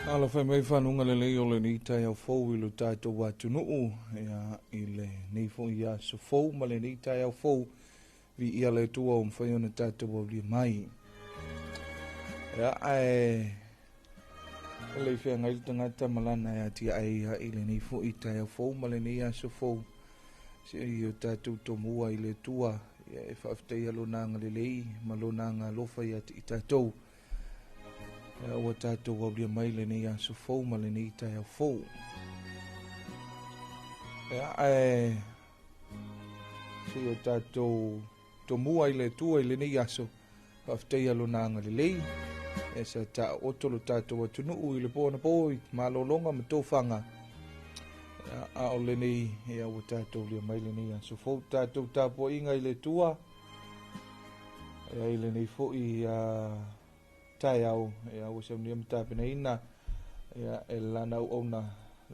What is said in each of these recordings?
Ala whai mai whanunga le lei o le ni tai au fau i lo tātou watu nuu i le nei fo i a so fau ma le ni tai au fau vi i ale tua o mwhai ona tātou au lia mai. Le whea ngai tangata malana e ati ai i le nei fo i tai au fau ma le nei a so fau se i o tātou to mua i le tua e whaaftei alo nanga le lei ma lo nanga lofa i ati i tātou. Ua tātou au lia mai le nei aso fau ma le nei tai au fau. Se o tātou to mua i le tua i le nei aso whaaftei alo nanga le lei. E sa ta otolo tātou atunuu i le pōna pōi ma lo longa ma tōwhanga. A o le nei e au tātou lia mai le nei aso fau. Tātou tāpua inga i le tua. E le nei fo i tai au e au se mniam tāpina ina e lana au ona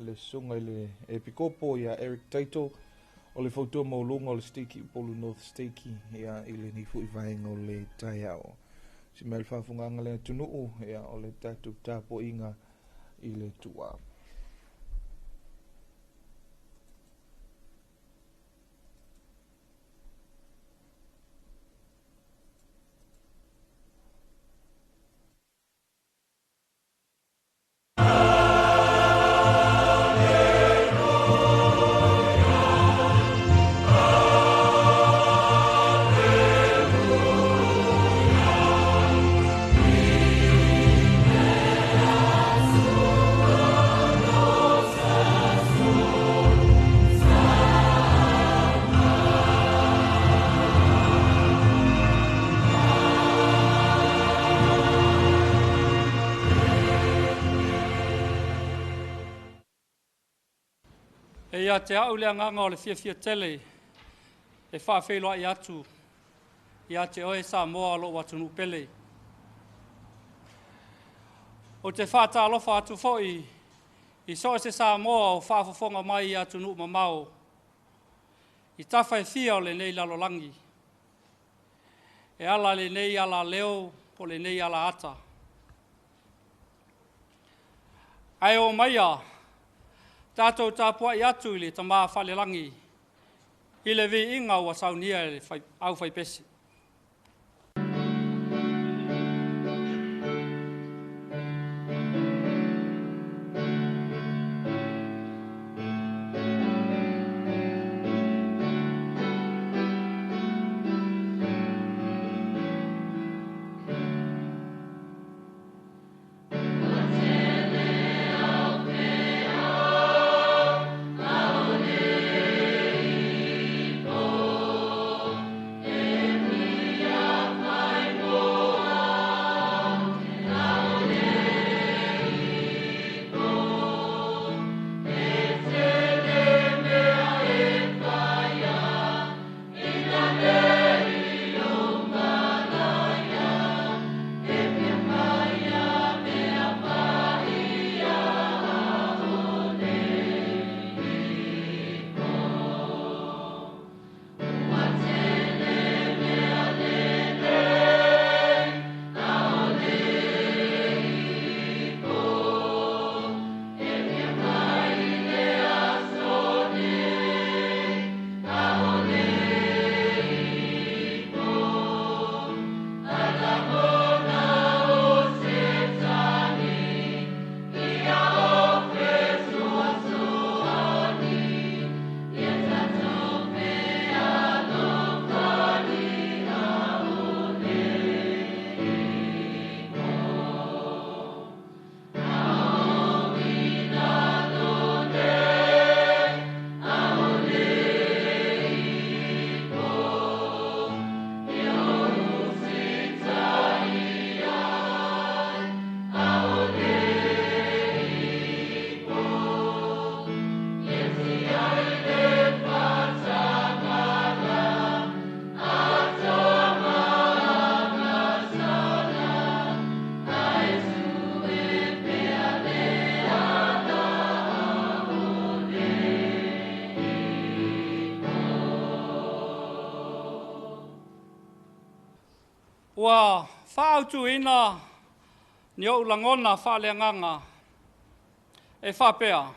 le sunga i le epikopo ia Eric Taito o le fautua maulunga o le Steaky Upolu North Steaky ia i le nifu i vaenga o le tai au. Si mele whafunganga le tunuu ia o le tātou tāpo inga i le tua. Ia te au lea nganga o le fia tele e whaawheloa i atu ia te oe sa moa lo watu nupele. O te whāta alofa atu foi i soe se sa moa o whaafofonga mai i atu nuku mamao i tawhai fia o le nei lalolangi. E ala le nei ala leo po le nei ala ata. Ai o maia tātou tāpua i atu i le tamā whalelangi i le vi inga ua saunia au whai pesi. Ua whaautu ina ni o ulangona whaaleanganga e whapea.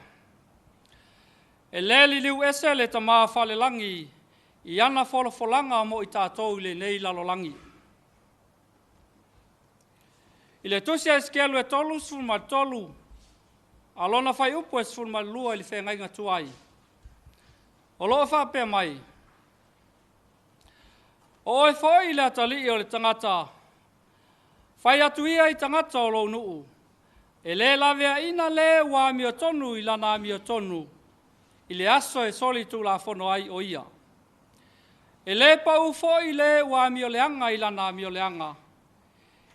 E leli liu ese le ta maa whale langi i ana wholofolanga mo i tātou le nei lalolangi. I le tusia e skelu e tolu sfulma tolu, alona whai upo e sfulma lua i le whengainga tuai. O loo whapea mai. O e whoi le atali o le tangata, whai atu ia i tangata o lou nuu, e le lavea ina le wa mio tonu i lana mio tonu, i le aso e soli tu la fono ai o ia. E le pau foi le wa mio leanga i lana mio leanga,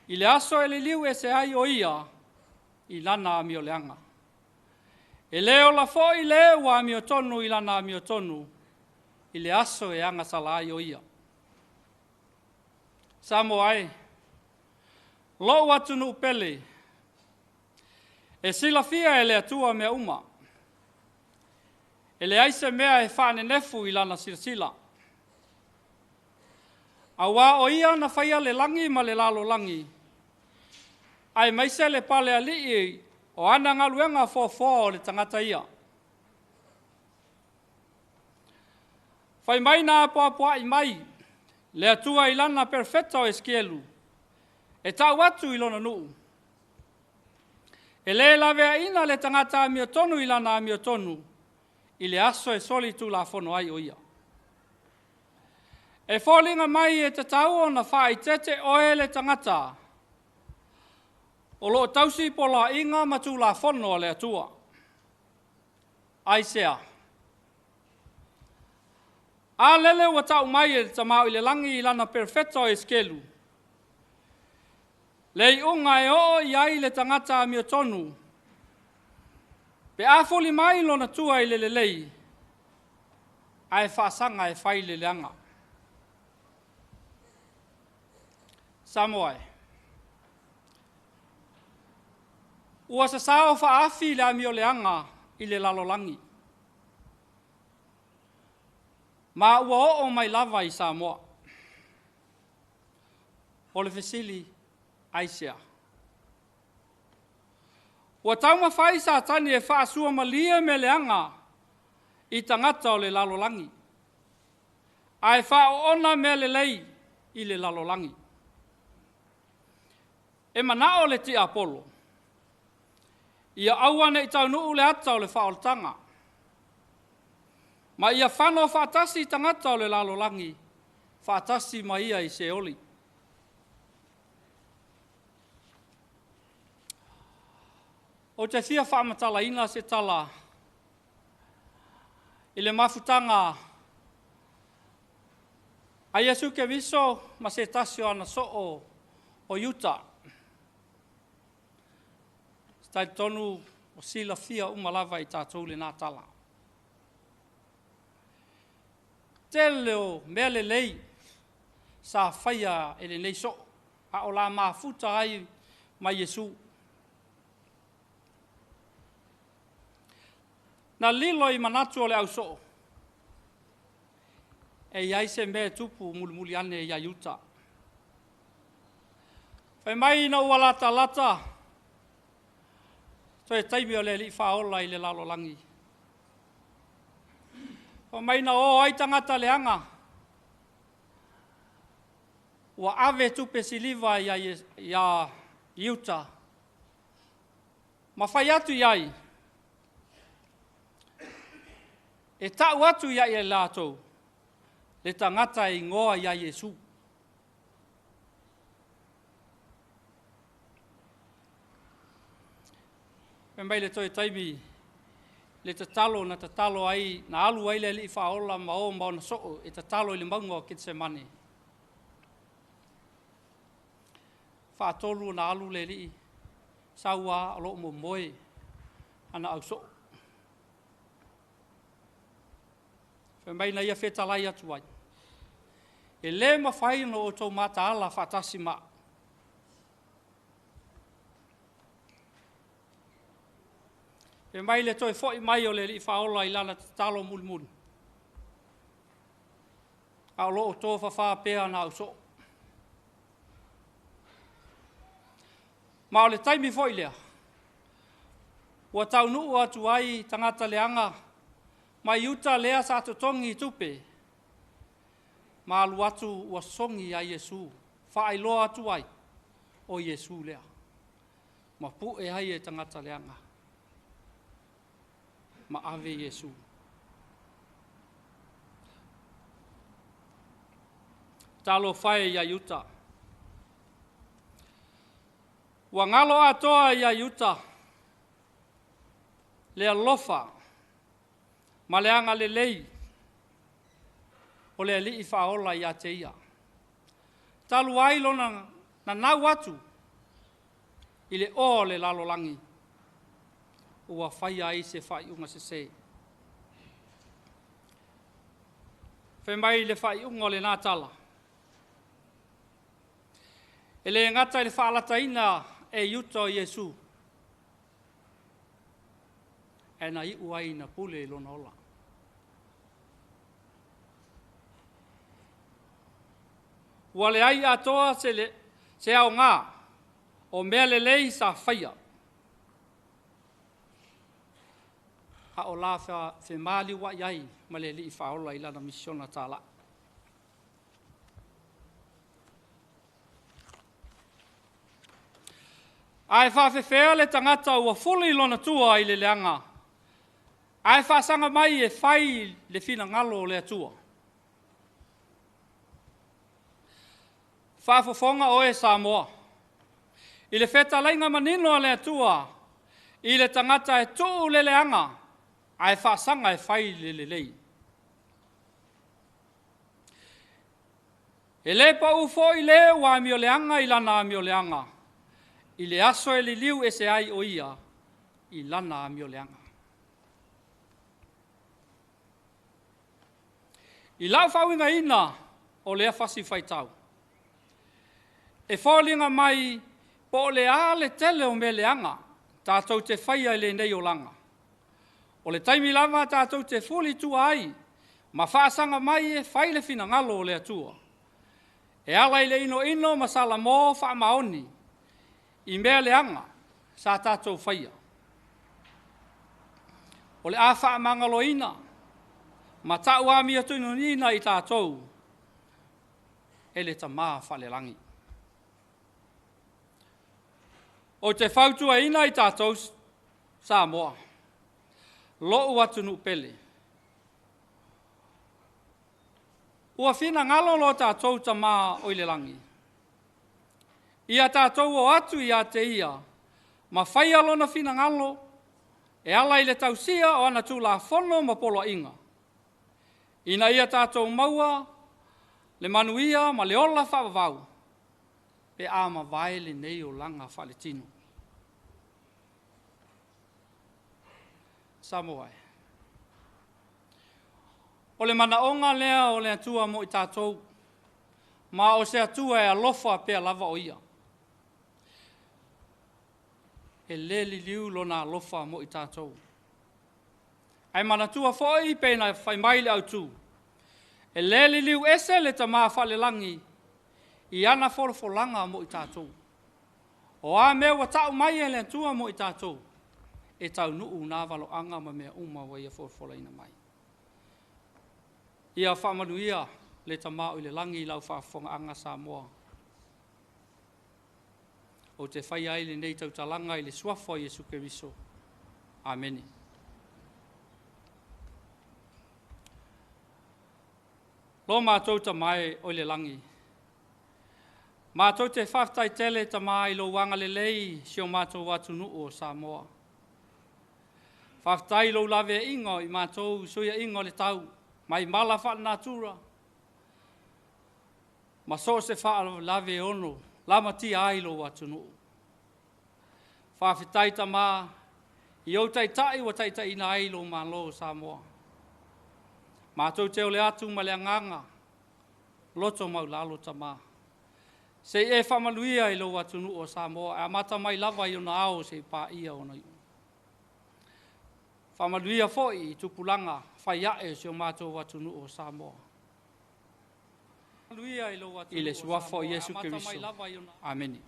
i le aso e le liu e se ai o ia, i lana mio leanga. E le o la foi le wa mio tonu i lana mio tonu, i le aso e anga sala ai o ia. Samo ai, lo watu nu pele, e sila fia e le atua mea uma, e le aise mea e whane nefu i lana sila. A wā o ia na whaia le langi ma le lalo langi, ai maise le pale alii o ana ngaluenga fō o le tangata ia. Whai mai nā pua i mai, le atua i lana perfecta o eskielu, e tau atu i lona nuu. E le lavea ina le tangata mio tonu i lana mio tonu, i le aso e soli tu la fono ai o ia. E fōlinga mai e te tau o na whai tete oe le tangata, o lo tausi pola inga matu la fono le atua. Ai sea. A lele wa tau mai e tamau i le langi i lana perfecto e skelu. Lei unga e o i ai le tangata mio tonu. Pe a foli mai lona tua i le lei. Ai whaasanga e whai le leanga. Samoai. Ua sa sao whaafi le amio leanga i le lalolangi. Ma ua o mai lava i Samoa. O le fesili aisea. Ua tauma whai sa tani e whaasua malia me leanga i tangata o le lalolangi. Ai wha ona me le lei i le lalolangi. E mana o le ti Apollo. Ia awane i tau nuu le ata o le whaoltanga. Ma ia whano whaatasi i tangata o le lalolangi, whaatasi ma ia i se oli. O te fia whaamatala ina se tala, i le mafutanga, a Iesu ke viso ma se tasio ana soo o Utah. Tai tonu o sila fia umalava i tātou le nā tala. Te leo mea le lei sa whaia e le nei so, a o la mafuta ai mai Iesu. Na lilo i manatu o le au so, e iai se mea tupu mulimuli ane i Utah. Whai mai na ua lata, so e taimi o le li whaola i le lalolangi. O mai na o ai tangata leanga. Ua ave tupe siliva ia Utah. Ma whai atu iai. E tau atu iai e lātou. Le tangata i ngoa ia Iesu. E mai le toi taimi, le te talo na te talo ai, na alu ai le li whaola ma o na soo, e te talo i le maunga o Kitsemane. Whaatolu na alu le li, saua alo mo moe, ana au soo. Whai mai na ia whetalai atu ai. E le mawhai no o tau mata ala whatasi maa. E mai le toi foi mai o le li whaola i lana te talo mulmul. A lo o tō whawha pēa na uso. Ma o le taimi foi lea. ua taunuu atu ai tangata leanga, mai uta lea sa totongi tupe, ma alu atu ua songi a Yesu, whaailoa atu ai o Yesu lea. Ma pu e hai e tangata leanga, ma ave Yesu. Talo whae ia yuta. Wa ngalo atoa ia yuta, lea lofa, ma leanga le lei, o lea li i whaola ia te ia. Talu ailo na nau atu, i le o le lalolangi, ua whai ai se whai unga se se. Whe mai le whai unga le nātala. E le ngata i le whaalataina e yuta o Yesu. E na i uai na pule lona ola. Ua le ai atoa se au ngā, o mea le lei sa whaia. A o la whe maali wa iai, ma le li i whaola i lana misiona tāla. Ai whawhewhea le tangata ua fuli lona tua i le leanga. Ai whasanga mai e whai le whina ngalo le atua. Whawhawhonga o e Samoa. I le wheta lainga manino le atua, i le tangata e tuu le leanga, ai whasanga e whai le lei. E le pa ufo i le wa mi o leanga i lana mi o leanga. I le aso e li liu e se ai o ia, i lana mi o leanga. I lau whauinga ina o lea whasi whaitau. E whaulinga mai po le a le tele o me leanga, tātou te whaia le nei o langa. O le taimi lava tātou te fuli tua ai, ma whaasanga mai e whaile whina ngalo o le atua. E ala i le ino masala mō wha maoni, i mea leanga sa tātou whaia. O le a wha mangalo ina, ma tau a mia tuinu nina i tātou, e le tamā whale langi. O te whautua ina i tātou Samoa, loo atu nu pele. Ua whina ngalo lo tātou tamā o i le langi. Ia tātou o atu i a te ia, ma whai alona whina ngalo, e ala i le tausia o ana tū la whono ma polo inga. Ina ia tātou maua, le manuia ma le ola whawavau, pe ama vaele nei o langa whale tino. Samoa. O le manaonga lea o le atua mo i tātou, ma o se atua e alofa pe lava o ia. E leli liu lona alofa mo i tātou. Ai manatua foi pe na whai maile au tū. E leli liu ese le tamā whale langi, i ana wholofolanga mo i tātou. O a mea wa tau mai e le atua mo i tātou, e tau nuu nā walo anga ma mea uma wa ia wholofolaina mai. Ia whamanuia le tamā o le langi lau whaafonga anga Samoa. O te whai ai le nei tautalanga i le suafo Jesu Keriso. Ameni. Lo mātou tamai o le langi. Mātou te whaftai tele tamai lo wanga le lei sio mātou watu nuu o Samoa. Whaftai lo lawe ingo i mātou suia ingo le tau. Mai mala wha natura. Ma so se wha lawe ono, lama ti ailo watu nuu. Whawhitai tamā, i au tai tai wa tai tai ina ailo ma lo Samoa. Mātou te ole atu ma le anganga, loto mau lalo tamā. Se e whamaluia i lo watu nuu o Samoa, a mata mai lava i ona ao se pā ia ona iu. Whamaluia foi i tupulanga, whai ae se o mātou watu nuu o Samoa. I le suafo Jesu Keriso. Ameni.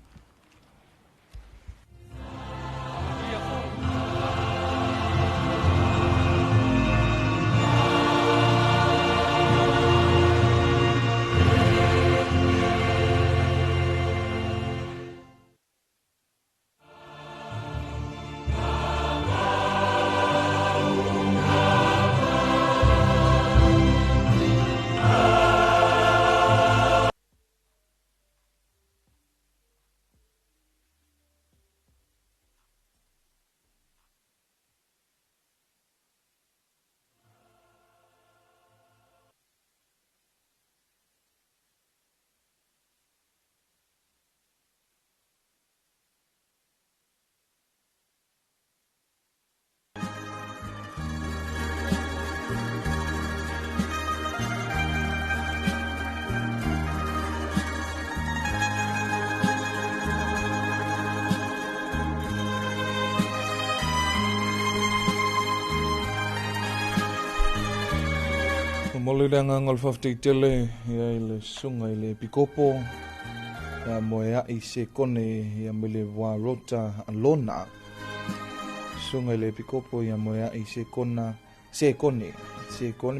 Moliranga ngol fafte tele ya ile sunga ile pikopo ya moya I se kone ya mele wa rota alona sunga ile pikopo ya moya I se kone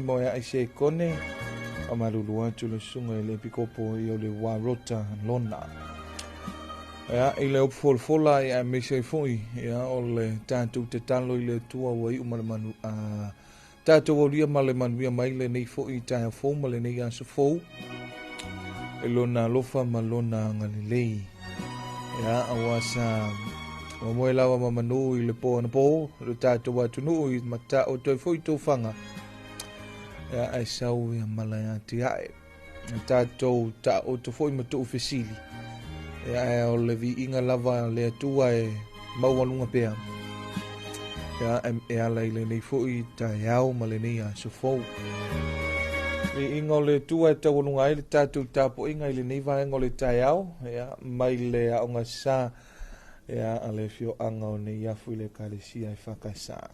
moya I se kone amalulu atu le sunga ile pikopo ya le wa rota alona ya ile opfolfola ya mese foi ya ole tantu te talo ile tua wai umalmanu Tato waria male manuia maile nei fo I taia fo male nei aso fo. Elona lofa malona ngalilei. Ya awasa wamoe lawa mamanu I le po na po. Lo tato watunu I mata o toi fo I tō whanga. Ya ai sau ya malaya ti ae. Tato ta o to fo I matu ufesili. Ya o le vi inga lava le atua e mauanunga pea. Ya ala ile nei foi ta yao male nei a so fo I ingole tua ta wonunga ile tatu tapo inga ile nei va ingole ta yao ya mai le a onga sa ya ale fio anga o nei afu ile kalesia I fakasa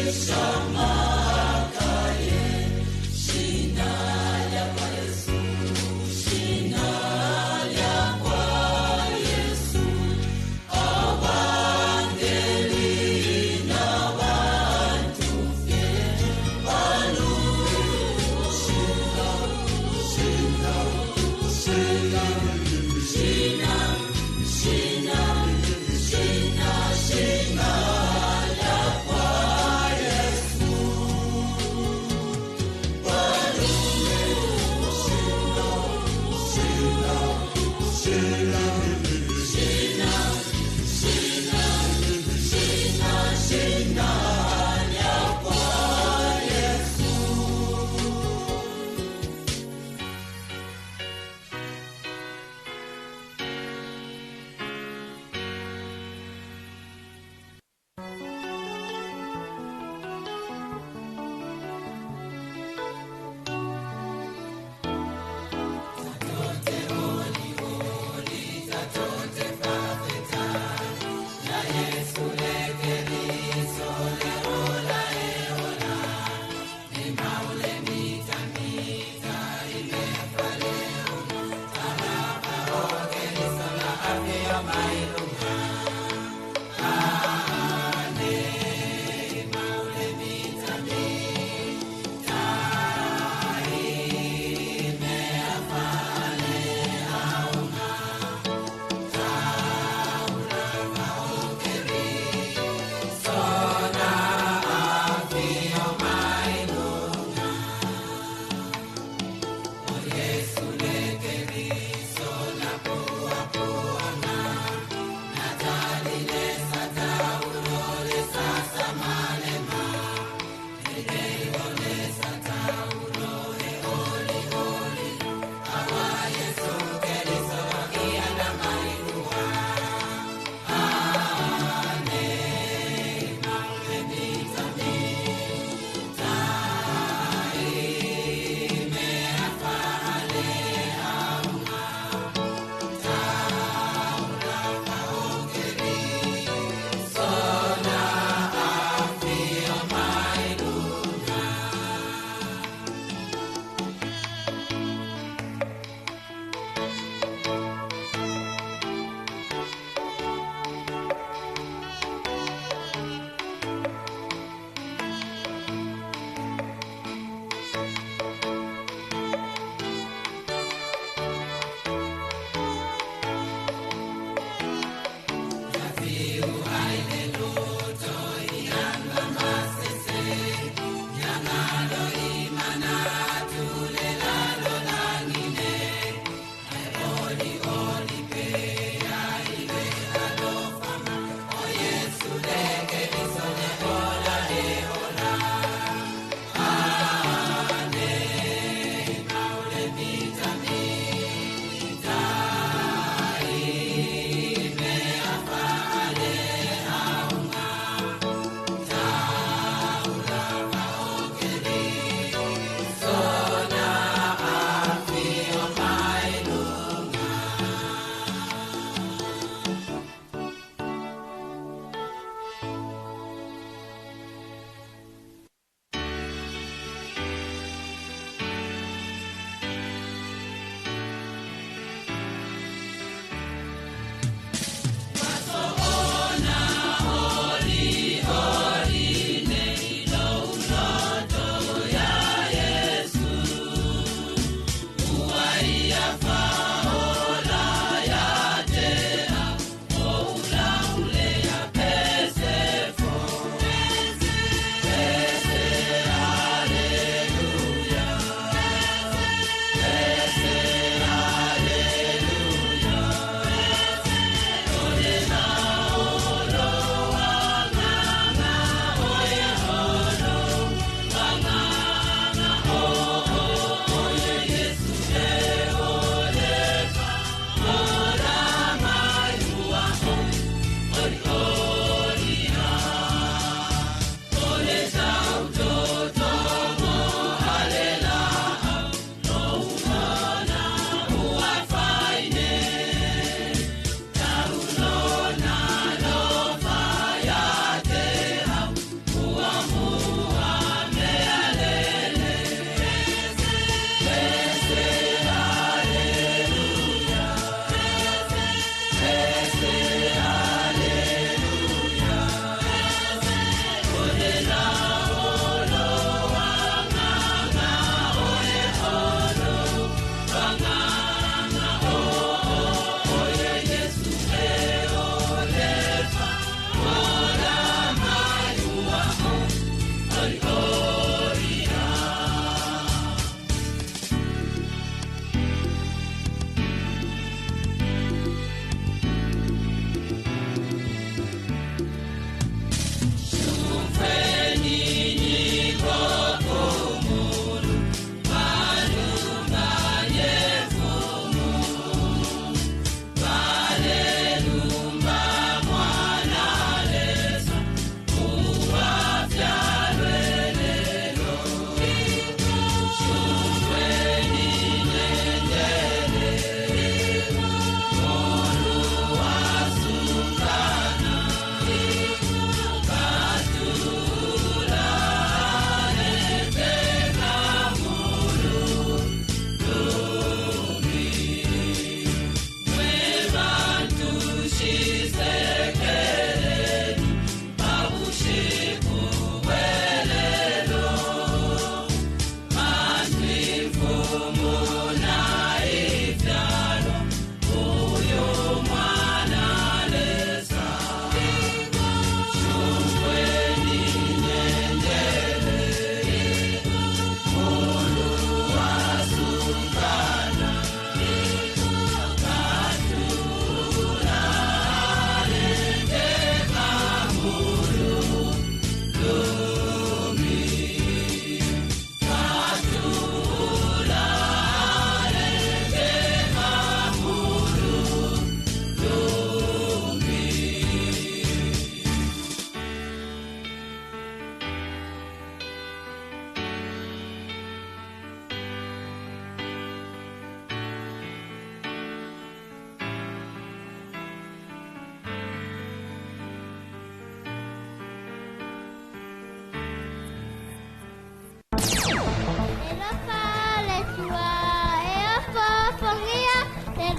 Sama kaya, sinala kaya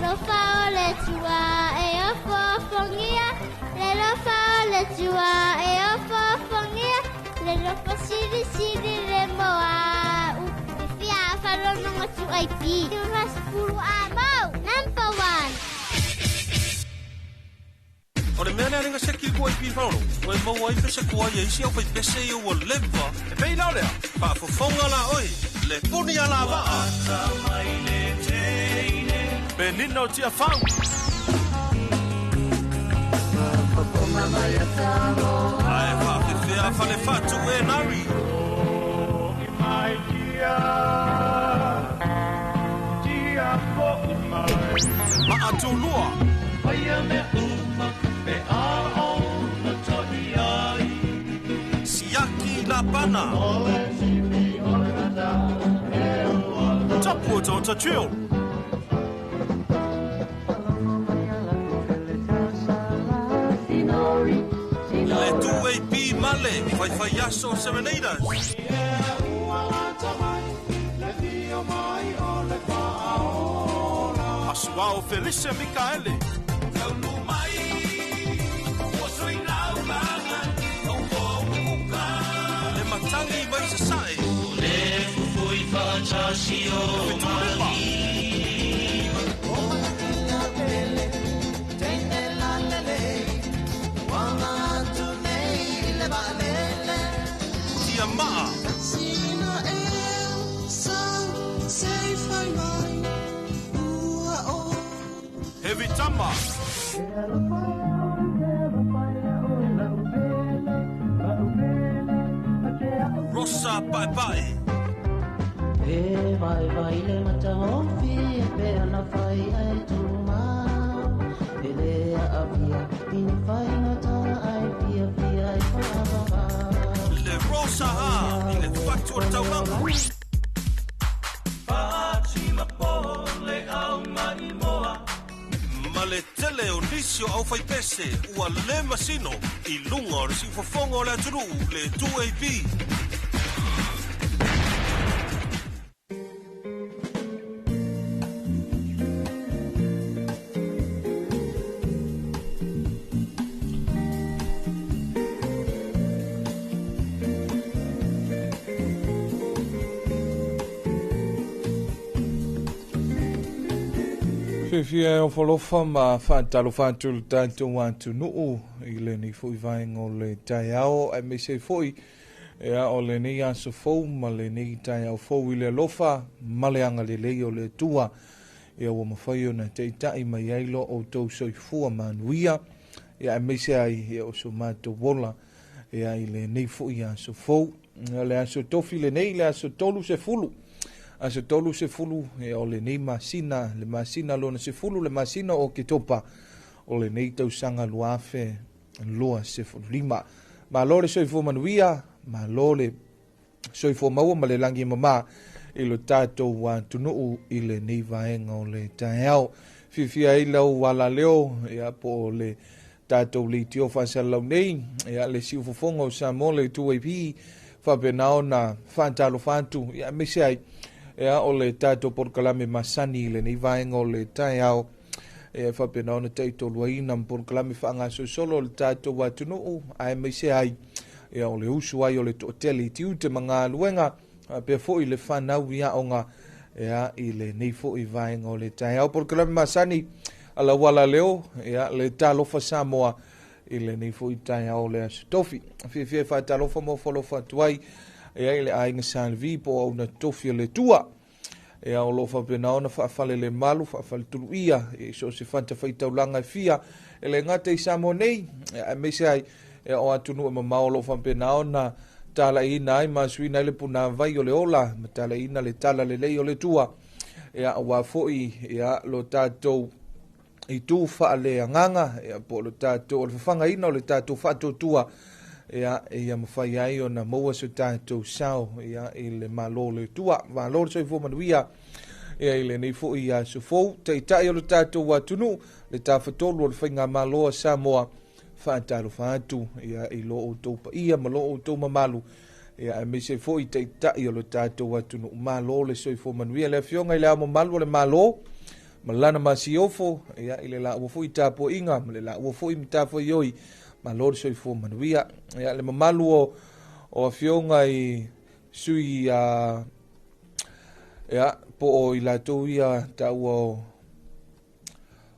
lo fa le tua e o fofongia le lo fa le tua e o fofongia le lo fa siri le moa u fia fa lo no tu ai pi tu mas pulu amau number 1 O le mea nea seki kua I pi whaoro. O e mau ai pese kua I eisi au whai pese I ua lewa. E pei lau lea. Pa fofonga la oi. Le puni ala waa. Benino tia whau. Ae whawhewhea whale whatu e nari. Ma atunua. Siaki la pana. Tapu tota chill. Le tu AP male, fai aso serenaders. Asuao Felicia Micaele. Le matangi mai se sai. Le fufui facasio mali. Maa Heavy Tama Rosa Bye Bye Bye Bye le mataofi pe na fai ai tuma ele avia in fai na ta ai pia ai fa Le Rosa le faccio tauranga Pachima pole au mai moa Male tele o nisio au fai pese ua le masino I lunga o si fofongo le aturu le 2AB Fia o folofa ma whaatalo whaatulu tātou wātu nuu I le ni fui vaenga o le tai ao e me se fui e a o le ni aso fau ma le ni tai ao fau I le lofa ma le anga le lei o le tua e a wama whai o na te itai mai ailo o tau soifua manuia e a me se ai e o so mātou wola e a I le ni fui aso fau le aso tofi le nei le aso tolu se fulu Asa tolu se fulu e o le nei masina, le masina lona se fulu, le masina o ke topa o le nei tau sanga luafe loa se fulu lima. Ma lore soifo manuia, ma lore soifo maua ma le langi mama I lo tātou wa tunuu I le nei vaenga o le taeao. Fifia I lau wala leo e apo le tātou li tio whasa lau nei e a le siufofonga o Samoa tu AP whapenao na whantalo whantu e a mese ai Ea o le tātou porkalame masani le ni vaenga o le tai au. E whapenao na teito luaina porkalame whaangaso solo le tātou watunuu. Ai mai se ai. Ea o le usu ai o le toteli tiu te mga luenga. Pea fo I le whanau ia o ngā. Ea I le ni fo I vaenga o le tai au. Porkalame masani ala wala leo. Ea le talofa Samoa. I le ni fo I tai au le asotofi. Fie whatalofa mo folofa tuai. E ai le ainga salvi po au na tofi le tua. E au lofa penao na whaafale le malu, whaafale tulu ia. E so se whanta whaitaulanga fia. E le ngate I Samoa nei. E me se ai. E o atunu e mamao lofa penao na tala ina ai masuina le puna vai o le ola. Ma tala ina le tala le lei o le tua. E a wafoi e a lo tātou I tu whaale anganga. E a po lo tātou o le whanga ina o le tātou whaatou tua. Ea mawhai ai o na maua so tātou sao ea I le malo le tua malo le soifo manuia ea I le nei fo I a so fau te itai o le tātou watunu le tāwhatolu o le whainga malo a Samoa whaatalo whaatu ea I lo o tau pa ia malo o tau mamalu ea me se fo I te itai o le tātou watunu malo le soifo manuia le fionga I le amo malu o le malo malana masiofo ia ile la ua foi tapo inga le la ua foi mtafo yoi ma lor soi fo manuia ia le mamalu o fionga i sui ia po o ila to ia ta ua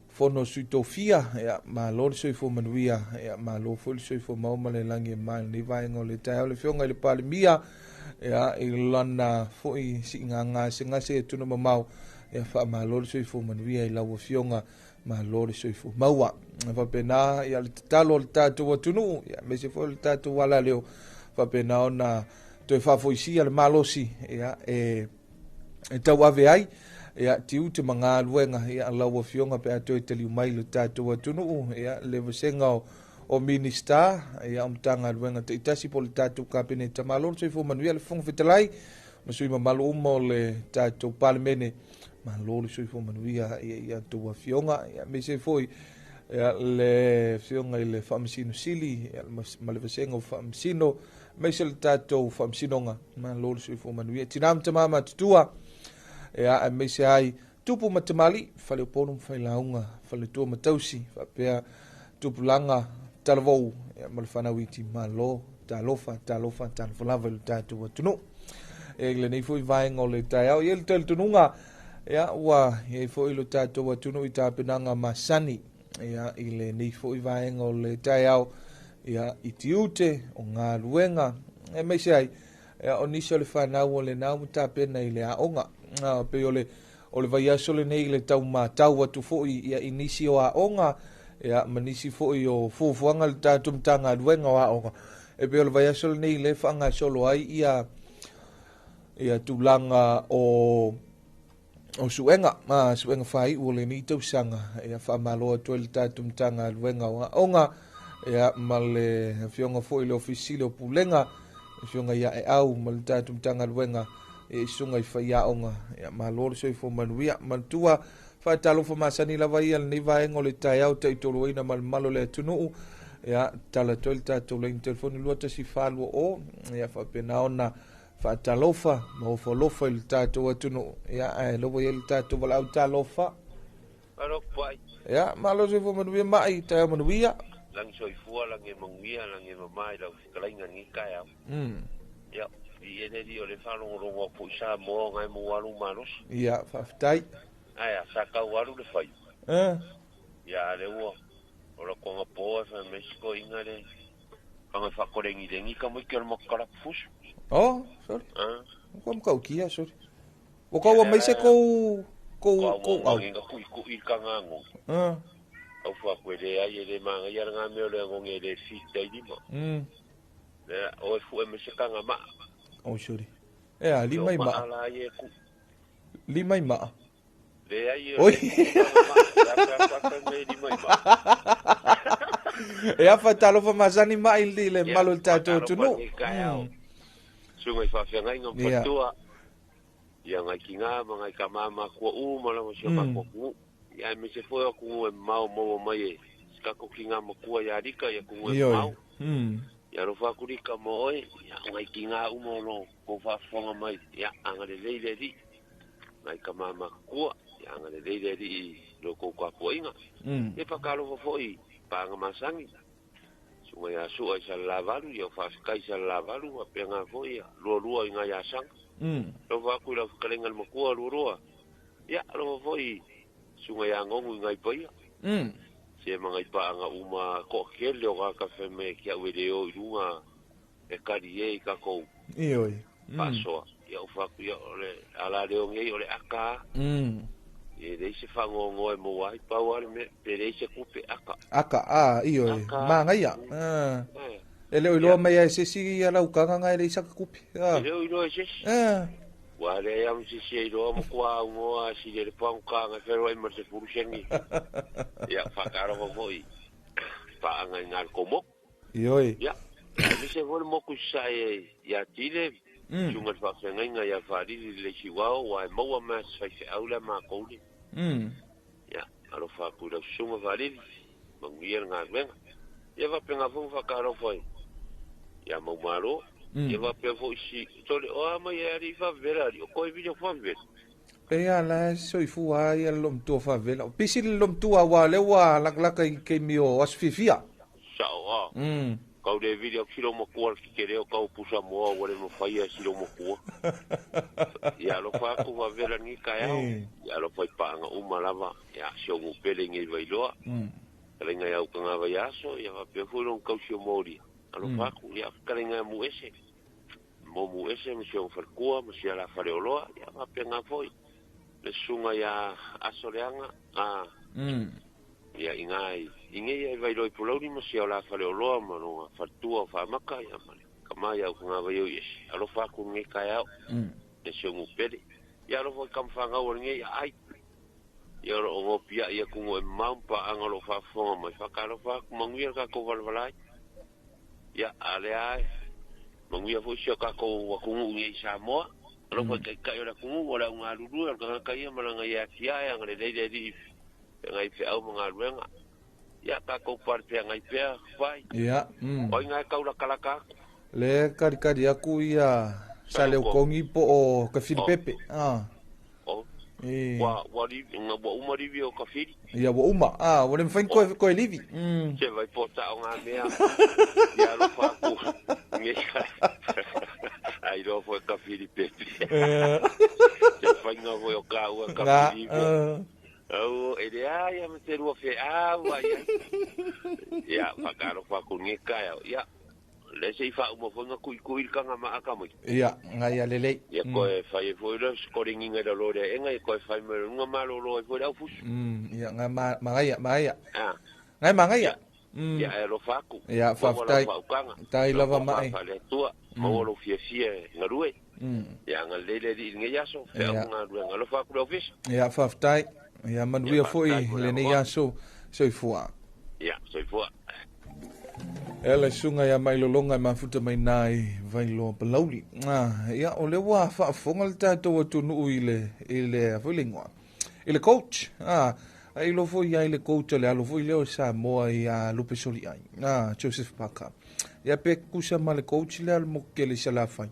fono sui tofia ia ma lor soi fo manuia ia ma lo fo soi fo mauma le langi mai ni vai ngole ta le fionga le palimia ia ilana foi singanga singa se tunu mamau ia fa ma lor soi fo manuia ila ua fionga ma lor soi fo maua fa pena ia le talo le tatu tunu ia me se fo le tatu wala leo fa pena ona to fa fo isi le malosi ia e tau ave ai ia tiu te manga luenga ia la ua fionga pe ato te liu mai le tatu tunu ia le vesenga o minister ia umtanga luenga te itasi po le tatu kapene tamalo soi fo manuia le fong fetalai ma sui mamalu mo le tatu parlemene ma lolo soi fo manuia ia tua fionga ia me se foi ia le fionga i le famsino sili ia ma le vesenga o famsino me se le tatu famsinonga ma lolo soi fo manuia tinam tamama tutua ia me se ai tupu matamali fale ponu failaunga fale tua matausi fa pea tupu langa talavou ia ma le fanawiti malo talofa talfolava le tatu tunu e le nei foi vaenga o le taiao ia le tununga ia ua e foi lo tatu tunu i tapenanga masani ia i le nei foi vaenga o le taiao ia i tiute o ngā luenga e me se ai ia o nisi o le whanau o le nau tapena i le aonga pe o le vaiaso le nei le tau mātau atu foi ia i nisi o aonga ia manisi foi o fufuanga le tatu mtanga luenga o aonga e pe o le vaiaso le nei le whanga solo ai ia tulanga o suenga suenga fai o le ni tausanga ia whamaloa to le tatu mtanga luenga o aonga ia ma le fionga foi le ofisile o pulenga fionga ia e au ma le tatu mtanga luenga e sunga i whai aonga ia ma lor soi fo manuia mantua whai talo fo masani lava ia le ni vaenga o le tai au tai tolo ina malo le tunuu ia tala to le tatu le telefoni lua tasi whalua o ia whapena ona whaatalofa ma ufolofa i le tatu atunu ia e lovo ia le tatu wala au talofa ia ma lo soi fo manuia mai tai au manuia lang soifua lang e manguia lang e mamai lau fikalainga ngika ya ya di ene di ole whalongorongo po isa mo ngai mo walu manos ia whaftai aya saka walu le fai ya le ua ola konga poa fa Mexico inga le kanga whakorengi rengi ka mo ikel makara fusu sorry kom kau kia sorry o kau mai se ko au inga ku ikanga ngo au fa kwele ai le manga ya nga me le ngonge le fita di mo o fu me se kanga ma sorry limai ma ala ye ku limai ma le ai oi e fa talo fa mazani mai le malo tato tunu sungai fa fenga inga patua ya ngai kinga ngai kamama ko mala mo se ko ya me se foi ku e mau mai ska ko kinga mo ku ya rika ya ku e mau ya ro fa ku rika mo oi ya ngai kinga mo no ko fa fonga mai ya anga le le di ngai kamama ku ya anga le le di lo ko ko inga e pa kalo foi pa nga masangi sungai asu ai salavalu ya fa kai salavalu pe nga foi lo inga ya sang lo fa ku lo kalengal mo ku lo ya lo foi sungai angongu ngai pai se mangai pa nga uma ko kele o ka fe me kia video lunga e karie ka ko ioi paso ya fa ku ya ole ala le ngai ole aka e dei se fango ngo e mo wai pa wale me pe se kupe aka ioi manga ya ele ilo me ya se si ya la ukanga ngai le sa kupe ele ilo se wale ya msisi ilo mo kwa ngo si le panka nga fe roi mo se furusengi ya fakaro ko foi pa nga ngal komo ioi ya mi se vol mo ku sai ya tile junga fa nga ya fari le chihuahua wa mo ma sai aula ma ko ya alo fa ku le sunga fari mangier nga venga ya va penga fu fakaro foi ya mo malo e va pe fo si tole o ama ya ri fa vera ri ko e video fa ver Ea la soifua ia lom tua favela. Pisi lom tua wa le wa lak ke mio asfifia. Sao kau de video kilo mo kuar ki kereo kau pusa mo wale mo faia silo mo kuar. Ya lo fa ku va vera ni kaya. Ya lo fa panga umalava ya sio mo pele ngi vailoa. Kalenga ya ukanga vayaso ya va pe fulon kau sio mori. Alo fa ku ya kalenga mu ese. Mo ese mo sio fa kuar mo sia la fareoloa ya va pe nga foi. Le sunga ya asoleanga ya ingai ya vai loi puloni mo sia la fareoloa mo no fatua fa maka ya male kama ya kunga vai yes alo fa ku ngi kaya e sio mo pele ya lo foi kam fa nga ngi ai ya lo ngo pia ya ku mo mampa angalo fa fo mo fa ka lo fa ku mangia ka ko valvalai ya ale ai mangia fo sia ka ko wa ku ngi Samoa lo foi ka yo la ku wala nga lulu ka ka ia malanga ya tia yang le di ngai fe au mga ruenga ya ka ko parte ngai pe vai ya oi ngai ka ula kalaka le kari aku ia sale o kongi po o ka Filipepe wa di nga bo uma di o ka fili ia bo uma wale mfain ko livi se vai pota nga mea ya lo fa ku ngai ai do fo ka Filipepe se fa nga vo ka Filipepe oh, idea ya meteru fe awa ya pakaro fa kunika ya le sei fa mo fonga kuil kanga ma akamo ya ngai alele ya ko fa e foi lo scoring inga da lore enga ko fa me nga malo lo foi da fus ya nga mangaya ngai mangaya ya lo fa ku ya fa tai lava mai fa le tua mo lo fie ngarue ya nga lele di ngai so fe nga lo fa ku office ya fa tai ya manuia foi le nei aso soifua ya soifua ela sunga ya mai lolonga mafuta mai nai vai lo palauli ya o le wa fa fonga le tato tu nu ile fulingwa ile coach ai lo foi ya ile coach le alo foi le Samoa ya Lupe Soli ai Joseph Parker ya pe kusa male coach le al mokele sala fai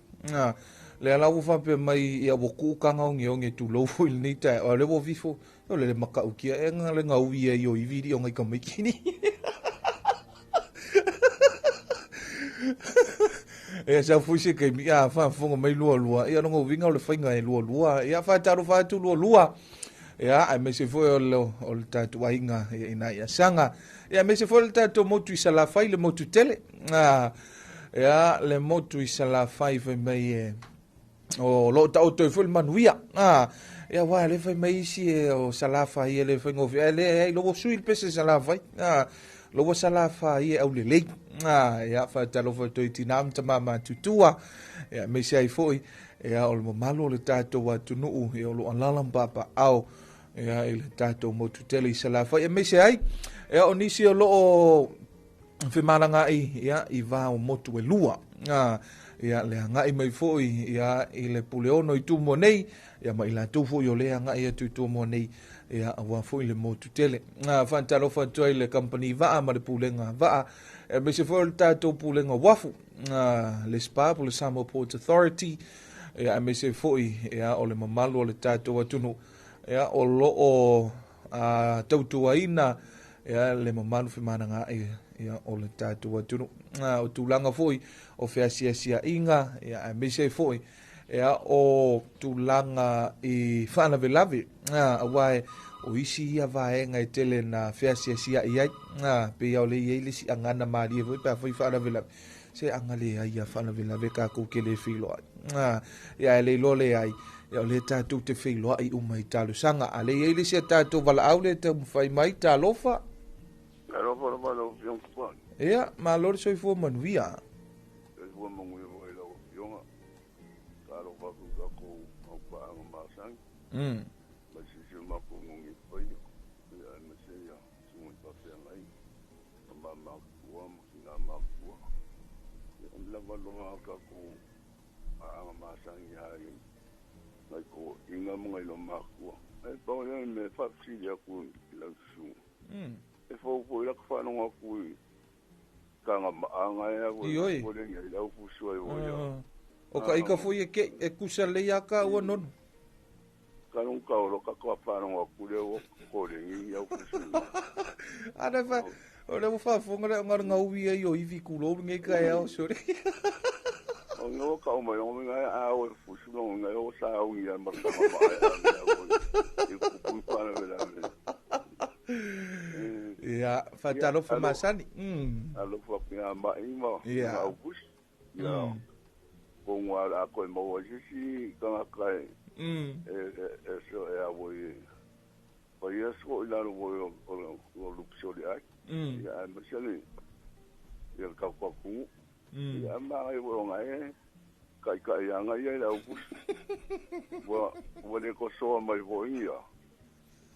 le ala ufa pe mai ia boku kanga nge tu lo foi ni ta o le bo vifo o le maka ukia e ngale ngau ia yo i video ngai kamai kini e sa fuise ke mi a fa fonga mai lua ia no vinga le fainga e lua ia fa taru fa tu lua ia ai me se foi o le tatu ainga ina ia sanga ia me se foi le tatu motu isala fai le motu tele ia le motu isala fai fe mai o lo ta o to foi manuia ya wa le fai mai si o salafa ia le fai ngofi le lo sui pese salafa lo salafa ia au le ya fa talo fa to itinam tama tutua ya me sai foi ya o mo malo le tato wa tunu e o lo alalam papa au ya il tato mo tuteli salafa ya me sai ya o nisi o lo fe malanga ya i va o motu e lua ya le ngai mai foi ya ile puleono i tu mo nei ya mai la tu foi o le ngai ya tu mo nei ya wa foi le motu tele fa talo fa toi le company va ma le pulenga va me se foi ta to pulenga wafu le spa pour le Samoa Port Authority ya me se foi ya o le mamalo le tato wa tunu ya o lo o tautuaina ya le mamalo fe mananga ya o le tato wa tunu o tulanga foi o fea sia inga ya me se foi ya o tulanga i fana velave awai o isi ia vae ngai tele na fea sia ia pe ya le ile si angana mali foi pa foi fana velave se angale ia fana velave ka ko kele filo ya le lole ai ya le tatu te filo ai umai talu sanga ale ile si tatu vala aule te fai mai talofa malo yung kuan ya malor soi fo manuia fo mangu yo yonga talo fa ko au pa ma sang ma si si ma ko ngi pai ya ma se ya sumo pa fe mai ma ko na ma ko la va lo ka ko ma sang ya mai ko inga mo lo ma ko e pa me fa si ya ko la su e fo la fa no ko kanga anga ya ko le ngai la fu so yo o ka ika foi e kusa le ya ka o non kalung kauro ka ko parang wa kule o ko le ngi ya kusu Ana fa o le mo fa fonga ngar ngau ia yo ivi kulo ngai ka ya o sore. o no ka o mai o ngai a o fusu no ngai o sa o ngi ma ka ma e ku pa na vela ya fa talo fa masani alo fa pia ma ima ya au kus ya ko ngwa ko mo si ka kai eso é a voi foi isso lá no voi o luxo de ai e a mas ele ele ka ko ku e a ma ai vo ngai kai anga ia la u vo le ko so mai voi ia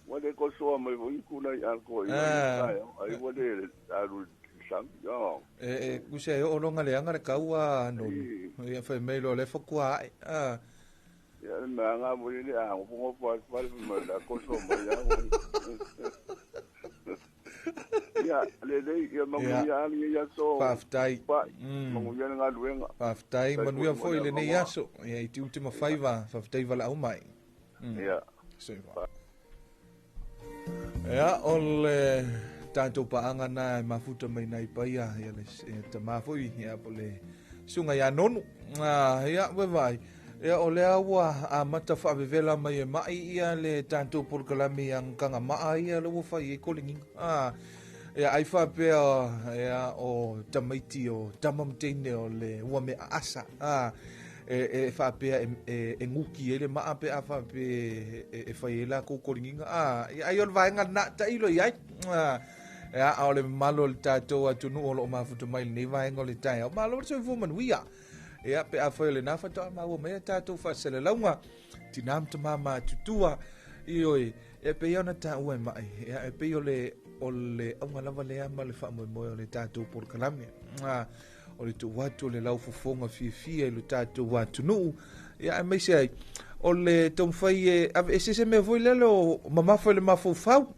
vo le ko so mai voi ku na ia ko ai vo le alu sam ya ku se o longa le anga ka wa no ia fa mai lo le fo kwa ya na nga mo ni a mo po pa mo la ko so mo ya le ya mo ya so paftai mo ya nga luenga paftai mo ya foi le ne ya so ya i tu ma faiva paftai vala au mai ya so ya ole tanto paanga na mafuta mai nai paia ya le te mafoi ya pole sunga ya nonu ya vai ya ole awa a mata fa vela mai mai ia le tanto por kalami yang kanga mai ia lo fa i kolingi ya ai fa pe ya o tamaiti o tamamtene o le wa me asa e fa pe e nguki ele ma pe a fa pe e fa ela ko kolingi ya ai ol vai ngana ta ilo ya ya ole malo tato atunu o lo mafuta mai ni vai ngole tai o malo so fu man wia ya pe a foi le na fa to ma wo me tatou fa sele launga tinam te mama tutua ioi e pe ona ta u mai ya e pe ole ole au lava le ama le fa mo mo le tatou por kalame o le tu watu le lau fofonga fi le tatou watu nu ya me sei ole tom fai e se me foi lelo mama foi le mafufau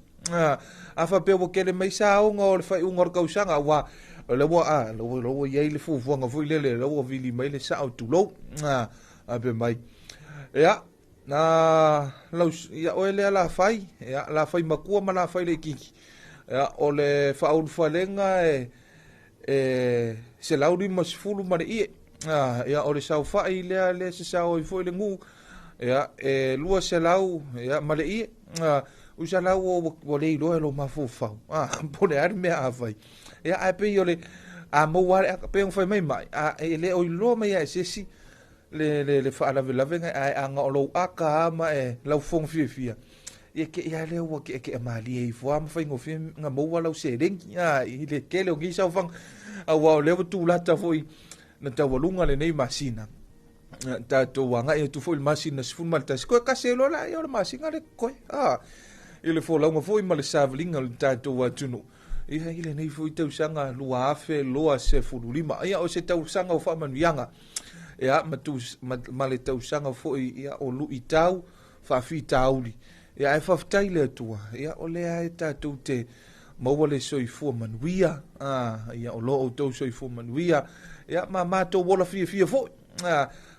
a fa pe wo kele mai sa o ngol fai un orkausanga wa le wa lo ye le fu nga fu le lo vili mai le sa tu lo a be mai ya na lo ya o le la fai ya la fai makua ma la fai le kiki ya o le fa un falenga se lauri masfulu ma i ya o le sa fai le se sa o fu le ngu ya lua se lau ya ma le i usa lau o le lo mafufa pone ar me a fai ya ai pe yo le a mo wa pe un foi mai mai a le o lo mai a sesi le fa la venga ai anga o lo aka ma lo fong fia e ke ya le o ke mali e fo am foi ngo fi nga mo wa lo se ding ya i le ke le ngi sa fang a wa le tu la ta foi na ta volunga le nei masina ta to wanga e tu foi masina sfun malta ko ka se lo la yo masina le ko ile fo la ngo foi mal savlinga le ta to wa tunu ia ile nei foi tau sanga lua afe loa se fululima ia o se tau sanga o fa manuianga ia ma le tau sanga foi ia o lu itau fa fi tauli ia e fa taile tua ia o le ai tatu te mo le soi fu manuia ia o lo o tau soi fu manuia ia ma to wola fi fo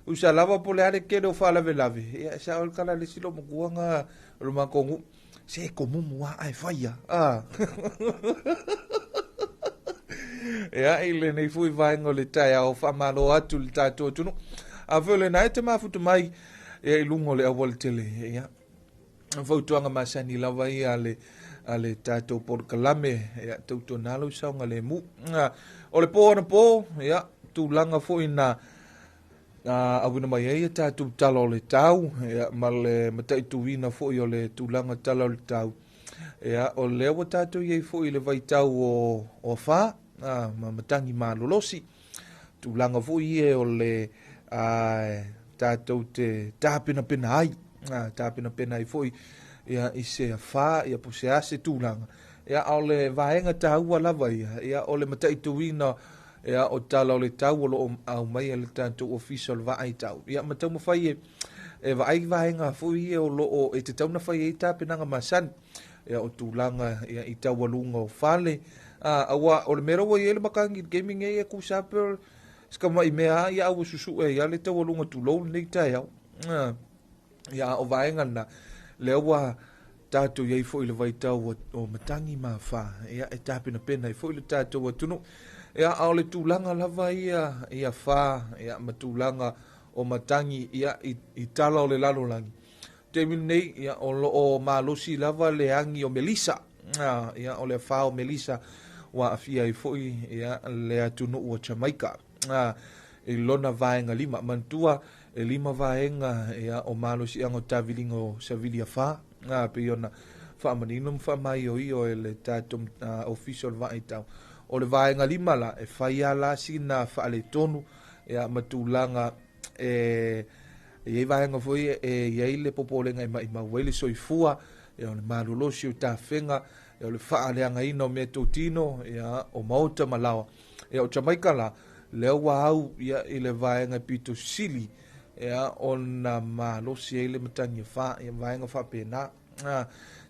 usa lava po le ale ke do fa lave ia sa o kala le silo mo guanga lo makongu se como mua ai faia ya ile nei fui vai ngole tai au fa malo atu le tato tunu a vele na te mafutu mai e lungo le awol tele ya fotuanga masani lava ia ale tato por kalame ya toto nalo saunga le mu o le po ya tu langa fo ina awina mai e tatou talo le tau ma le matai tuina fo'i o le tulaga tala o le tau ia o le ua tatou iai fo'i le vaitau o fā ma matagi malolosi tulaga fo'i e o le tatou te tapenapena ai tapenapena ai fo'i ia i se afā ia po se ase tulaga ia o le vaega tāua lava ia o le matai tuina ia o tala o le tau o lo au mai le tatou official vai tau ia matau mafai e vai vaenga fui o lo e te tau na fai e tapenanga masan ia o tulaga ia i tau alunga o fale awa o le mero o ele makangi gaming e ku saper ska mai mea ia o susu e ia le tau alunga tu lo nei tai au ia o vaenga na le wa tatou iai foʻi le vaitau o matangi mafā ia e tapena pena i foʻi le tatou atunu ia a o le tulaga lava ia fā ia ma tulaga o matangi ia i tala o le lalolagi temi nei ia o loo malosi lava le agi o Melisa ia o le fā o Melisa ua afia ai foʻi ia le atunuu o Jamaika i lona vaega 5 mantua e 5 vaega ia o malosiaga o taviliga o Savilia fā pe ona faamanino ma faamaioio e le tatou official vaitau o le vaega 5 la e faia lasina faaletonu ia matulaga iai vaega foi iai le popolega i maʻimau ai le soifua ia o le malolosi o tafega ia o le faaleagaina o mea totino ia o maota malawa ia o Jamaika la le ua au ia i le vaega pitosili ia ona malosi ai le matagi fā ia vaega faapena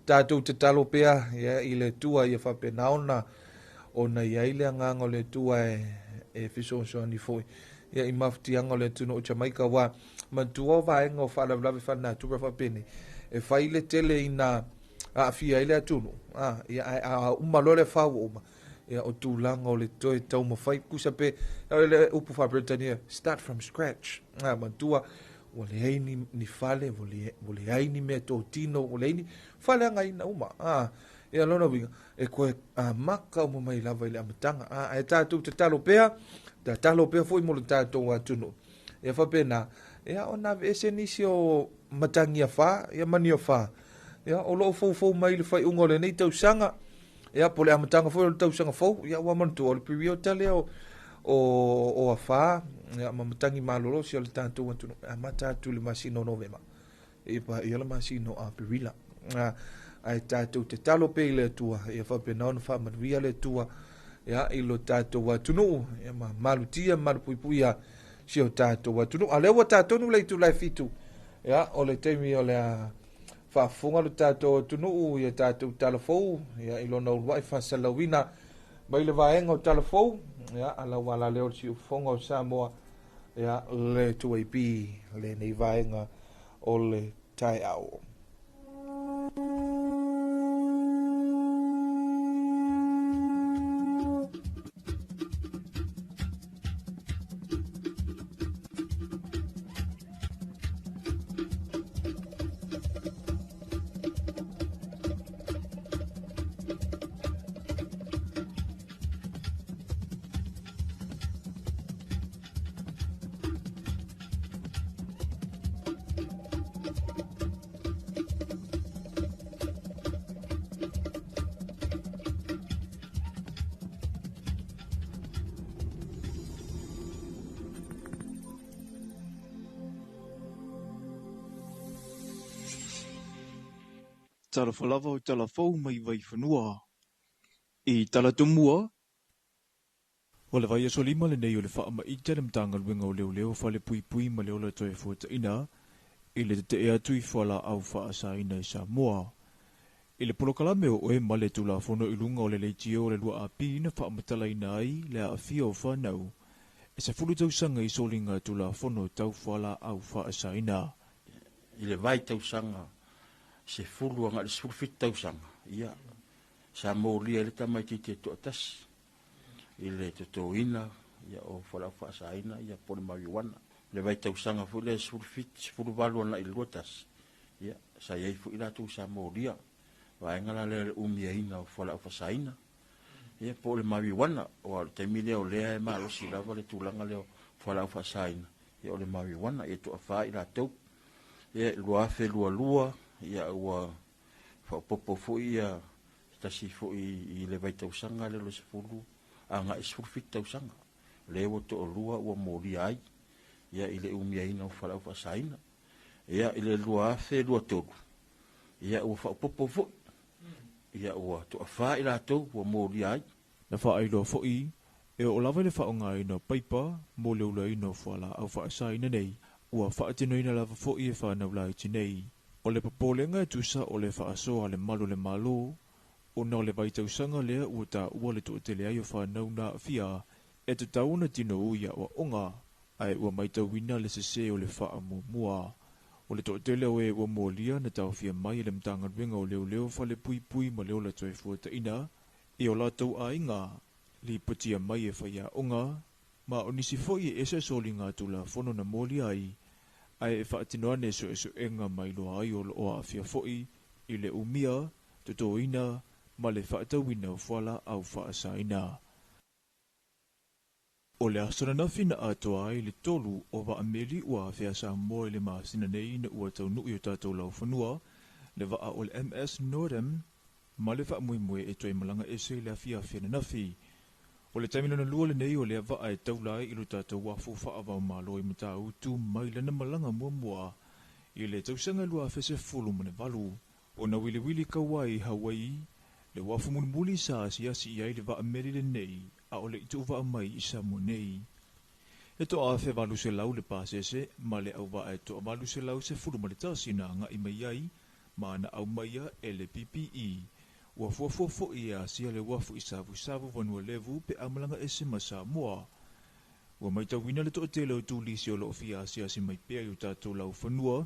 tatou tatalo pea ia i le tua ia faapena ona iai le agaga o le tua e fesoasoani foʻi ia i mafutiaga o le atunuu o Jamaika ua matua o vaega o faalavelave faanatupa faapene e fai le tele ina aafia ai le atunuu ia a uma loa le fauauma ia o tulaga o le toe taumafai kusa pe le upu faapretania start from scratch matua ua leai ni fale ua leai ni mea totino ua leai ni faleagaina uma ia lona uiga e koe maka uma mai lava i le amataga e tatou tatalo pea foʻi mo le tatou atunuu ia faapena ia ona aveese nisi o matagia fā ia manio fā ia o loo foufou mai le faiʻuga o lenei tausaga ia po le amataga foi o le tausaga fou ia ua manatua o le pirio tale o afā ia ma matagi malolosi o le tatou atunuu amata atu le masino novema ia le masino a pirila ae tatou te talo pe i le atua ia faapena ona faamanuia le atua ia i lo tatou atunuu ia ma malutia malupuipui a sio tatou atunuu a le ua tatonu le itulai fitu ia o le taimi o le faafofoga lo tatou atunuu ia tatou talafou ia i lona uluaʻi faasalauina mai le vaega o talafou ia alau ala lea o le siufofoga o Samoa ia le tuaipi lenei vaega o le taeao Talafalava o talafou mai vai whanua. I talatumua. O le vai aso lima le nei o le whaama i tele mtanga luenga o leo leo whale pui pui ma leo le toe fuata ina. I le te ea tui whala au wha asa ina i Samoa. I le polokalame o e male tula fono i lunga o le leitio o le lua api ina wha matala ina ai le a fia o whanau. E se fulu tausanga i solinga tula fono tau whala au wha asa ina. I le vai tausanga se fulu anga le sefulu fit tausanga ia sa molia le tamaiti te toʻatasi i le totoina ia o falaufaasāina ia po le maviuana le vai tausaga foi le sefulu fit sefulu valu ana i le lua tasi ia sa iai foʻi latou sa molia vaega la le umiaina o falaufaasāina ia po le maviuana o le taimi lea o lea e malosi lava le tulaga lea o falaufaasāina ia o le maviuana ia toʻafā i latou ia lua afe lualua ia ua whaopopo fo'i ia tasi fo'i i le vai tausanga le lo sefulu anga i sefulu fit tausanga le o to lua ua mori ai ia i le umiaina o whalau whaasaina ia i le lua afe lua tolu ia ua whaopopo fo'i ia ua to a wha i rātou ua mori ai na wha ailo fo'i e o lava le whaonga ina paipa mo leula ina whala au whaasaina nei ua whaatinoina lava fo'i e whanau lai tinei o le papolenga e tusa o le whaasoa le malo o na le vaitausanga lea ua ta ua le tuatele ai o whanau na fia e te tauna tino uia o onga ai ua maitauina le sese o le whaamumua O le toʻatele o e ua molia na taofia mai le matagaluega o leoleo fale puipui ma leo la toe fuataʻina i o latou aiga li patia mai e faiaʻoga ma o nisi foʻi e ese soliga tulafono na molia ai ae e faatinoane esoʻesoʻega mai loa ai o loo aafia foʻi i le umia totoina ma le faatauina o fuala au faasaina. O le asananafi na atoa ai le tolu o vaameli ua afea Samoa i le masina nei na ua taunui o tatou laufanua le vaa o le MS Nordem ma le faamuimue e toe malaga ese i le afiafia nanafi. O le taimilona lua lenei o le vaa e taula ai i lo tatou afu faavaomalo i matautu mai lana malaga muamua i le tausaga lua afese fulu ma le valu. Ona wiliwili kaua i Hawaii le wafu mulimuli sa asiasi i ai le vaameli lenei a o le itu vaa mai i Samoa nei. E toa afe valu se lau le pasese ma le au vaa e toa valu se lau se fulu ma le tasi na nga i mai ai ma na au maia e le PPE. Ua fuafuafo i asia le wafu i savu vanua levu pe amalanga ese ma Samoa. Ua maitawina le toa le o tūlisi o lo ofia asia si mai pea i o tātou lau fanua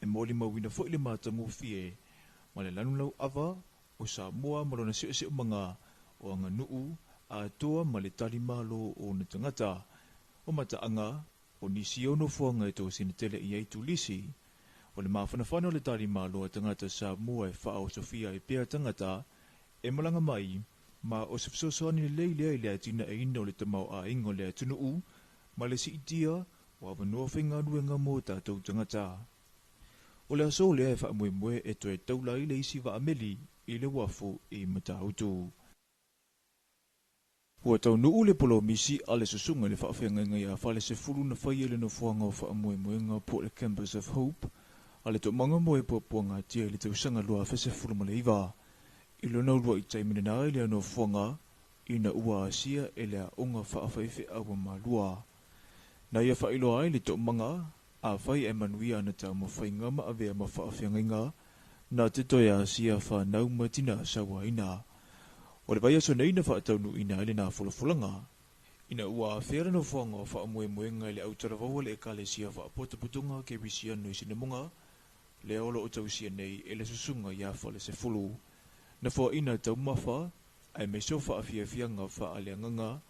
e moli mawina fo i le mātangu fie ma le lanu lau ava o Samoa malona se o mga o anga nuu a toa ma le tali malo o na tangata o mataanga o nisi o no fuanga e tō sinatele i eitu lisi o le mawhanawhana o le tali malo a tangata Samoa e wha o Sofia e pia tangata e malanga mai ma o sefsosoani le leilea i le atina e ina o le tamau a ingo le atunuu ma le si itia o awanua whenga nuenga mo tātou tangata. O le aso lea e wha mue e toe taula i le isi wa ameli i le wafu i matautu. Ua tau nuu le polo misi a le susunga le whaafenga ngai a whale se fulu na whai ele no fuanga o wha mue ngā po le Campus of Hope a le to manga moe po ngā tia i le tausanga lua whese fulu ma le iwa. I lona ulua i taimine nā i lea no fuanga i na ua asia e lea unga whaafaife awa ma lua. Na ia whailoa ai le to manga a whai e manuia na tau mo whai ngama a vea ma whaafenga ngā na te toia asia whanau matina sawa ina. O le vai aso nei na whaataunu ina ele nā fulafulanga. Ina ua awhera no whanga o whaamuemue ngai le autarawawa le ekalesia whaapotaputunga ke wisia no isinemunga le olo o tausia nei e le susunga ia whale se fulu. Na wha ina tau mawha ai me so whaafiafianga whaaleanganga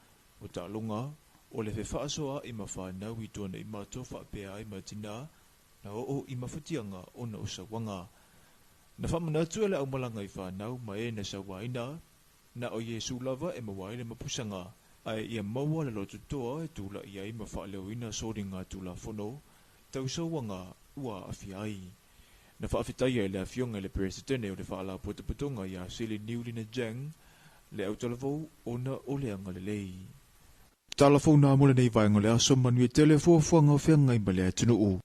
o tālunga o le whaasoa i mawhanau i tuana i mato whaapea i matina na o i mawhatianga o na usawanga. Na whamanatu ele au malanga i whanau ma e na sawaina na o Yesu lava e mawaile mapusanga ai ia maua le lotu toa e tula ia i mawhaaleuina sori ngā tula fono tausawanga ua afiai. Na whaafitai e le afionga le presidente o le whaala potaputonga ia Sili Niulina Jang le au talavou o na oleanga le lei. Talavou nā mole nei vaenga le aso manu e tele fuafuanga o whianga i male atunuu.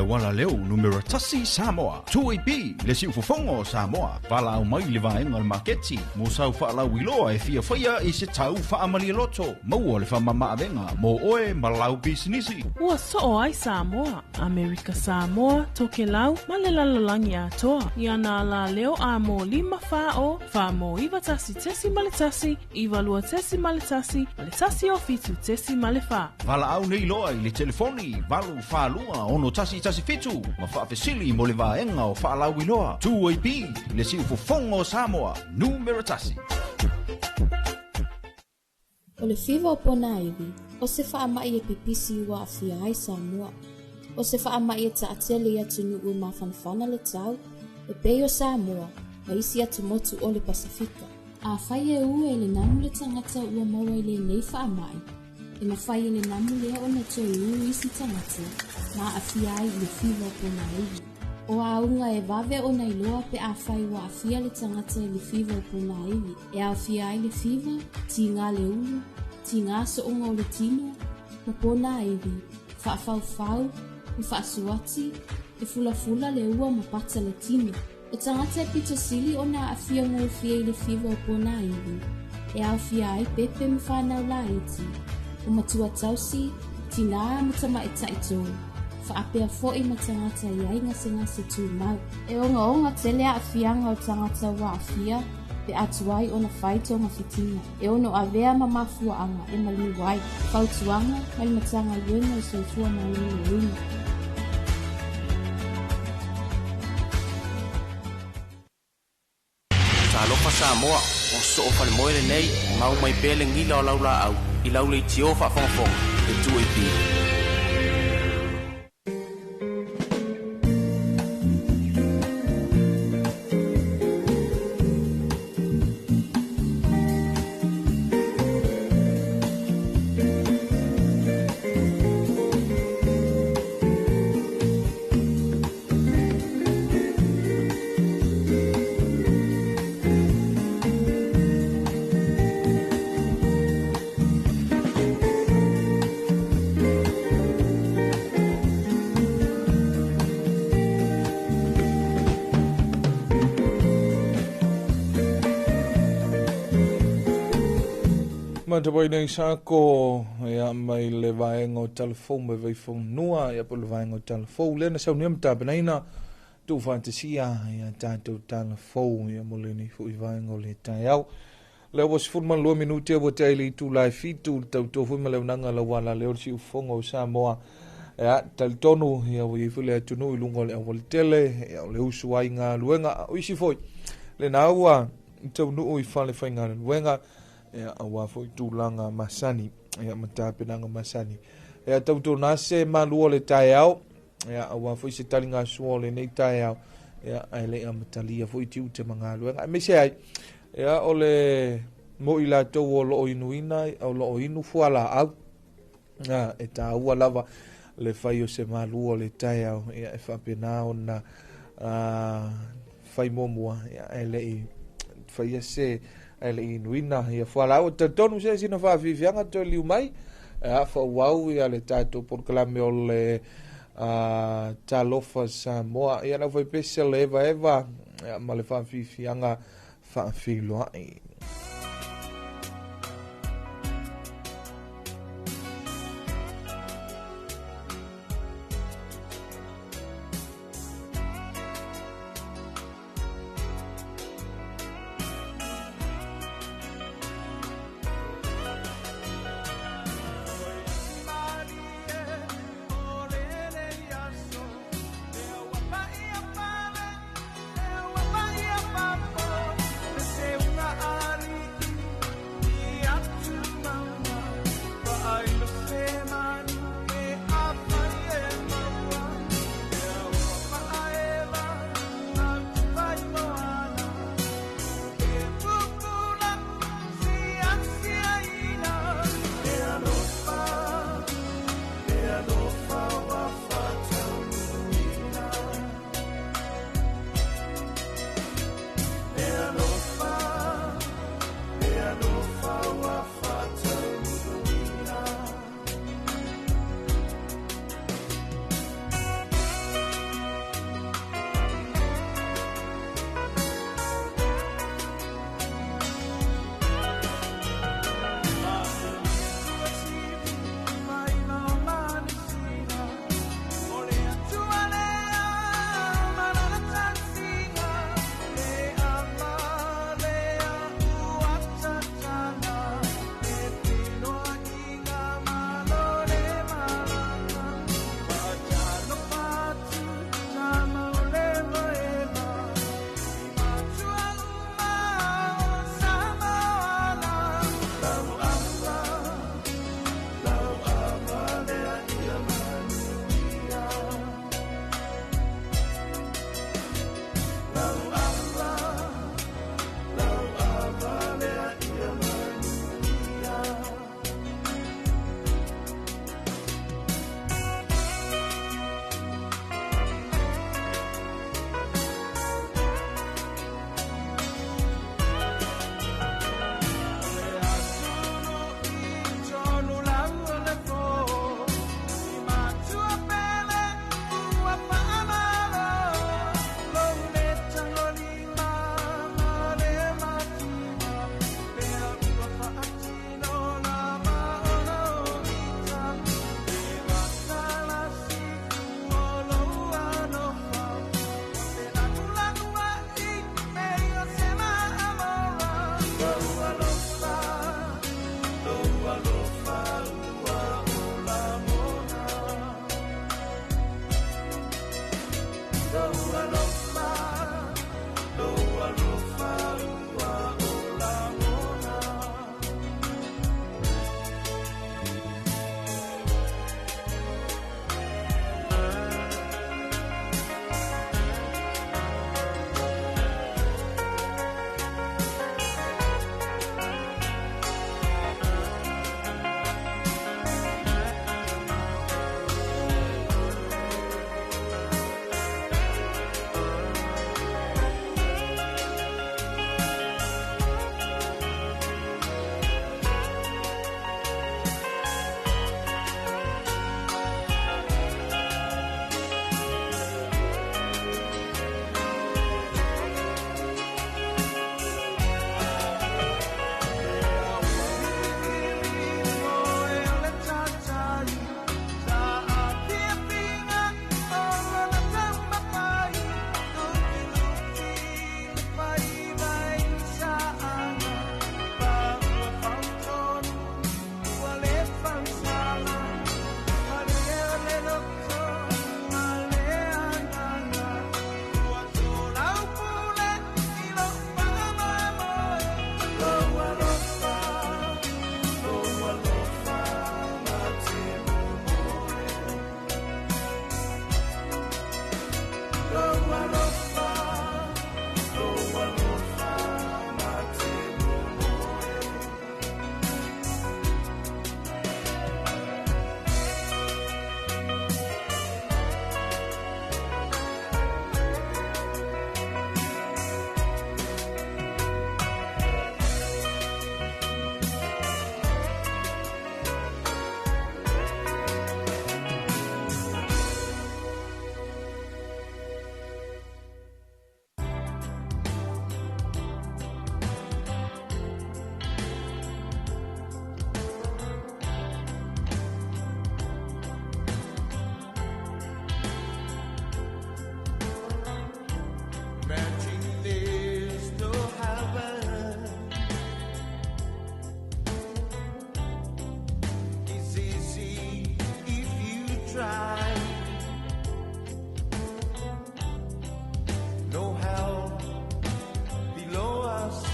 Wala leo numero tasi Samoa. Tuipi le si ufofongo Samoa. Wala au mai le vaenga al marketi. Mo sau whaala wiloa e fia whaia i se tau whaamali loto. Maua le whamama avenga. Mo oe malau bisinisi. Ua soo ai Samoa. Amerika Samoa, toke lau, malelalangi atoa. Iana la leo a mo 5 whao. Wha mo iwa tasi tesi maletasi. Iwa lua tesi maletasi. Maletasi o fitu tesi malefa. Wala au nei loa i le telefoni. Walu whalua ono tasi fitu ma whaafesili mo le vaenga o whaalau iloa. Tuipi le si ufofongo Samoa. Numero tasi. O le whiwa o pona iwi, o se whaamai e pipisi ua awhia ai Samoa. O se whaamai e taatele i atu nuu ma whanwhana le tau, e pei o Samoa, ma isi atu motu o le Pasifika. A whai e ue le namu le tangata ua maua i le nei whaamai. e mawhai e le namu lea o na toi ulu isi tangata, ma a fia ai le fiwa po na iwi. O aunga e vave o na iloa pe a whai wa a fia le tangata e le fiwa po na iwi. E a fia ai le fiwa, ti ngā le ulu, ti ngā so unga o le tino, po po na iwi, wha fau fau, e wha suati, e fula fula le ua ma pata le tino. O tangata e pita sili o na a fia ngō fia i le fiwa po na iwi. E a fia ai pepe me whanau la iti. O matua tausi, tina matama e taito. Whaapea fōi matangata i ai ngase tū mau. E onga tele a fianga o tangata wa a fia, pe atuai o na whaito ngā fitina. E ono a vea ma mafua anga e malini wai. Whautuanga, mai matanga yuenga i soifua na luna. Alofa Samoa, o so o fale moere nei, mau mai pele ngila o laula au, I laule I tio fa fonfong, e tu e pi. Mata pai nei sako ya mai le vaenga o telefon me vai nua ya po le vaenga o telefon le na sau nem ta benaina tu fantasia ya tanto telefon ya moleni fu I vaenga o le taiau le was furman lo minute o tele tu live feed tu to fu me le nanga la wala le si ufonga o Samoa ya tal tonu ya wi fu le tunu lungo le o tele ya le usuai nga luenga o isi foi le naua tu no I fale fainga luenga ya awa foi tulanga masani ya matapenanga masani ya tauto nase maluo le taiao ya awa foi se talinga suole nei taiao ya ele amatalia foi tiu te mangalo nga me se ai ya ole mo ila to lo inuina o lo inu fuala au na eta ua lava le fai o se maluo le taiao ya fa pena ona fai momua ya ele fai se ele inuina ia fuala o te tonu se sina fa vivianga to liu mai fa wau ia le tato por clame o le talofa Samoa ia na foi pese le eva ma le fa vivianga fa filo ai Una dry. No hell below us,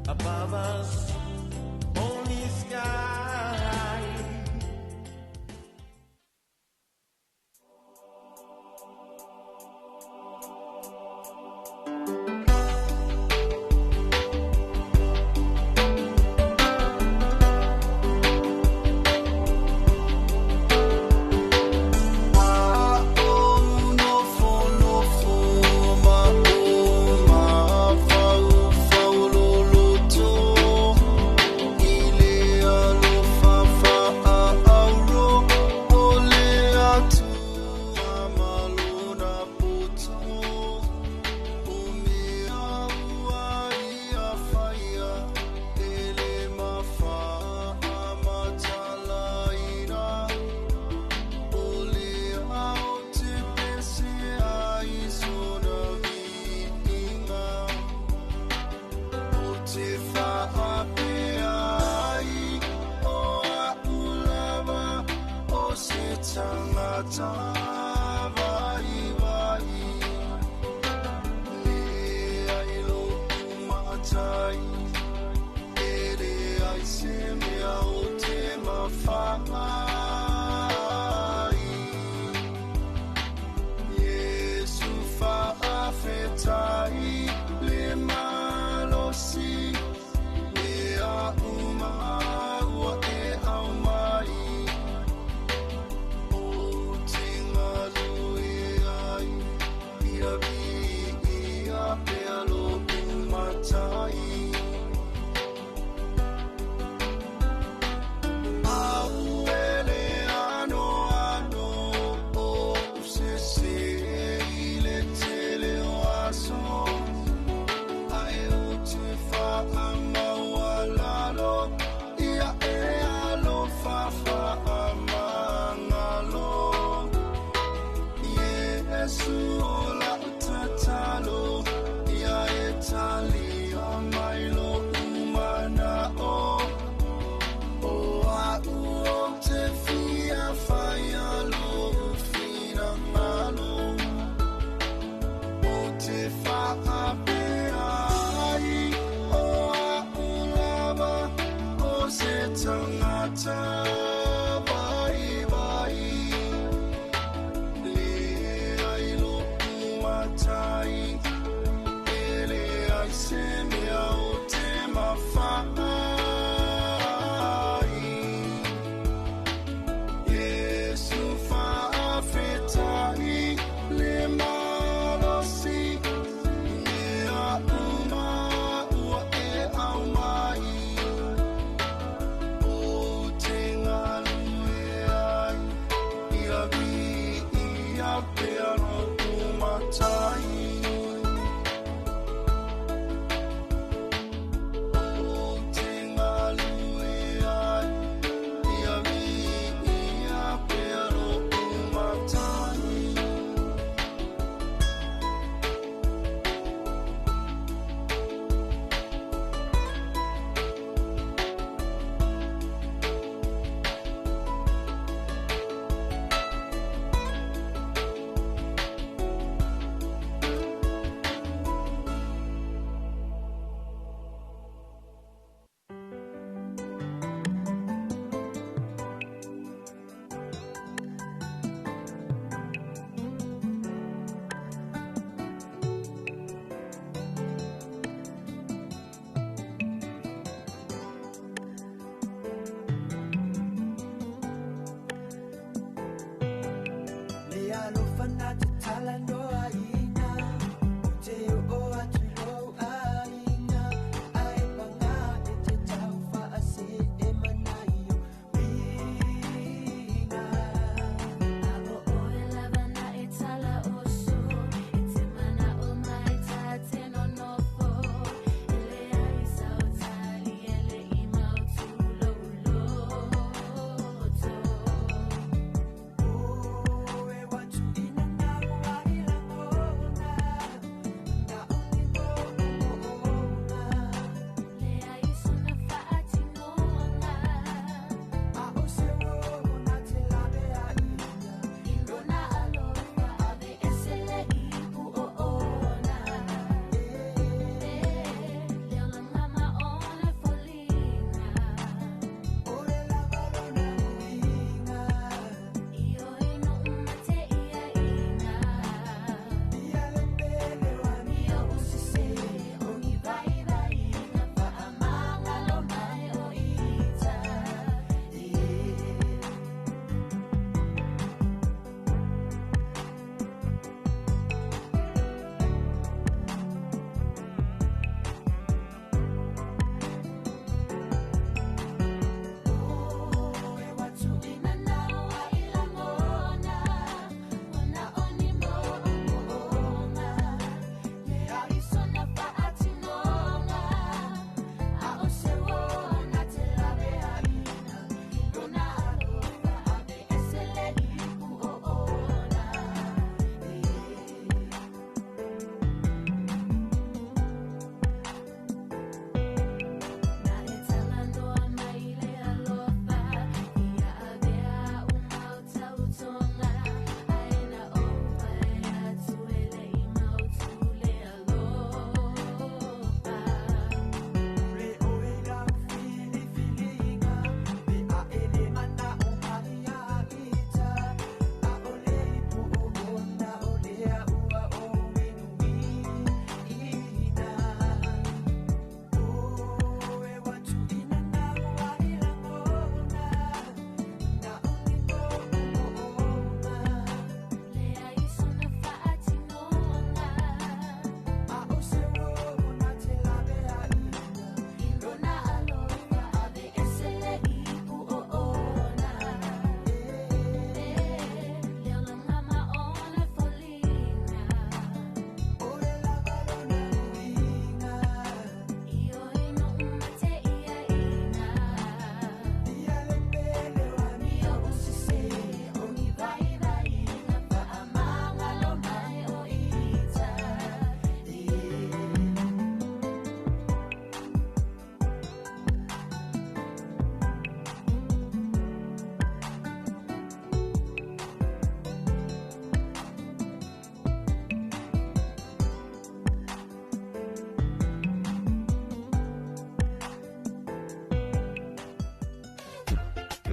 above us, only sky. Tangata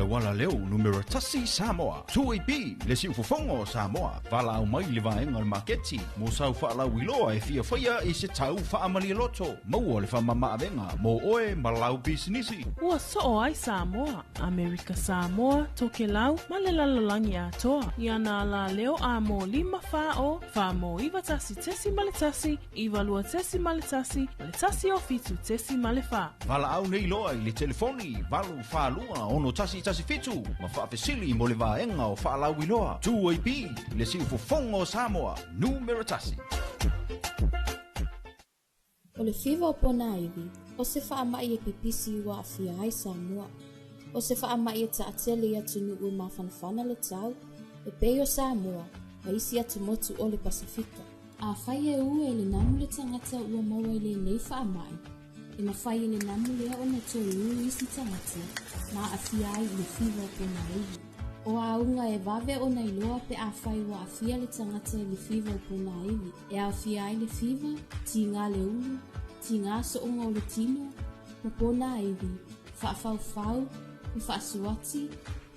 le wala leo numero tasi Samoa. Tuipi le si ufofongo Samoa. Vala au mai le vaenga le maketi. Mo sau whaala wiloa e fia whaia e se tau whaamali loto. Maua le whamama avenga. Mo oe malau bisinisi. Ua so ai Samoa, Amerika Samoa, toke lau, malelalangi atoa. Iana la leo a mo 5 fao, fa mo iwa tasi tesi maletasi, iwa lua tesi maletasi, maletasi o fitu tesi malefa. Vala au nei loa i le telefoni. Valu whaalua ono tasi fitu. Ma whaafesili mo le vaenga o whaalau iloa. Tuipi le si ufofongo Samoa. Numero tasi. O le fiva o pona iwi, o se whaamai e pipisi ua awhia ai Samoa. O se whaamai e taatele atu nuu mawhanawhana le tau, e peo Samoa, a isi atu motu o le Pasifika. A whai e ue e le namu le tangata ua maua i le nei whaamai. E mawhai e le namu lea o na tō ui isi tangata, na awhia ai le fiva o pona iwi. O aunga e vave o na iloa pe a whai wa awhia le tangata i le fiva o pona iwi. E a awhia ai le fiva, ti ngā le ulu, ti ngā so onga o le tino, ma pona iwi, whaafau, e whaasuati,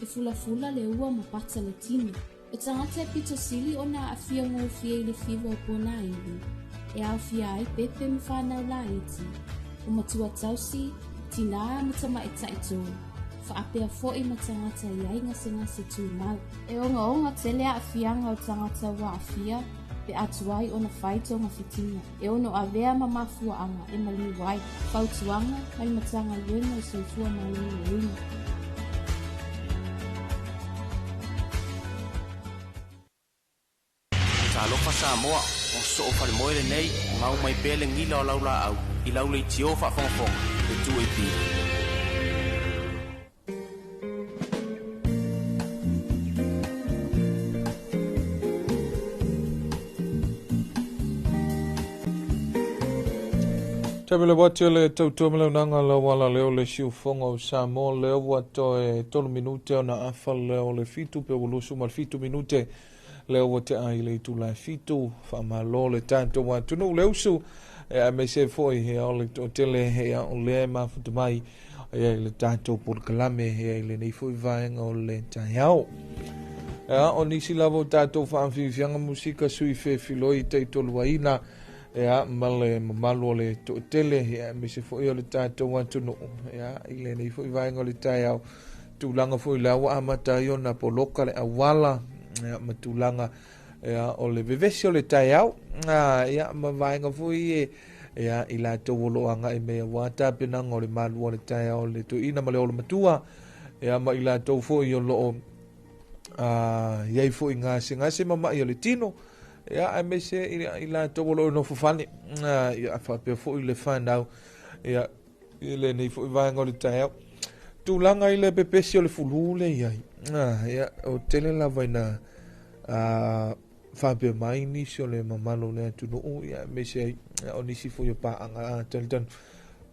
e fula le ua ma pata le tino. O tangata e pita sili o na awhia ngō fia i le fiva o pona iwi. E a awhia ai pepe mi whanau la iti. O matua tausi, ti ngā matama e taito. Whaapea fo i matangata i ai ngase tū mau. E onga tele a awhianga o tangata wa awhia, pe atuai o na whaito ngā whitinga. E ono a vea ma mafua anga e mali wai. Whautuanga mai matanga luenga i soifua malulu luenga. Talofa Samoa, o so o pale moere nei, mau mai pele ngila o laula au, i laule i tio whaafongfong, e tu e pi. Tabele wate le tautomele nanga la wala leo le siu fonga o Samoa leo wato e tolu minute o na afa leo le fitu pe ulusu mal fitu minute leo wate ai le tu la fitu fa malo le tanto watu no leo su e me se foi he o le tele he o le ma futu mai e le tanto por kalame he le nei foi vaenga o le taiao o nisi lavo tanto fa fianga musika sui fe filoi te toluaina ya male malo le tele ya me se foi o le tato wantu no ya ile nei foi vai ngole tai tu langa foi la wa amata yo na poloka le awala ya matulanga ya o le vevesio le tai ya ma vai nga foi ya ila to volo anga e me wa ta pena ngole malu le tai o le to ina male o le matua ya ma ila to foi yo lo ya foi nga se mama yo le tino ya me se ila tobolo no fufani ya fa pe fo ile find out ya ile nei fo va ngol tae tu langa ile pe pesio le fulule ya ya o tele la vaina fa pe mai ni so le mamalo le tu no ya me se o ni si fo yo pa anga tel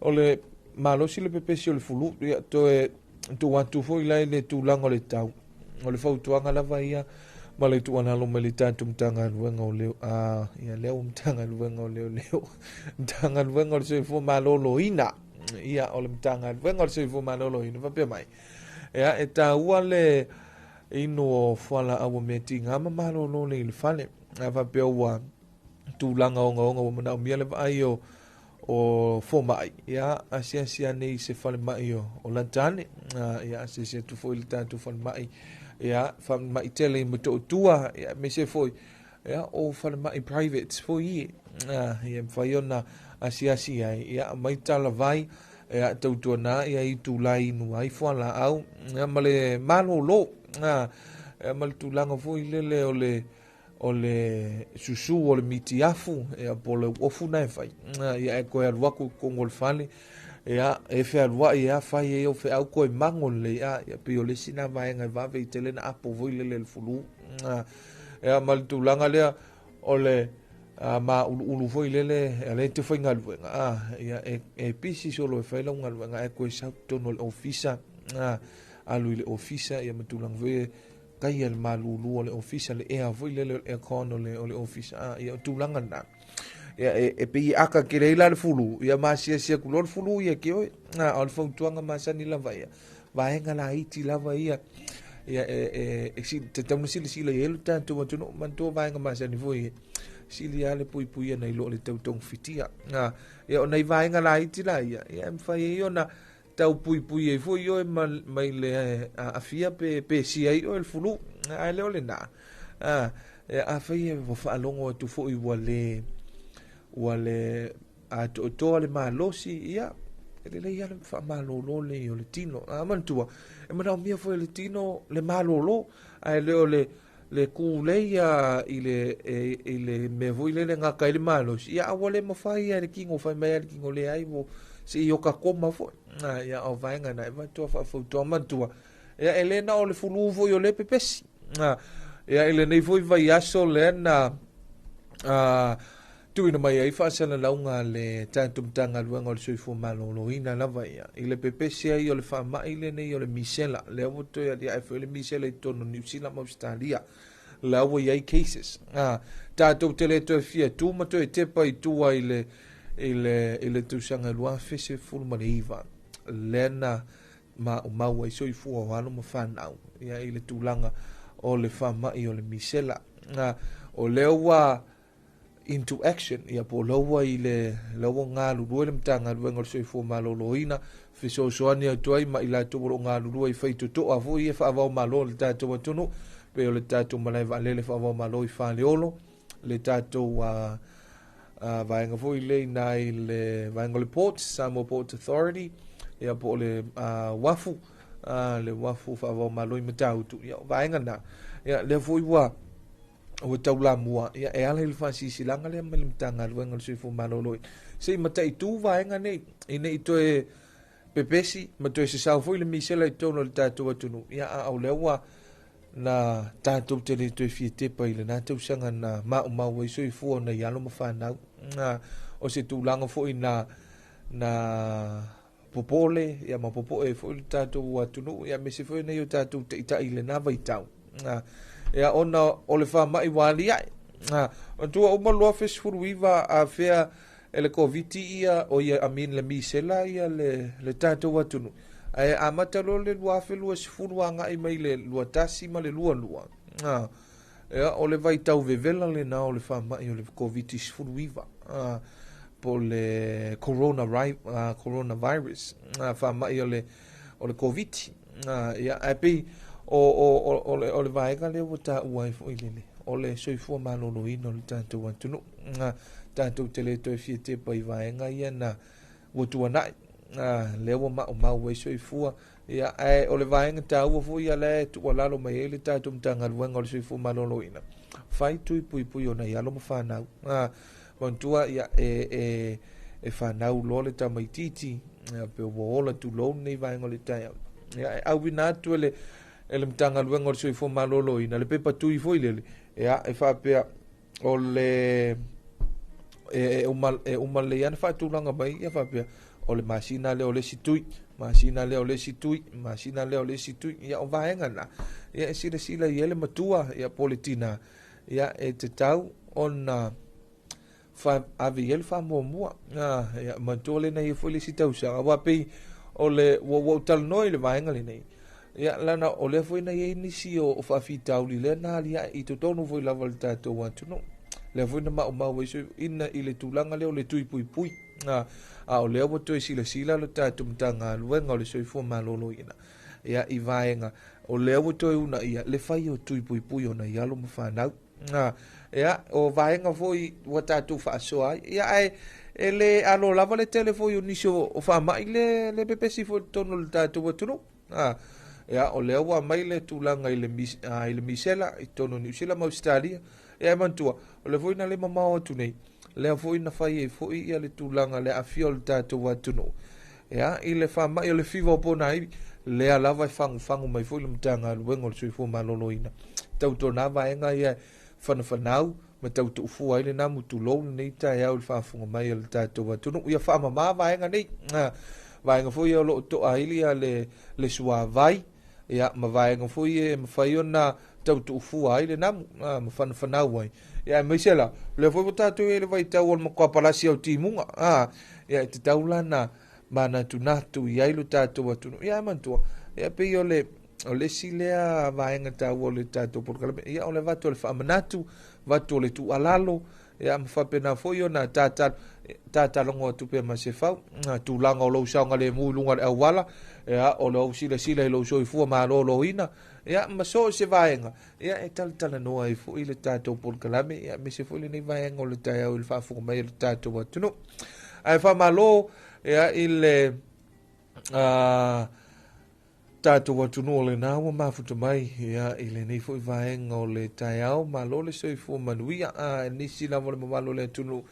o le malo si le pe pesio le fulu ya to tu wa tu fo ile le tu langa le tau o le fo tu anga la vaia male tu ana lo melita tu mtanga luenga o leo ya leo mtanga luenga o leo mtanga luenga o se fo malolo ina ia o le mtanga luenga o se fo malolo ina va pe mai ya eta wale ino fala awo meeting ama malolo le fale va pe wa tu langa o mana miele va io o fo mai ya asia nei se fale mai o lantane ya se tu fo il tanto fale mai ya fam mai tele mo tua ya me se foi ya o fam mai private foi ya faiona asia ya mai tala vai ya tau na ya i tu lai no ai fo la au ya male malo lo ya mal tu langa foi le o le susu o le mitiafu ya pole ofu na fai ya e ko erwa ko ngol fale ya e fe alwa ya fa ye o fe au ko mangol le ya pe o le sina vai nga va ve tele na apo voi le fulu ya mal tu langa le o le ma ulu foi le te foi ngal ya e pisi solo e fa la ngal nga e ko sa tono ofisa alu le ofisa ya ma tu lang ve kai el malulu le ofisa le e voi le e kono le ofisa ya tu langa na ya e pe aka ke le fulu ya ma sia kulor fulu ya ke na al fo tuanga ma sa ni la vai vaenga la iti lava ia si te tamu sila ia lu tātou atunu mantua vaenga masani foi sili ale pui ana ilo le tautong fitia ia o nei vaenga la iti la ia mwhai e ona tau pui e foi o mai le afia pe si ai o el fulu ai leo le na a fai e vo whaalongo atu foi wale a to le malosi ia le ia le whaamalolo le o le tino mantua e mana o mia foi le tino le malolo ai leo le kuleia i le me voi le ngaka i le malosi ia awa le mawhai ia le kingo whai mai le kingo le ai vo si i o ka koma foi ia au vaenga na e matua whaafautua mantua ia e lena o le fulu foi o le pepesi ia ele nei foi vai aso le na tuina mai ai whaasana launga le tātumtanga luenga o le soifo maloloina lava ia i le pepesi ai o le whaamai le nei o le misela le awo toi ali ai le misela i tono New Zealand ma Australia le awo i ai cases tātou te le toi fia tu ma toi tepa i tua i le tusanga lua fese fulu ma le iwa le na mau ai soifo o wano ma whanau ia i le tūlanga o le whamai o le misela o lewa into action ia po lewa i le lewa ngā lurua le mtanga luenga le soifo maloloina fiso soani atuai ma ila tōro ngā lurua i whaitoto a fo i e whaavau malo le tātou atunu pe o le tātou malai vaalele whaavau malo i whaleolo le tātou vaenga fo i le nai le vaenga le port Samoa Port Authority ia po le wafu le wafu whaavau malo i matautu ia vaenga na ia le fo i wa o taula mua ia e ala il fasi silanga le malimtanga luenga le soifo maloloi sei mata i tu vaenga nei ine i toe pepesi ma toe se sau foi le misela i tono le tātou atunu ia au lewa na tātou te le toe fie tepa i le nātou sanga na mau e soifo na ialo ma whanau o se tūlanga foi na popole ia ma popo e foi le tātou atunu ia me se foi nei o tātou te ita i le nava i tau ia ona o le whamai wali ai o tua o malua fesfuruiva a fea ele koviti ia o ia amin le misela ia le tātou atunu ai a matalo le luafe lua sifuru anga i mai le lua tasi ma le lua ia o le vai tau vevela le na o le whamai o le koviti sfuruiva po le coronavirus whamai o le koviti ia api o le vaenga le o ta uai fo ilele o le soifua maloloina o le tātou atunu tātou te le toi fie te pai vaenga ia na wotuanai le o mau e soifua ia o le vaenga ta ua fo ia le tua lalo mai e le tātou mtanga luenga o le soifua maloloina fai tui pui o na ialo ma whanau wantua ia e whanau lo le tamaititi pe o ola tu lo nei vaenga o le tai ia au winatu ele mtanga luenga o le soifo maloloina le pepa tui foi lele ia e whapea o le umal le iana whaatulanga mai ia whapea o le masina le o le situi ia o vaenga na ia e sila i ele matua ia politina ia e te tau ona avi ele whamuamua ia mantole na ia foi le sitausaga wapei o le wo talnoi le vaenga le nei ia lana o le foi na ia inisi o whaafitauli le na lia i to tonu foi lava le tātou atunu le foi na mau e so ina i le tūlanga leo le tui pui a o leo wato e sila le tātou mtanga luenga o le soifo malolo ina ia i vaenga o leo wato e una ia le fai o tui pui o na ialo ma whanau ia o vaenga foi wa tātou whaasoa ia e le alo lava le tele foi o niso o whamai le pepesi foi tonu le tātou atunu ia o leo wa mai le tūlanga i le misela i tono New Zealand ma Australia ia mantua o le foi na le mamao atu nei leo foi na fai e foi ia le tūlanga le afio le tātou atunu ia i le whamai o le fiva o pona i le alava i fangu mai foi le mtanga luenga o le soifo maloloina tau tona vaenga ia whanau ma tau tu ufua ile na mutulou nei tai au le whaafunga mai le tātou atunu ia whaamama vaenga nei vaenga foi o lo to aili a le sua vai ia ma vaenga foi e mawhai ona tau tu ufua ile na ma whanau ai ia mai sela le foi o tātou ele vai tau o makua palasi au timunga ia te taula na mana tunatu i ailu tātou atunu ia mantua ia pe o le silea vaenga tau o le tatou Polokalame ia o le vatu o le whaamanatu vatu o le tu alalo ia mwhapena foi o na tātalongo atu pe ma se fau tūlanga o lau saunga le mūlunga le awala ia o lau sila i lau soifua ma lo ina ia maso se vaenga ia e tala noa i fu i le tatou Polokalame ia me se fu le nei vaenga o le tai au i le whaafuka mai le tatou atunu ai whamalo ia i le tatou atunu o le nā ua mafuta mai ia i le nei fu i vaenga o le tai au malo le soifua manuia nisi lava le mamalo le atunu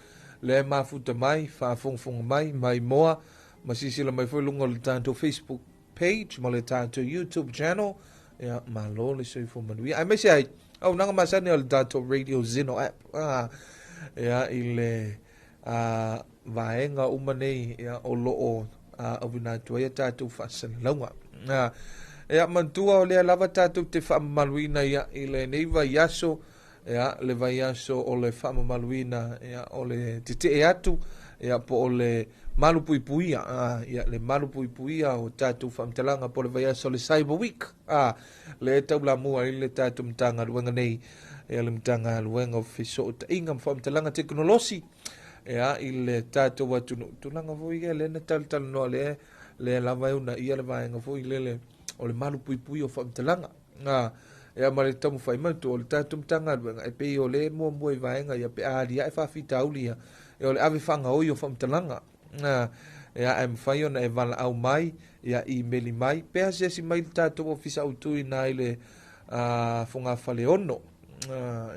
le mafuta mai whaafonga mai moa masisila mai foi lunga le tatou Facebook page ma le tatou YouTube channel ia malo le soifua manuia ai mese ai au nanga masani o le tatou Radio Zeno app ia i le vaenga umanei ia o loo awinatu ia tatou whaasalaunga ia mantua o lea lava tatou te whaamamaluina ia i le nei vaiaso ia le vaiaso o le whaamamaluina ia o le te atu ia po o le malupuipuia ia le malupuipuia o tatou whaamtalanga po le vaiaso le Cyber Week le taulamua i le tatou mtanga luenga nei ia le mtanga luenga o fiso o tainga whaamtalanga teknolosi ia i le tatou atunu tulanga voi ia le na tal no le lava una ia le vaenga foi le o le malupuipui o whaamtalanga ia ma le tamu whaimatu o le tatou mtanga luenga e pei o le mua i vaenga ia pe aaria e whawhitaulia ia o le ave whanga oi o whaamtalanga ia e mwhai ona e vala au mai ia i meli mai pea sesi mai le tatou ofisa utui na i le whunga whale ono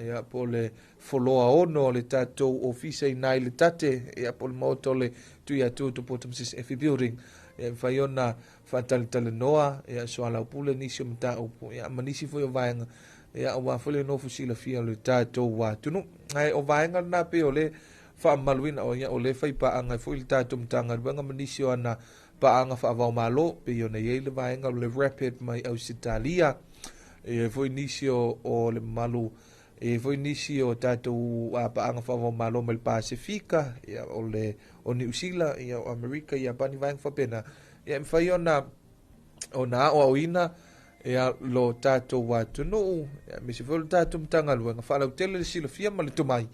ia po le foloa ono le tatou ofisa i nai le tate ia po le maoto le tui atu to Port Moses FE Building ia mwhai ona whaatalitale noa ia so ala upule nisi o mta upu ia manisi foi o vaenga ia o wafole no fusila fia le tatou watunu ai o vaenga na pe o le whaamaluina o ia o le whaipaanga foi le tatou mtanga ruanga manisi o ana paanga whaavau malo pe o na iei le vaenga le rapid mai au Sitalia e foi nisi o le malu e foi nisi o tatou paanga whaavau malo mai le Pasifika ia o New Zealand ia o Amerika ia pani vaenga whapena ia mwhai ona o auina ia lo tatou watunu ia misi foi le tatou mtanga luenga whaalau tele le silafia ma le tumai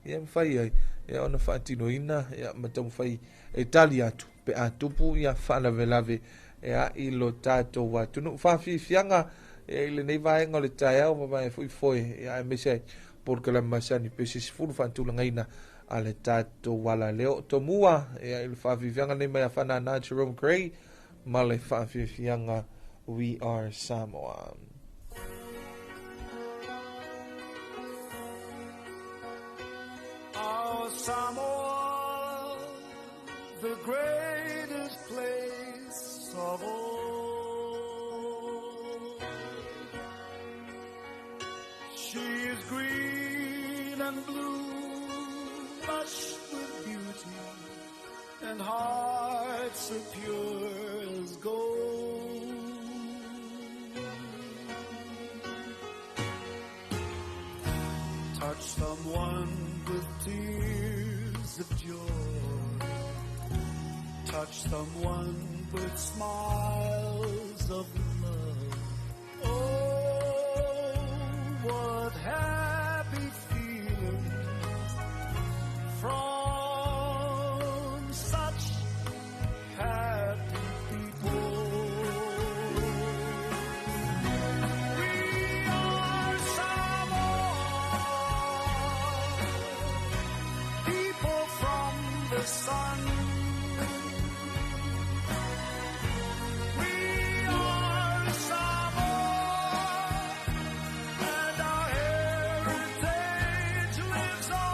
ia mwhai ai ia ona whaatinoina ia matau mwhai e tali atu pe atupu ia whaalavelave ia i lo tatou watunu whaafifianga ia i le nei vaenga o le tai au mamae foi ia e misi ai Polokalame masani pe sisifulu whaantulangaina a le tatou wala leo tomua ia i le whaafifianga nei mai a whanana Jerome Gray ma le whaafifianga We Are Samoa. Our Samoa, the greatest place of all. She is green and blue, lush with beauty, and hearts so pure as gold. Touch someone with tears of joy. Touch someone with smiles of love. Oh, what happy feelings from such happy people. We are Samoa, people from the sun. We are Samoa, and our heritage lives on.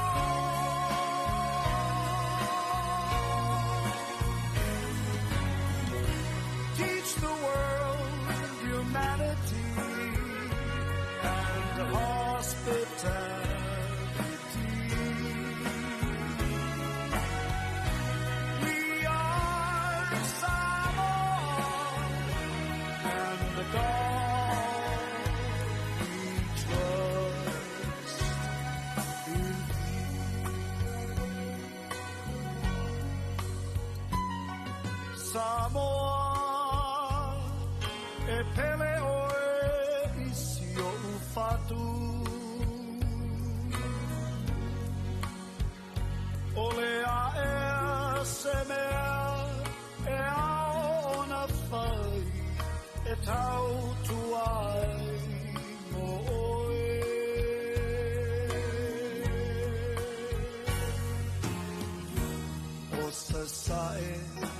Teach the world humanity and hospitality. We are Samoa, and the God we trust is Samoa, sae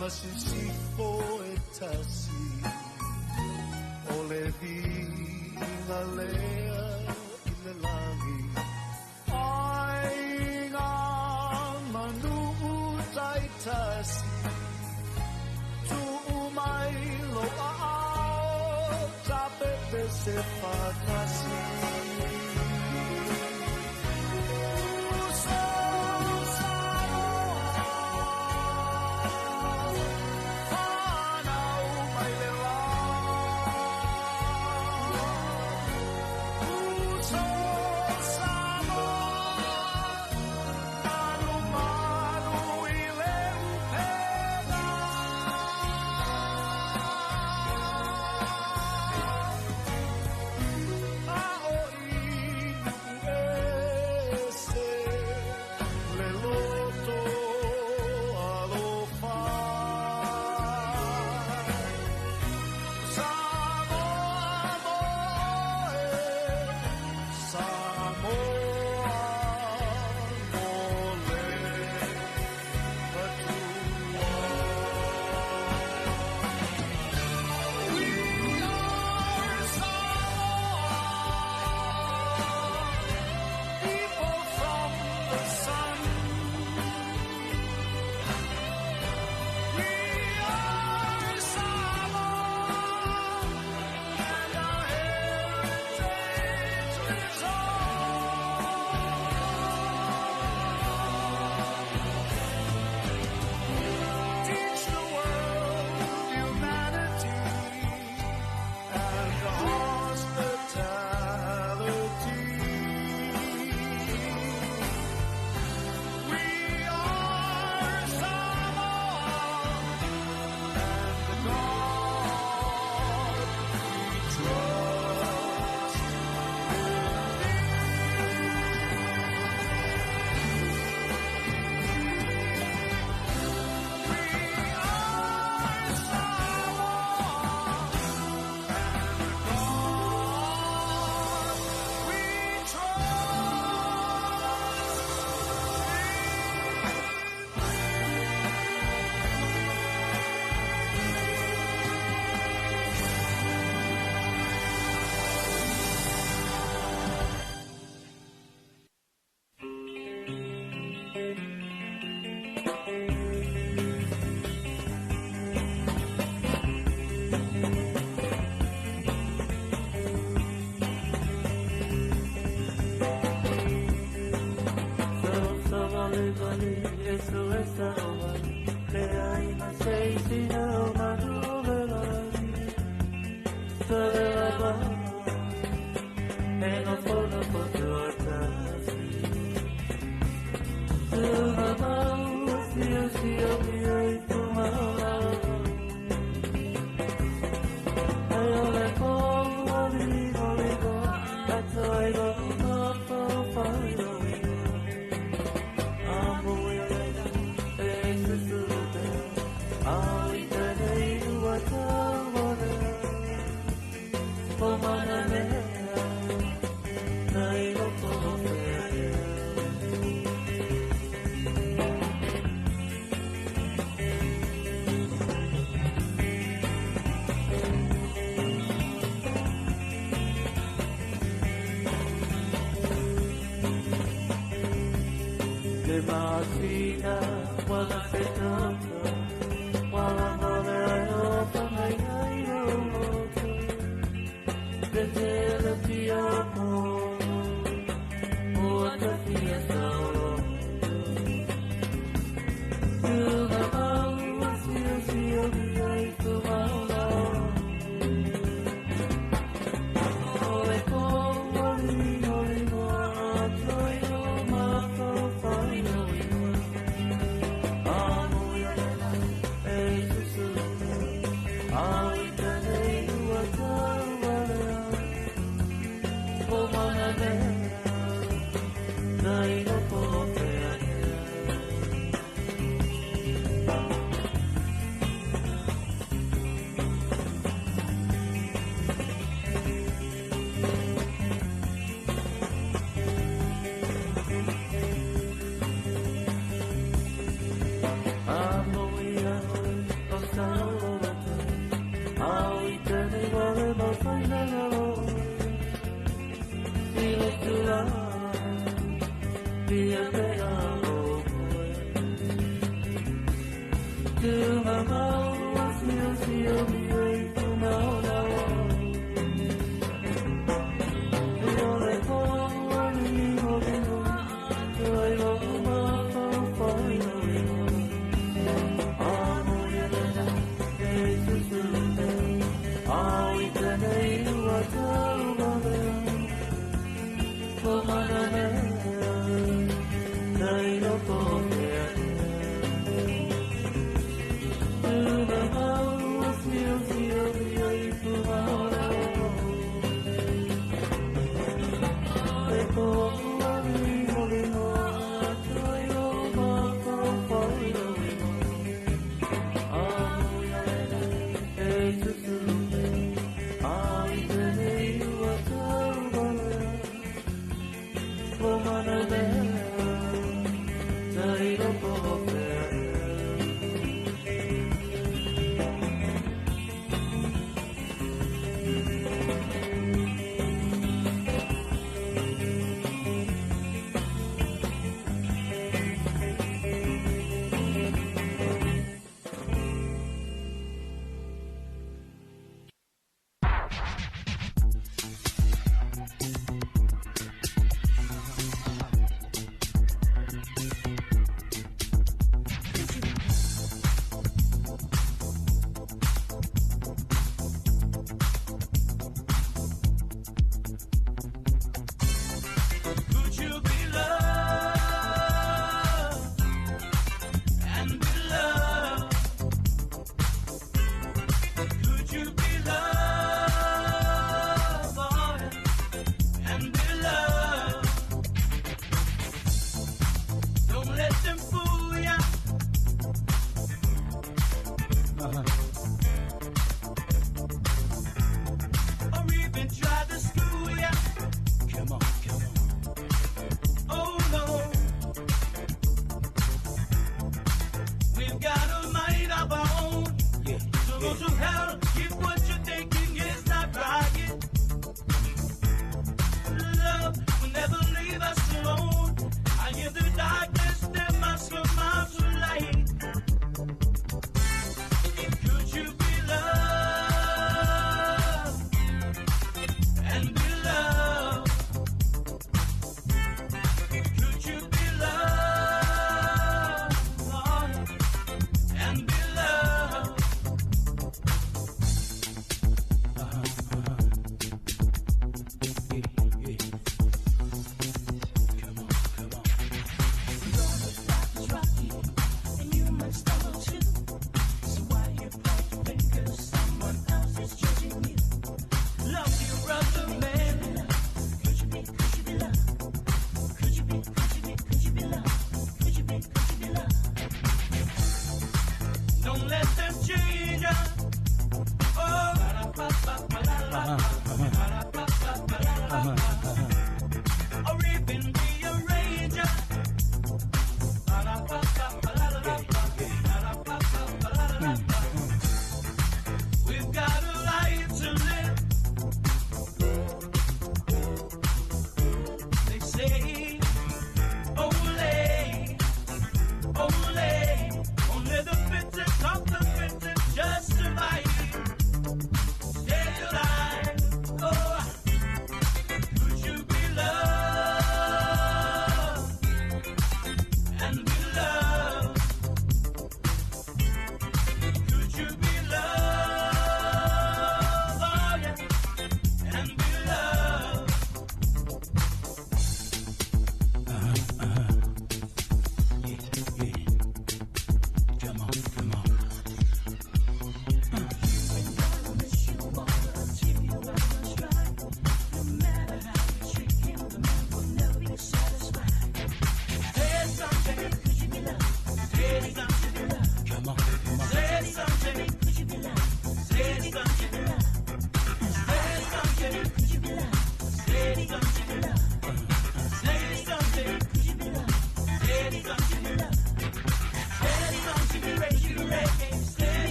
masisifo e tasi o le vina lea i le langi ai ngā manu tai tasi tu mai lo ao tape pe se fatasi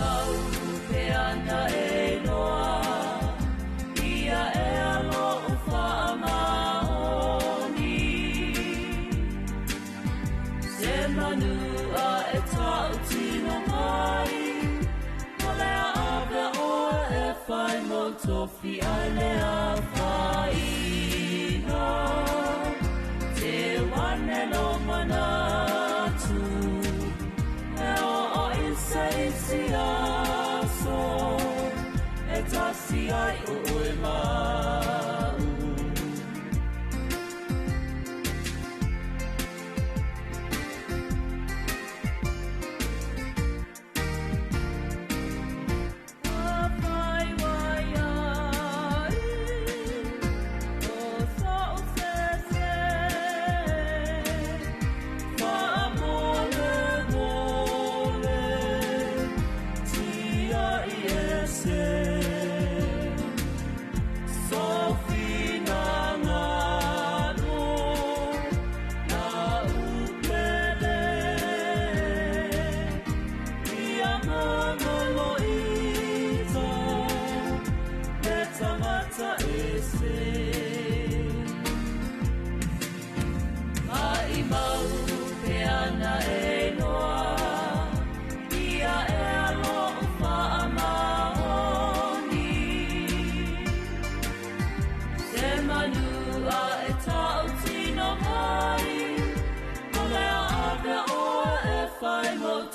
mau pe ana e noa ia e alo o whaamaoni se manua e tau tino mai o lea aka oa e whai mo tofi ai lea whaina te wane no manatu e o isa isi aso e tasi ai o e mau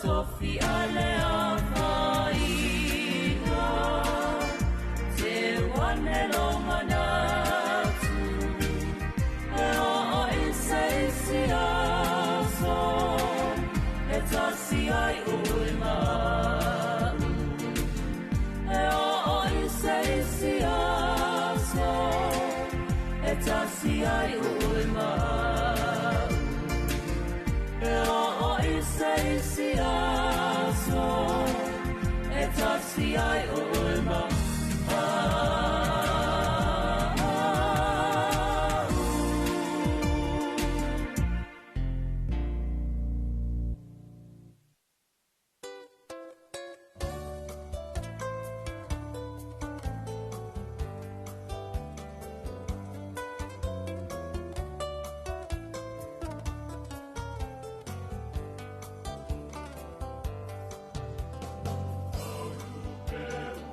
Tofi ale a whaina te wane lo manatu e o isa isi aso e tasi ai o e mau e o isa isi aso e tasi ai o e mau e o isa isi aso e tasi ai o e mau There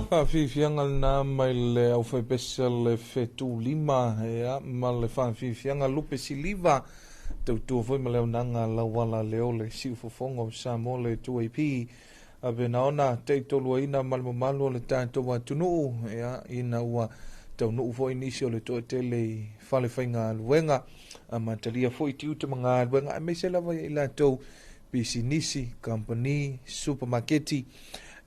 Whawhiwhianga nā mai le au whaipesa le whetu lima ea, ma le whawhiwhianga lupe si liva tau tua fwoi ma leo nanga lawala leo le siu fofonga o Samoa le 2AP a bena ona te tolua ina malmo le tātou wa tunu ea ina ua tau nuu fwoi nisi o le toa tele whale whainga luenga a matalia fwoi tiu te mga luenga a meise lawa i la tau business, company, supermarketi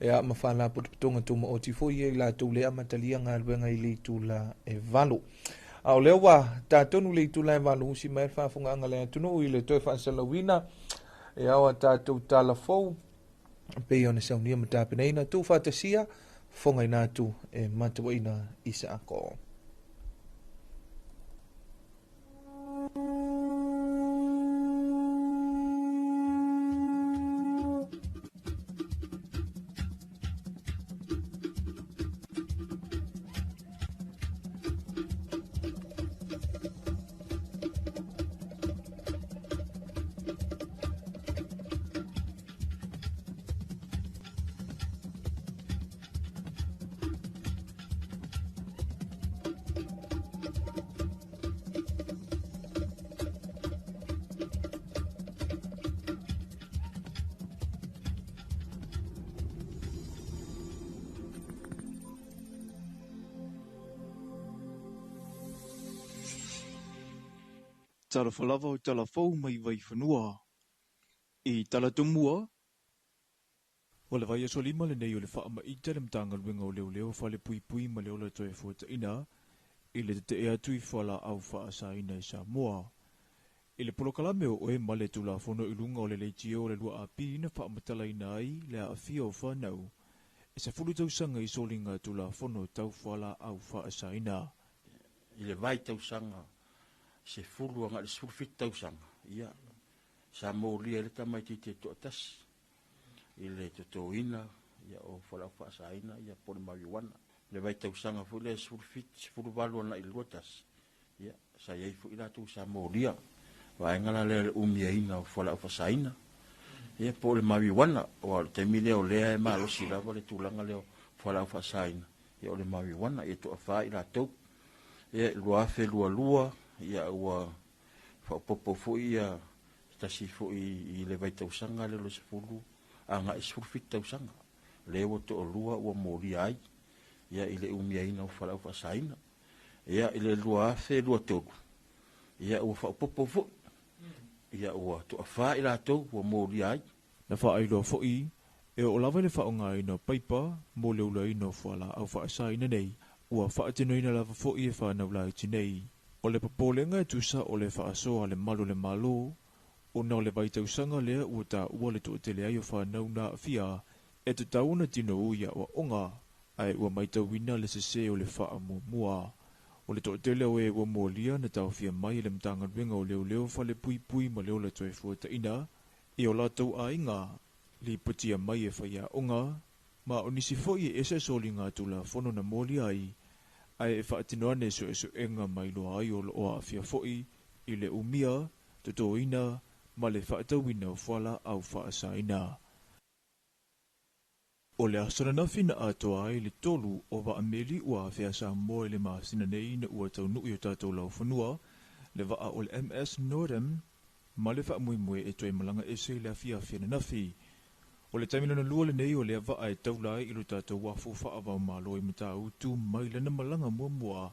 ea mawhala putuputonga tuma o tifoi e la tau lea matalia ngā luenga i le tula e valo. Au leo wa tātonu le tula e valo usi mai whafunga anga lea tunu i le toi whansalawina e awa tātou tala fau pe ona saunia matapeneina tu whatasia fonga inatu e matawaina isa ako. Tala whalawa o tala whau mai vai whanua. I tala tumua. O le vai aso lima le nei o le wha ama i tele mtanga luenga o leo leo whale pui pui ma leo la toe fuata ina. I le te ea tui whala au wha asa ina i Samoa. I le polokalame o e male tula whono i lunga o le leiti o le lua api ina wha amatala ina ai le a awhia o whanau. E sa fulu tausanga i solinga tula whono tau whala au wha asa ina. I le vai tausanga. Se fulu anga le sulu fit tausanga. Ia. Sa mōlia le tamai te totas. I le toto ina. Ia o whala whaasa ina. Ia pone mariwana. Le vai tausanga fu le sulu fit. Sulu walu ana i luotas. Ia. Sa iei fu ila tu sa mōlia. Wa engala le umia ina o whala whaasa ina. Ia po le mariwana. O te mile o lea e malo sirawa le tūlanga leo whala whaasa ina. Ia o le mariwana. Ia to a wha ila tau. Ia luafe lua. Ia ua whapopo fui ia tasi fui i le vai tausanga le lo se fulu anga i surfit tausanga lewo to o lua ua mori ai ia i le umia ina o whalau whasaina ia i le lua fe lua toku ia ua whapopo fui ia ua to a wha i la tau ua mori ai na wha ai loa fui e o lawa le whaonga ina paipa mo leula ina o whala au whasaina nei ua whaatino ina lava fui e whanau lai tinei. O le papolenga e tusa o le whaasoa le malo, o na o le vaitausanga lea ua ta ua le tootele ai o whanau na fia, e te tauna tino uia o onga, ai ua maitawina le sese o le whaamumua. O le tootele o e ua molia na tau fia mai le mtanga ruenga o leo leo whale pui pui ma leo le toe fuata ina, e o latau a inga, li patia mai e whaia onga, ma o nisi foi e ese soli ngā tula whono na molia ai, ai e whaatinoane so enga mai loa ai o loa fia foi i le umia, toto ina, ma le whaatawina o whala au whaasaina. O le asana na fina atoa ai le tolu o wa ameli ua fea sa moe le maasina nei na ua tau nui o tātou lau whanua, le waa o le MS Nordem, ma le wha mui e toi malanga ese le fia na nafi. O le taimina na lua le nei o le wa e taulai ilu tātou wafu whaavau malo i mata utu mai lana malanga mua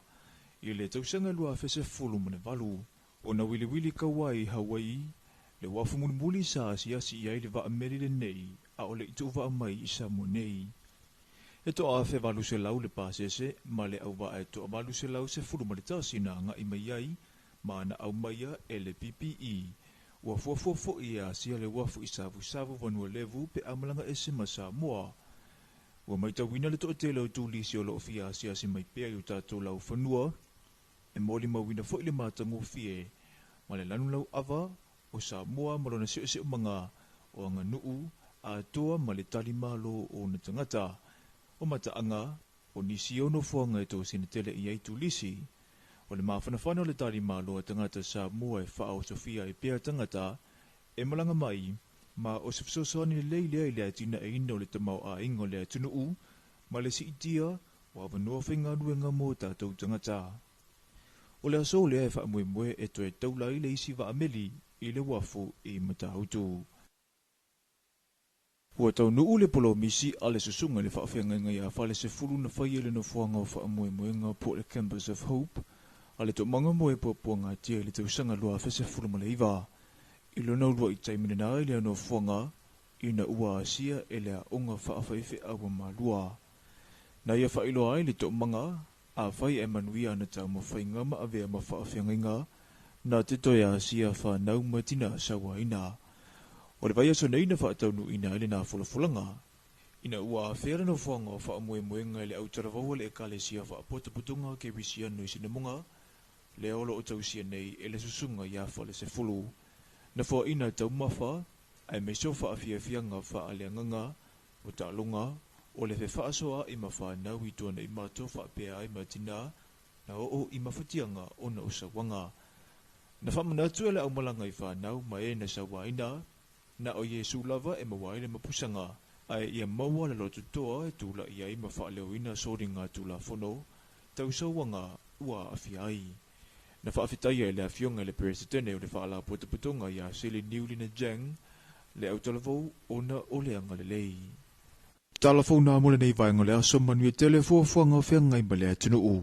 i le tausanga lua fese fulu mene valu. O na wili kawai Hawaii, le wafu muli sa asiasi iai le wa ameri le nei, a o le itu wa mai i Samoa nei. E to a fe valu se lau le pasese, ma le au wa e to a valu se lau se fulu mene tasina nga i mai ai, ma na au maia e le PPE. Ua fuafufo i a sia le wafu i savu vanua levu pe amalanga ese ma Samoa. Ua maitawina le tootele o tūlisi o loo fia sia si mai pea i o tātou lau whanua, e mōli mawina fo i le mātango fie, ma le lanu lau ava o Samoa malona se o mga o anga nuu a toa ma le tali malo o na tangata, o mataanga o nisi ono fuanga e tō sinatele i ai tūlisi. O le mawhanawhana o le tari malo a tangata Samoa e whaao Sofia e pea tangata, e malanga mai, ma o se whasosoani le lei lea i lea tina e ina o le tamau a ingo lea tunuu, Malesi itia, wa vanua whinga nuenga mo tātou tangata. O le aso lea e wha mue e toe taulai le isi wa ameli i le wafu i matautu. Ua tau nuu le polo misi a le susunga le whaawhenga ngai a whale se fulu na whaia le no whuanga o wha mue ngā po le Campus of Hope, a le to manga moe pua ngā tia le tausanga lua whese fulu ma le iwa. I lo nau lua i taimine nā i le no whuanga, i na ua asia e le a unga whaawhaife awa ma lua. Na ia whailo ai le to manga, a whai e manuia na tau mo whainga ma avea ma whaawhenga ngā, na te toi asia wha nau matina sawa ina. O le vai aso nei na whaataunu ina ele nā fulafulanga. Ina ua a whera no whanga o whaamoe ngai le au tarawau le e ka le sia whaapotaputunga ke wisia no isi munga, le olo o tau sia nei e le susunga ia whale se fulu. Na wha ina tau mawha, ai me so whaafiafianga whaaleanganga, o ta'alunga, o le whaasoa i mawha nau i tuana i mato whaapea ai matina, na o i mawhatianga o na usawanga. Na whamanatu ele au malanga i whanau ma e na sawaina, na o Yesu lava e mawai le mapusanga, ai ia maua le lotu toa e tula ia i mawhaaleuina sori ngā tula fono, tau sawanga ua awhiai. Na whaafitai e le awhionga le peresetene o le whaala putuputunga ia sili niulina jang, le au talavou ona o le anga le lei. Talavou nā mole nei vaenga le aso manui tele fuafuanga o whianga i malea tunu u.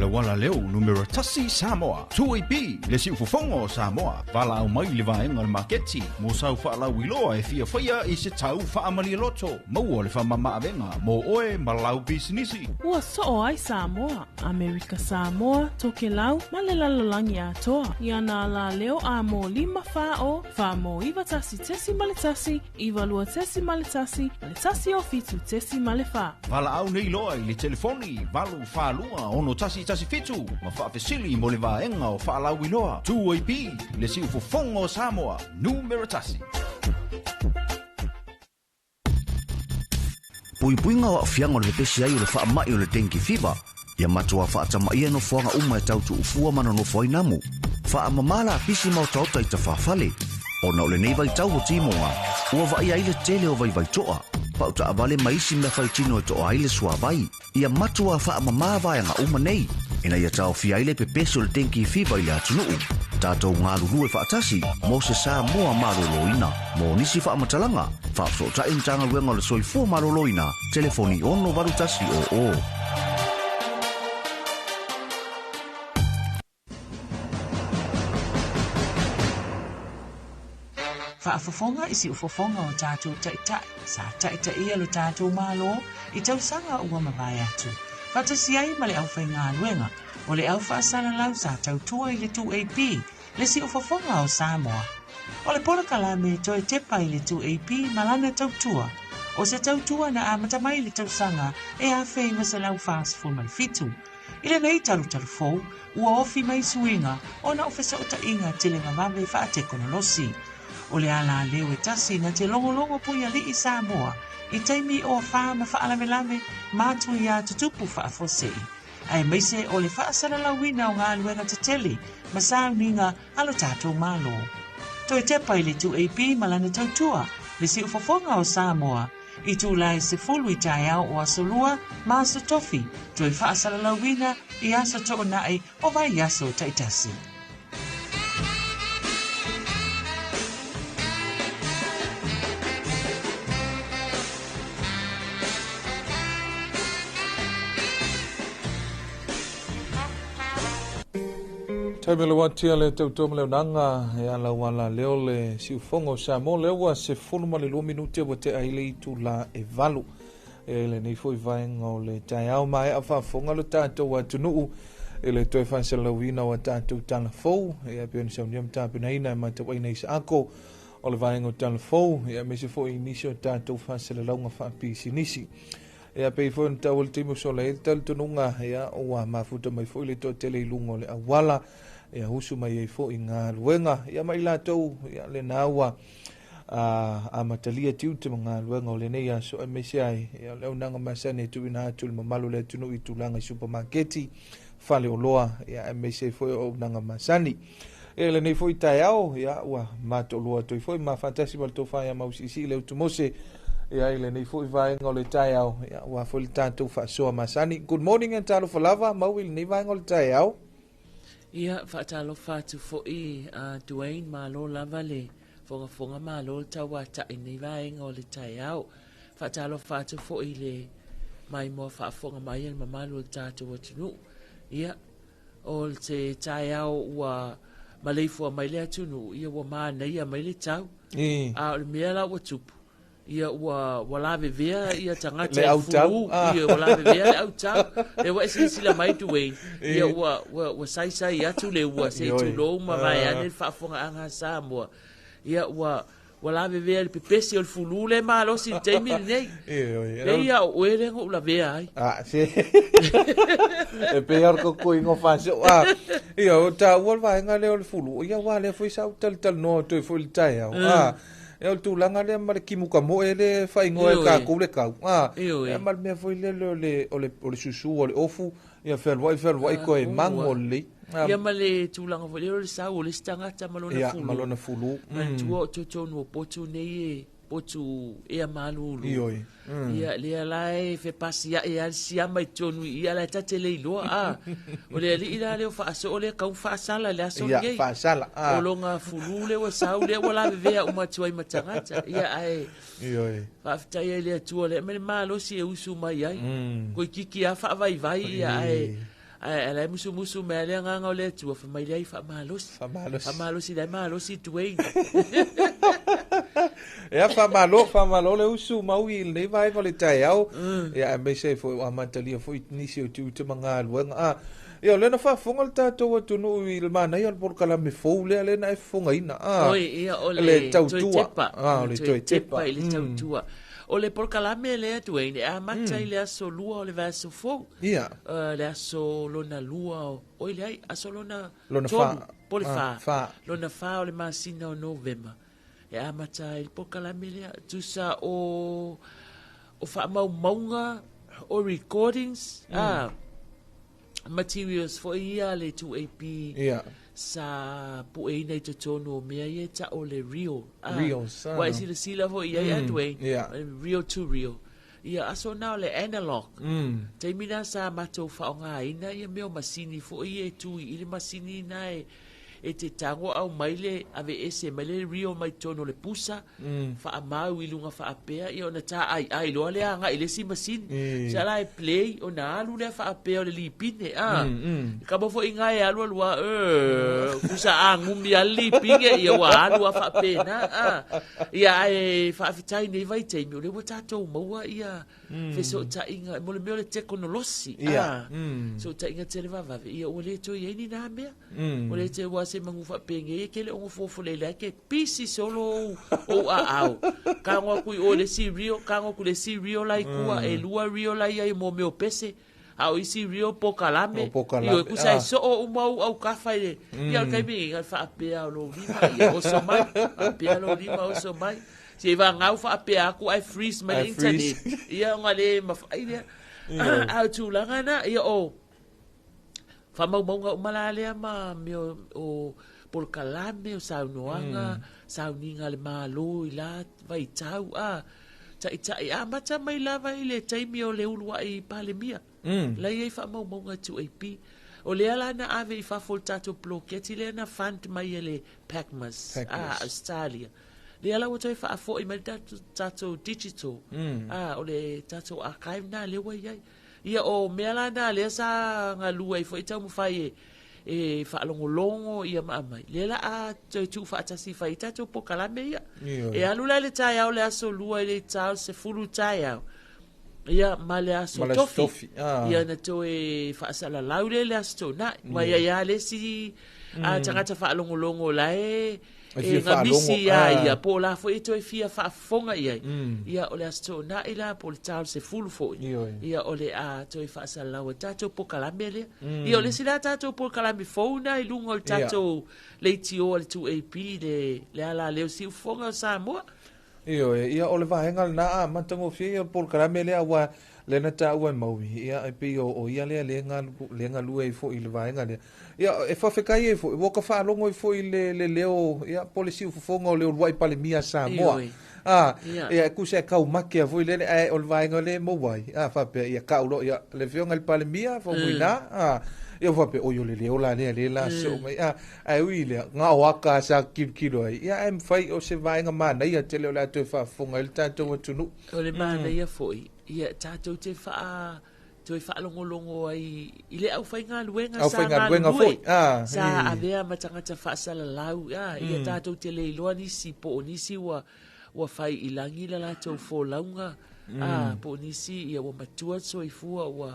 Le wala leo numero tasi Samoa. Tuipi le si ufufongo Samoa. Vala au mai le vaenga le marketi. Mo sau wha lau iloa e fia whaia i se tau wha amali loto. Maua le wha mama avenga. Mo oe malau bisinisi. Ua soo ai Samoa. Amerika Samoa, toke lau, male lalolangi atoa. Iana la leo a mo 5 fao, fa mo iwa tasi tesi male tasi, iwa lua tesi male tasi o fitu tesi male fa. Vala au nei loa i le telefoni. Valu wha lua ono tasi fitu. Ma wha fesili mo le vaenga o wha lau iloa. Tuipi le si ufufongo Samoa. Numero tasi. Puipuinga o fianga o le pesi ai o le wha mai o le dengue fever. Ia matua wha atamaia no fuanga uma e tautu ufua mana no fwai namu. Wha mamala pisi mau tauta i ta whawhale. O na ole nei vai tau o timonga. Ua vai ai le tele o vai toa. Pauta avale maisi me whai tino e toa ai le sua vai. Ia matua wha mamavaianga uma nei. Ina ia tau fia ai le pepesi o le dengue fever i le atunuu. Tātou ngā lulu e whaatasi, mo se sā moa maroloina. Mo nisi whaamatalaga, whaasota e ntanga luenga le soifua maroloina. Telefoni ono varutasi o. Whaafafonga isi ufafonga o tātou taitai. Sa taitai ia lo tātou malo, i tau sanga ua mawai atu. Whatasi ai ma le au whai ngā luenga. O le au whaasana lau sa tau tua i le 2AP, le si ufafonga o Samoa. O le pola kalame toe tepa i le 2AP malana tau tua. O se tau tua na amata mai le tau sanga e a whenga se lau whaasfo mai fitu. I le nei talu fou, ua ofi mai suinga o na ofesa o ta inga te le mamame wha te konolosi. O le ala leo e tasi na te longolongo pui ali i Samoa, i taimi o wha ma wha alamelame mātua i a tutupu wha afosei. Ai meise o le whaasana lawina o ngā luenga te teli, ma sauninga alo tātou malo. Toi tepa i le 2AP malana tautua, le si ufafonga o Samoa, i tū lai se fulu i tai au o asolua, ma aso tofi, toi whaasana lawina i aso to nai o vai aso taitasi. Taimele watia le tautom leo nanga ya la wala leo le siufongo Samoa leo wa se fulu ma le 2 minute wa te aile itu la e valu. Le nei foi vaenga o le tai au mai a whafonga le tātou wa tunuu le toi whansa lawina wa tātou tana fau e a pioni sa uniam tāpina ina e mata waina isa ako o le vaenga o tana fau e a mese foi inisi o tātou whansa le launga whaapisi nisi. E a pei foi tau le timu so le tal tununga e a oa mafuta mai foi le to tele ilungo le awala e a husu mai e foi ngā luenga e a mai lātou e a le naua a matalia tiu te mga luenga o le nei a so e mese ai e a leo nanga masane tu ina atu le mamalu le tunu i tulanga i supermarketi fale o loa e a mese foi o nanga masani e le nei foi tai au e a ua mato loa toi foi ma fantasi mal to fai a mausisi le utumose e ai le nei foi vaenga o le tai au e a ua foi le tātou whaasoa masani. Good morning and talo falava mau ili nei vaenga o le tai au ia whaatalo whātu fo'i Dwayne malo lava le fonga malo tawa ta nei vaenga o le tai au whaatalo whātu fo'i le mai mua whaafonga mai el mamalo le tātou atunu ia o le te tai au ua maleifua mai le atunu ia ua maana ia mai le tau a o le mea la ua tupu ia ua lave vea ia tangata le fulu ia ua lave vea le au tau e wa sila mai Dwayne ia ua sai atu le ua se tu lo ma mai ane whaafonga anga Samoa ia ua lave vea le pepesi o le fulu le malo si teimi nei ia o ere ngo la vea ai se e pe arko ko ingo fase ia o ta ua vaenga le o le fulu ia wa le foi sau tal no to foi le tai au e o tūlanga le ma le kimuka mo e le whaingo e ka kou le kau. E ma le mea foi le o le susu o le ofu, ia whelwai ko e mango le. Ia ma le tūlanga foi le sau o le stangata malona fulu. Ia, malona fulu. Ma tua o tonu o potu nei e potu e a malulu. Ioi. Ia lea lai fe pasi ia e al siama i tonu ia la tate le iloa o le ali ila le o faaso o le kau faasala le aso ia faasala o longa fulu le o sau le o la vevea o matua i matangata ia ai ioi faaftai ai le atua le me malo si e usu mai ai ko kiki a faavai vai ia ai ai musu me le nganga o le atua fa mai ai fa malosi le malosi Dwayne e a fa malo le usu maui nei vai ko le tai au e a me se foi a matalia foi nisi o tu te manga luenga e o le na fa fonga le tatou atunu i le mana ia por kala me fou le na e fonga ina ia o le tautua o le toitepa i le tautua o le por kala me le Dwayne a mata i le aso lua o le vaso fou ia le aso lona lua o ile ai aso lona fa pole fa lona fa o le masina o November e a mata il pokala mele tusa o fa maunga o recordings materials for ia le 2AP sa pu e nei to tono me ia ta o le real wa isi le sila fo ia Dwayne real to real ia aso na le analog te mina sa mato fa nga ina ia me o masini fo ia tu ile masini nai e te tango au maile ave ese maile rio mai tono le pusa fa amau ilunga fa apea i ona ta ai lo le anga ile si masin sa la play ona alu le fa apea le lipine ka bo fo inga e alu lua pusa angu mi lipine i wa alu fa apena ia e fa fitai nei vai te mi le botato maua ia fe so ta inga mo le le teknolosi so ta inga te va ia o le to ye ni na me o le te se mangu fa penge ke le ongo fofo le ke pisi solo o au ka ngo ku o le si rio ka ngo ku le si rio lai kua e lua rio lai ai mo me o pese au isi rio pokalame io ku sai so o mau au ka fa le ia ka mi fa pe lo lima ia o so mai pe lo lima o so mai se va ngau fa pe aku ai freeze mai internet ia ngale ma fa ia au tu la ngana ia o fa mau nga umalale ma me o por kalame o saunoanga sauninga le malo ila vai tau tai mata mai lava ile taimi o le ulua i palemia la ia fa mau nga 2AP o le ala na ave i fa foltato bloketi le na fund mai ele Pacmas Australia le ala wata fa fo i mai tato digital o le tato archive na le wai ia o meala na le sa nga lua i fo i tau mawhai e whaalongolongo ia maamai. Lela a tu whaatasi whai tato po kalame ia. E alula le tai au le aso lua le tau se fulu tai au. Ia ma le aso tofi. Ia na to e whaasala laure le aso na. Wa ia le si a tangata whaalongolongo la e nga misi ia po la fo ito e fia whaafonga ia o le aso na ila po le tau se fulu fo ia o le a to e whaasala laure tato po kalame le. Ia o le sila tato po kalame fauna i lungo le tato le tio le 2AP le ala leo si ufonga o Samoa. Ia o le vahenga na matango fia po kalame le awa le na ta ua maui ia e pe o ia le nga lua i fo i le vahenga le. Ia e whawhekai e fo, woka whaalongo i fo i le leo, ia polisi ufufonga o leo luai pale mia Samoa. Ia e kuse e kau make a fo i le o le vahenga le mowai. Whape ia kaulo, ia le whionga le pale mia, fo muina. Ia whape o yo le leo la le la so mai. Ai ui le, ngā waka sa kilo ai. Ia e mwhai o se vahenga mana, ia te leo la tue whafonga i le tātou atunu. O le mana ia fo i, ia tātou te wha toi whaalongolongo ai i le au whainga luenga sa ngā lue sa avea matangata whaasala lau ia tātou te leiloa nisi po o nisi wa whai i langi la lātou fō launga po nisi ia wa matua so i fua wa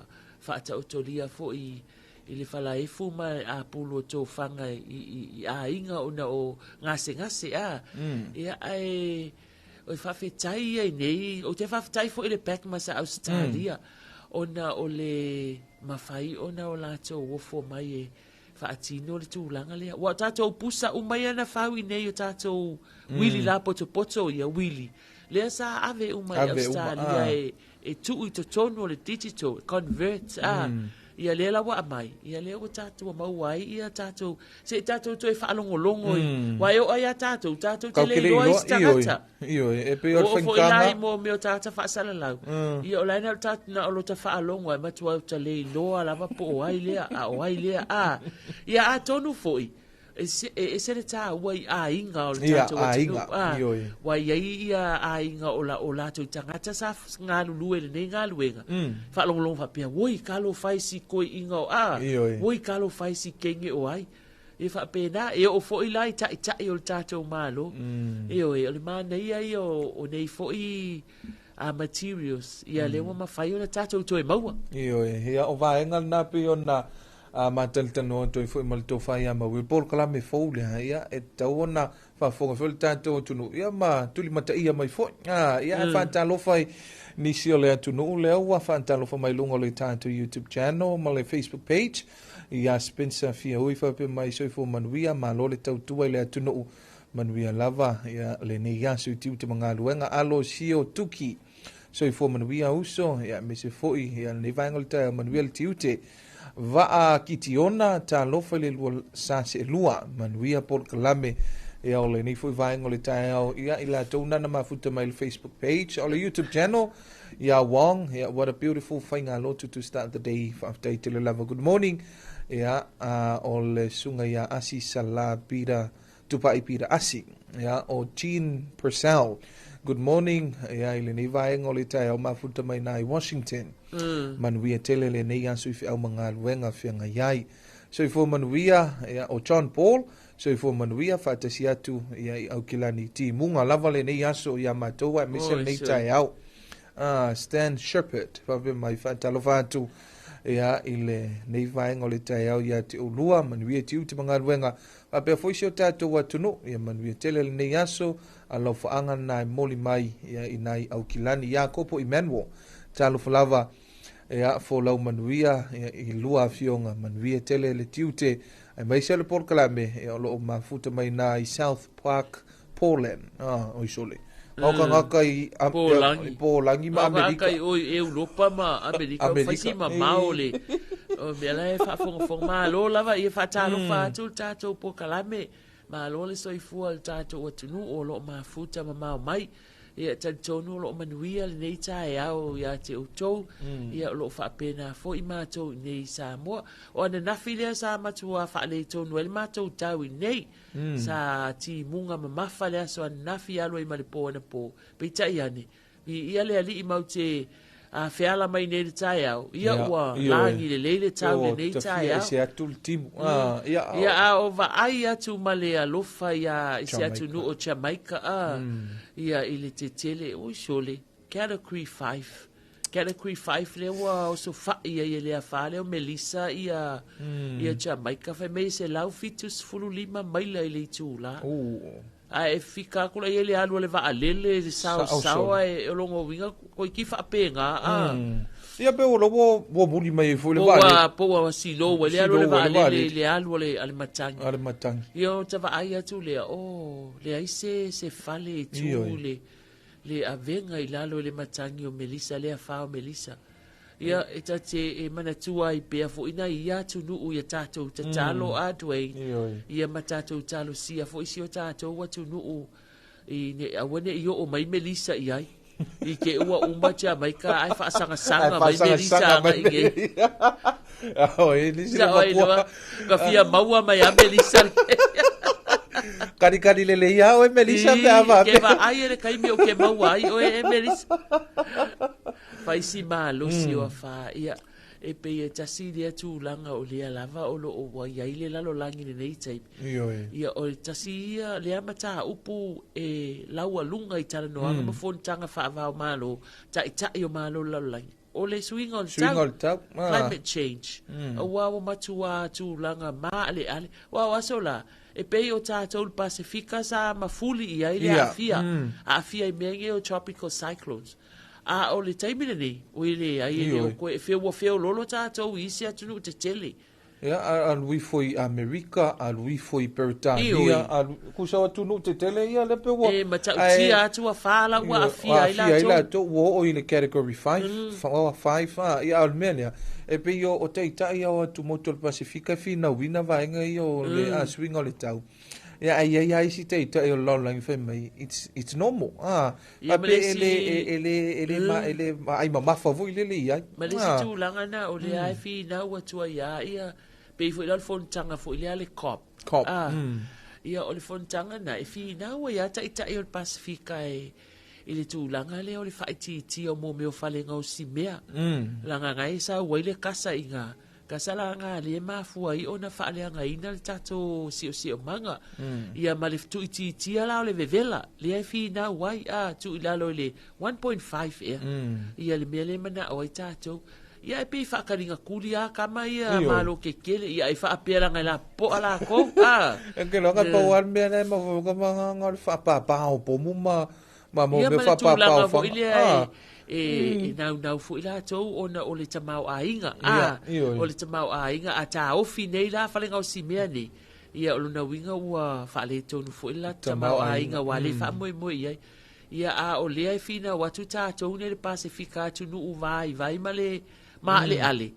whaata otolia fo i le whala e fu ma a pulu o tō whanga i a inga ona o ngase ia ai o i whawhetai ai nei o te whawhetai fo i le pek ma sa Australia ona o le mawhai ona o lato wofo mai e whaatino le tūlanga lea. Wa tātou pusa umai ana whau i nei o tātou wili la poto ia wili. Lea sa ave umai Australia e tuu i to tono le digital, convert, ia lea la wa amai. Ia lea o tātou mauai, ia tātou, se tātou toi whaalongolongo i. Wa eo ai a tātou te leiloa i stangata. E pe o whankanga. O fo ilai mo meo tātou whaasala lau. Ia o laina o tātou na o lo ta whaalongo e matua o ta leiloa lava po o ai lea, o ai lea, Ia a tonu foi. E se le tā wai a inga o le tātou atinu. Wai ia a inga o la tau tangata sa ngā lulue le nei ngā luenga. Whaalongolongo whapea, woi kalo whai si koi inga o woi kalo whai si kenge o ai. E whapena, e o fo i lai tai o le tātou mālo. E o le mana ia o nei fo i materials. Ia lewa mawhai o le tātou toi maua. Ia o vaenga na pe o na mataltano toi foi mal to fai ama we pol kala me foule ia e taona fa fonga fel tanto tunu ia ma tuli mata ia mai foi ia fa talo fai ni si ole tunu le wa fa talo fa mai lungo le tanto YouTube channel ma le Facebook page ia Spencer fia ui fa pe mai soi fo manuia ma lo le tau tu le tunu manuia lava ia le ne ia su tiu te manga luenga alo sio tuki soi fo manuia uso ia me se foi ia ne vangol ta manuia tiu te Vaa kitiona ta lofa le lua sase lua manuia por kalame e ole ni foi vaenga le tai au ia ila tona na mafuta mai Facebook page ole YouTube channel ia wong ia what a beautiful thing a lot to start the day after till love good morning ia ole sunga ia asi sala pira tupai pira asi ia o Jean Purcell good morning ia ile ni vaenga le tai au mafuta mai nai Washington manuia tele le nei asu fi au manga luenga fianga yai so i fo manuia o John Paul so i fo manuia fa tasi atu ia au kilani ti munga lava le nei asu ia matoa misel nei tai au Stan Shepherd fa be mai fa talofa atu ia ile nei vaenga le tai au ia te ulua manuia ti uti manga luenga fa be fo sio tatu watunu ia manuia tele le nei asu alo fa anga na moli mai ia inai au kilani Jacopo Emmanuel talo falava ia fo lau manuia i lua fionga manuia tele le tiute ai mai sele por kalame e o lo mafuta mai na i South Park Portland o isole o ka ngaka i Polangi ma Amerika ngaka i Europa ma Amerika fasi ma maole o bela e fa fonga ma lo lava i fa talo fa tu tato por kalame ma lo le soifua tato o tunu o lo mafuta ma mai ia tantonu lo manuia le nei tae au ia te utou ia lo whapena fo i mātou nei Samoa o ana nafi lea sa matua whaale tonu ele mātou tau i nei sa ti munga mamafa lea so ana nafi alo i maripo ana po pei tai ane ia lea li i mau te a feala mai nei tai au ia ua langi le leile tau le nei tai au se atu le timu ia a o va ai atu male alofa ia se atu nu o Jamaica ia ile te tele o sole category 5 le ua o so fa ia le fa le o Melissa ia Jamaica fa me se lau fitus fululima mai le ile tula a e fika kula ele alu le va alele sao e longo winga ko ki fa penga ia pe o lo buli mai fo le va po si lo le alu le va alele le alu le al matangi io te va ai tu le le ai se fale tu le avenga i lalo le matangi o Melissa le fa o Melissa ia eta te mana tua i pe fo ina ia tu nu ia tato te talo adway ia matato talo sia fo isi o tato wa tu nu i ne awane io o mai Melissa ia i ke ua umba cha mai ka ai fa sanga mai Melissa mai nge ni se ka fia maua mai a Melissa kari le ia o Melissa pe ava ke va ai le kai mi o ke maua ai o Melissa faisi malo si o fa ia e pe e tasi dia tu langa o le lava o lo o wa ia ile lalo langi nei tai ia o tasi ia le amata upu e laua lunga i tala no anga mafon tanga fa va malo tai o malo lalo langi o le swing on tau climate change o wa matua tu langa ma ale wa sola e pe o tato o Pacifica sa mafuli ia ile afia i menge o tropical cyclones o le taimina nei o ile ai o ko e feo lolo tatou isi atu te tele a lui foi America a lui foi Britania a kusa atu no te tele ia le pe wo e matautia atu a fala wa afia ila to wo o ile category 5 ia Armenia e pe yo o te tai o atu motor Pacifica fina wina vainga io le swing o le tau ia ai si te o long fe mai it's normal ele ai mama favoi le ia ma le si tu langa na o le ai fi na wa tu ia pe fo le fon tanga fo le cop ia o le fon tanga na e fi na wa ia tai o Pacifica ele tu langa le o le faiti o mo me o fale ngau si mea langa ngai sa wa le kasa inga kasala nga le mafu ai ona fa le nga ina le tato si o manga ia maleftu iti ala le vevela le ai fi na wai tu ilalo le 1.5 ia le mele mana o tato ia pe fa karinga kulia kama ia malo ke kele ia fa apela nga la po ala ko ke lo ka po wan me na mo ka nga fa pa o po mo mo me fa pa nau fu ila tou ona o le tamau ainga o le tamau ainga a ta ofi nei la falenga o si mea nei ia o luna winga ua fale tonu fu ila tamau ainga wale fa moi ia a o lea fina watu ta tou ne le Pacifica tu nu vai male ma le ale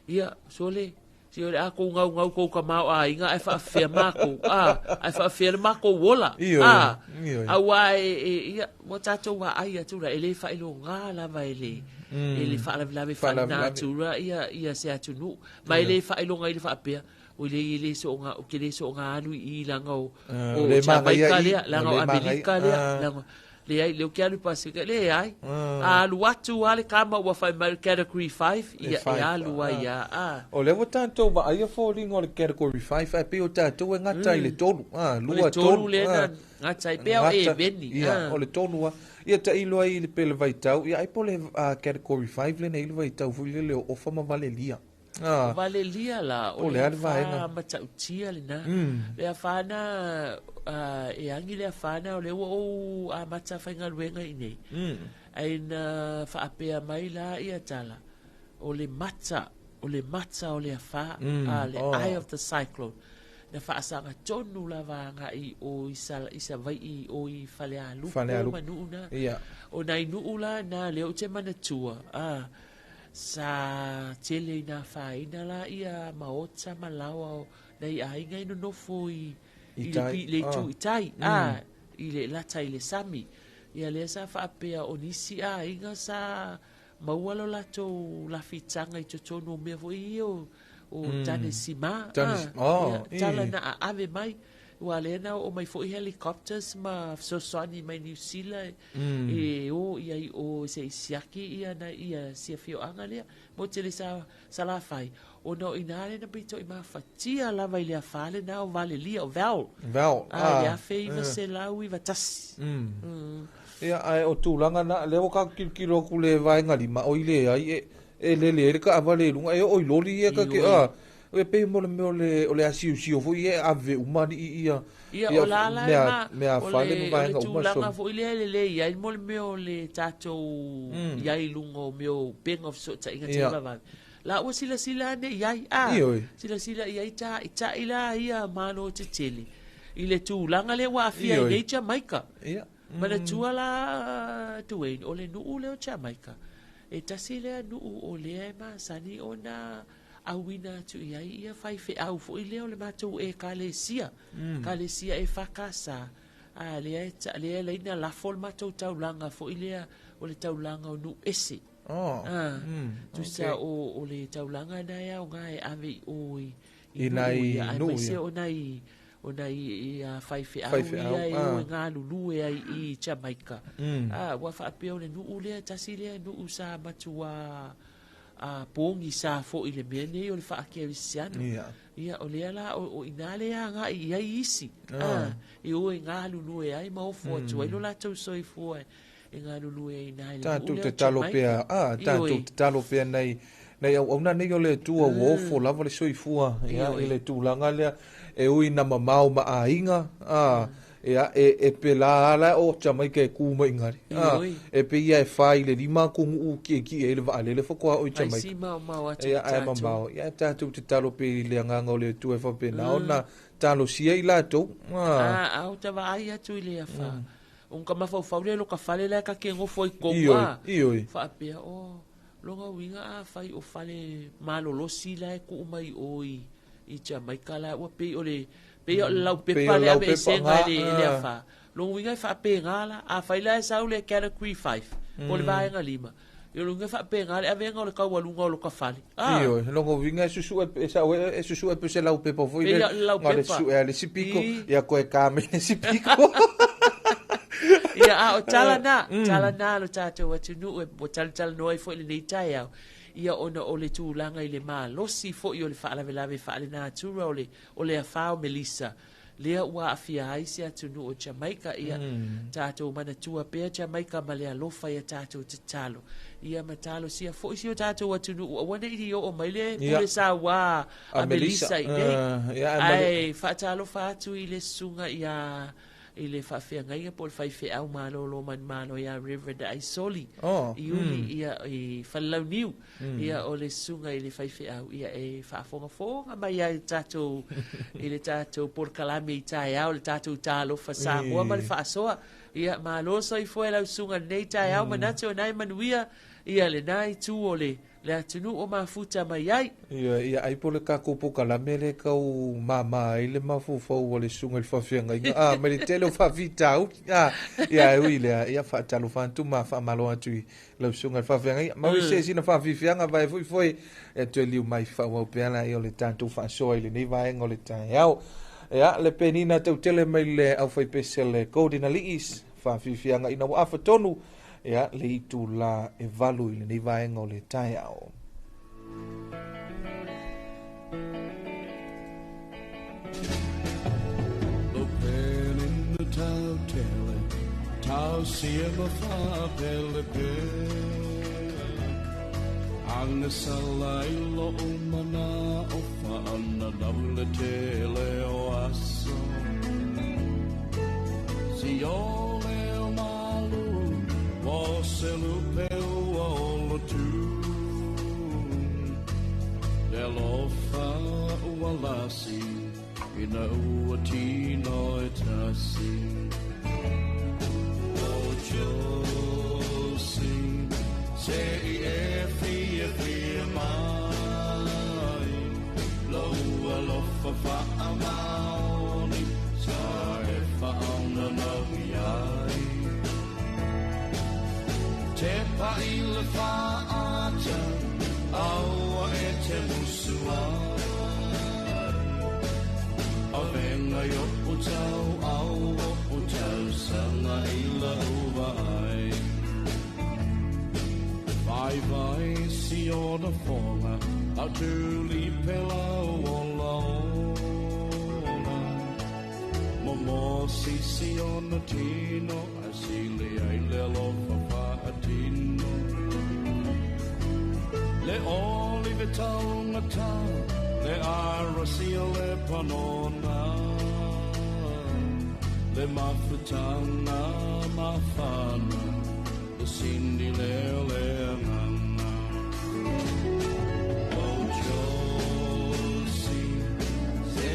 ia sole si o a ko ngau ko ka mau ainga ai fa fe mako ai fa fe mako wola a wa ia mo tato wa ai atu la ele fa ilo ngala va ele fa la fa natura ia se atu nu ma ele fa ilo ngai fa pe o le so nga o ke le so nga anu i langa o Jamaica le langa o America le langa le ai le ke alu Pacifica le ai alu atu ale kama wa fa category 5 ia alu ai o le tanto ba ai fo ringo le category 5 ai pe o tato ngata ile tolu lua tolu le ngata pe o beni o le tolu ia ta ilo ai le pele vai tau ia ai po le category 5 le nei le vai tau fu le o fa ma valelia valelia la o le fa matautia le na le afana e angi le afana o le o a mata fainga luenga ine ai na fa apea mai la ia tala o le mata o le afa le eye of the cyclone na fa asanga tonu la vanga i o isa vai i o i fale alu manu na o nai nuula na le o te manatua sa tele na faina la ia maota malawa nei ainga ino nofo i le tu itai i le lata i le sami ia le sa fa apea onisi inga sa maualo lato la fitanga i totonu me vo i o tane sima tala na ave mai ua le na o mai fo'i helicopters ma sosoani mai New Zealand o ia i o se isiaki ia na ia sia fioanga lea mo te le sa la fai o no inare na pito i mafatia lava i lea fale na o vale lia o val ia feiva se lau i vatasi ia ai o tūlanga na leo ka kilo ku le vaenga lima o i le ai e le ka avale lunga e o i loli e ka ke o pe mo le o le asiu si o foi e ave umani ia o la la me fale mo vaenga uma so langa foi le ia mo le meo le tato ia i lungo meo ping of so ta inga te va la o sila ne ia sila ia ita ila ia mano te tele ile tu langa le wa fia i Jamaica mana tua la tuain o le nuu leo Jamaica e tasi lea nuu o lea ma sani o na awina tu ia fai fe au fo i leo le matou e kalesia e fakasa a lea leina lafo le matou taulanga fo i lea o le taulanga o nu ese tu sa o le taulanga na ia o ngai ave oi i nai nuu o nai fai fe au ia e o ngā lulu e ai i Jamaica wa fa apeo le nuu lea tasi lea nuu sa matua pongi sa fo i le mene o le fa ke visiano ia o le ala o inale a nga ia isi e o ngā lulu e ai ma o fo tu ai lo la tau soi fo e ngā lulu e inai tanto te talopea tanto te talopea nei au na nei o le tua wo fo lava le soi fua ia le tu langa le e ui na mamau ma ainga e pela ala o Jamaica e kuma ingari e pe ia e fai le lima kungu ki e le vaale le fokoa o Jamaica e mamau ia tatu te talo pe le nganga o le tu e fa pe na ona talo sia i lato au te vai atu i le afa un ka mafau le lo ka fale le ka ke ngofo i koa fa pe o longa winga a fai o fale malolo sila e ku mai oi i Jamaica la o pe o le pe o lau pe pale a be se ngai le afa lo winga fa pe ngala a fa ila sa le category 5 o le vai ngalima yo lo fa pe ngala a venga le ka wa lunga lo ka fali io lo winga susu e sa e susu e pe se lau pe po foi le su e le sipiko ya ko e kame sipiko ia o talana lo tato wa tunu e o tal no foi le nei tai au ia ona o le tūlanga i le mā losi fo i o le whaalawelawe whaale nā tura o le awhao Melissa lea ua awhia haisi atunu o Jamaica ia tātou mana tua pēr Jamaica ma lea lofa ia tātou te talo ia ma talo sia fo isi o tātou atunu ua wana iri o mai le pule sa wā a Melissa i nei ai whaatalo whaatu i le sunga ia i le whawhia ngai po le whaiwhi au mālolo man mālo ia River de Aisoli i uli ia i whalau niu ia o le sunga i le whaiwhi au ia e whaafonga mai ai tātou i le tātou porkalame i tāi au le tātou tālo whasamoa ma le whaasoa ia mālo so i fwoi lau sunga nei tāi au manato nai manuia ia le nai tū o le atunu o mafuta mai ai ia ai po le kako kalame le kau mama i le mafufau o le sunga i whawhianga me le tele o whawhita au ia ui lea ia whaatalo whantu ma whaamalo atu i lau sunga i whawhianga ma ui se sina whawhianga vai foi e tue liu mai whawau peana i o le tātou whaasoa i le nei vaenga o le tai au ia le penina tau tele mai le au whaipese le Golden Aliis whawhianga ina wa awhatonu ia le itu la e valu i le nei vaenga o le tai au. The pen in the tau tele, tau sia ma fa pele pe. Anga salai lo umana o fa ana daule tele o aso. Si ole o malu Você lupeu o tu Delofa o alasi Ina o tino etasi O josi Se e fi mai Lo alofa fa amaoni Sa e fa ona no iai Te paile whaata, aua e te musua. A venga i opu tau au o tau sanga I lau vai. Vai si ona fonga au tuli pela o laona. Momo si ona tino asili ai le lofa fa atino. Le oli ve taunga ta le arasi le panona. Le mafutanga mafana le sindi le nganga. Ojosi se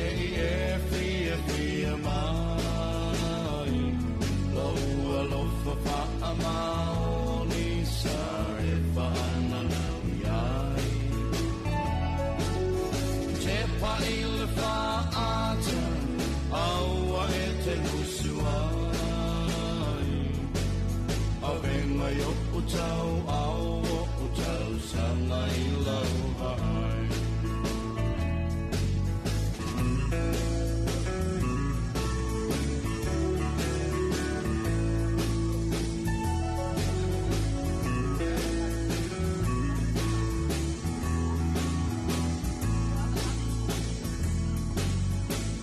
e mai lo alofa fa amaoni sa e fa na yai. Te pa il fa ata aua e te usuai. Au venga yo utau au utau sanga I lau vai.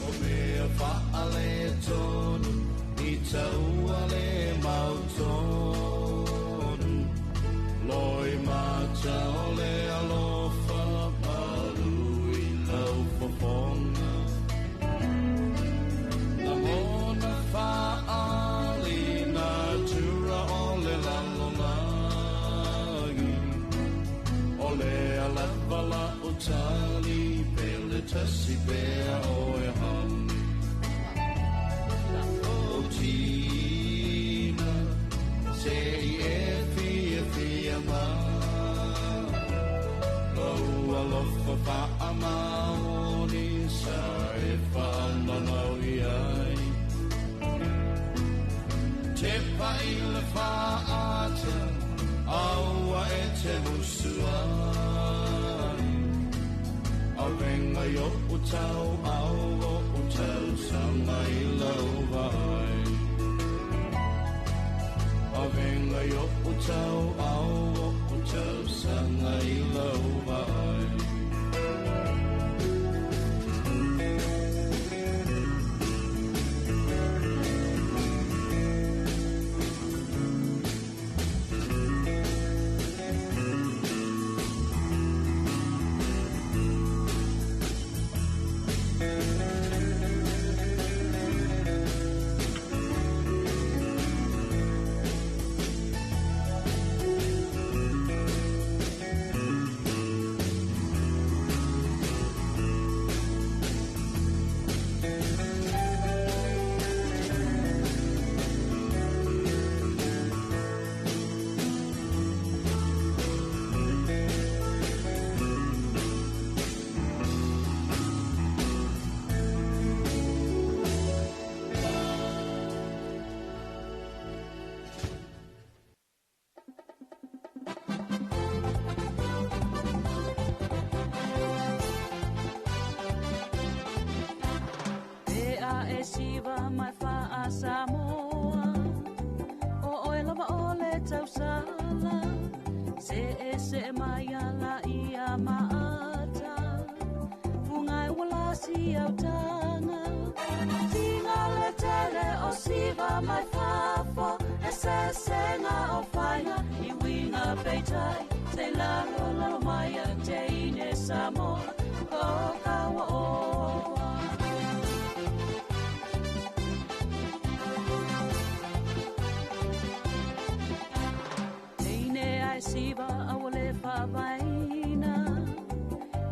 O mea fa ale tonu I tau ale mautonu. Loi mata ole alofa palu I lau fofonga. Na mona fa ali na tura ole lalolagi. Ole alavala utali pele tasi bea oe hani. O tina se e fia ma. Lo alofa fa amaoni sa e fa nanau iai. Te pa il fa ata aua e te musuai. Au venga yo utau au utau sanga I lau vai. Au venga yo utau au utau sanga I lau vai. Siva mai fa a Samoa o oe lava o le tau sala se mai ala ia maata fungai wala si au tanga tinga le tele o Siva mai fa fo se senga o faina I winga peitai se lalo mai a te ine Samoa o kawa o Siva awale fa vaina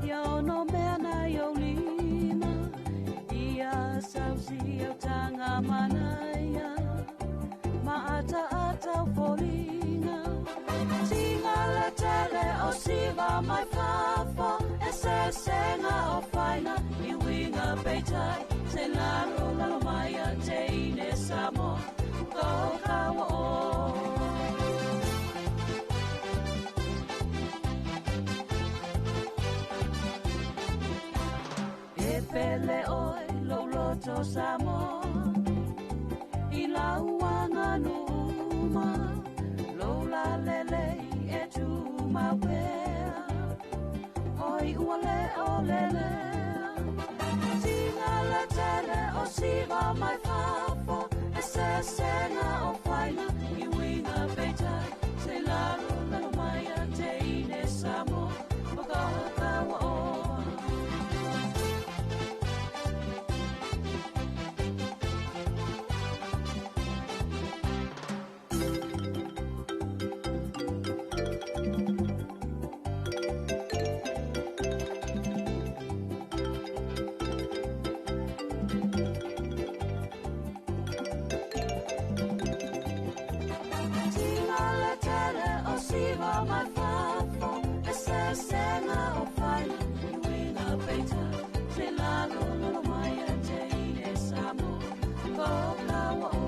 ya no mena yo lima ia sausi au tanga manaya ma ata folinga tinga la tele o Siva mai fafa ese senga o faina I winga peitai se lalo maya te ine Samoa ko kawa o le oi lo loto Samoa I lauanga numa lo la lele e tu mawea oi uale olele Sina la tele o siva mai fafo e se sena o faina I winga betai se lalo lalo mai a te ine Samoa Kawa o my fafo ese sena o faina Iwina beita se lalo lalo mai a te ine Samoa Kawa o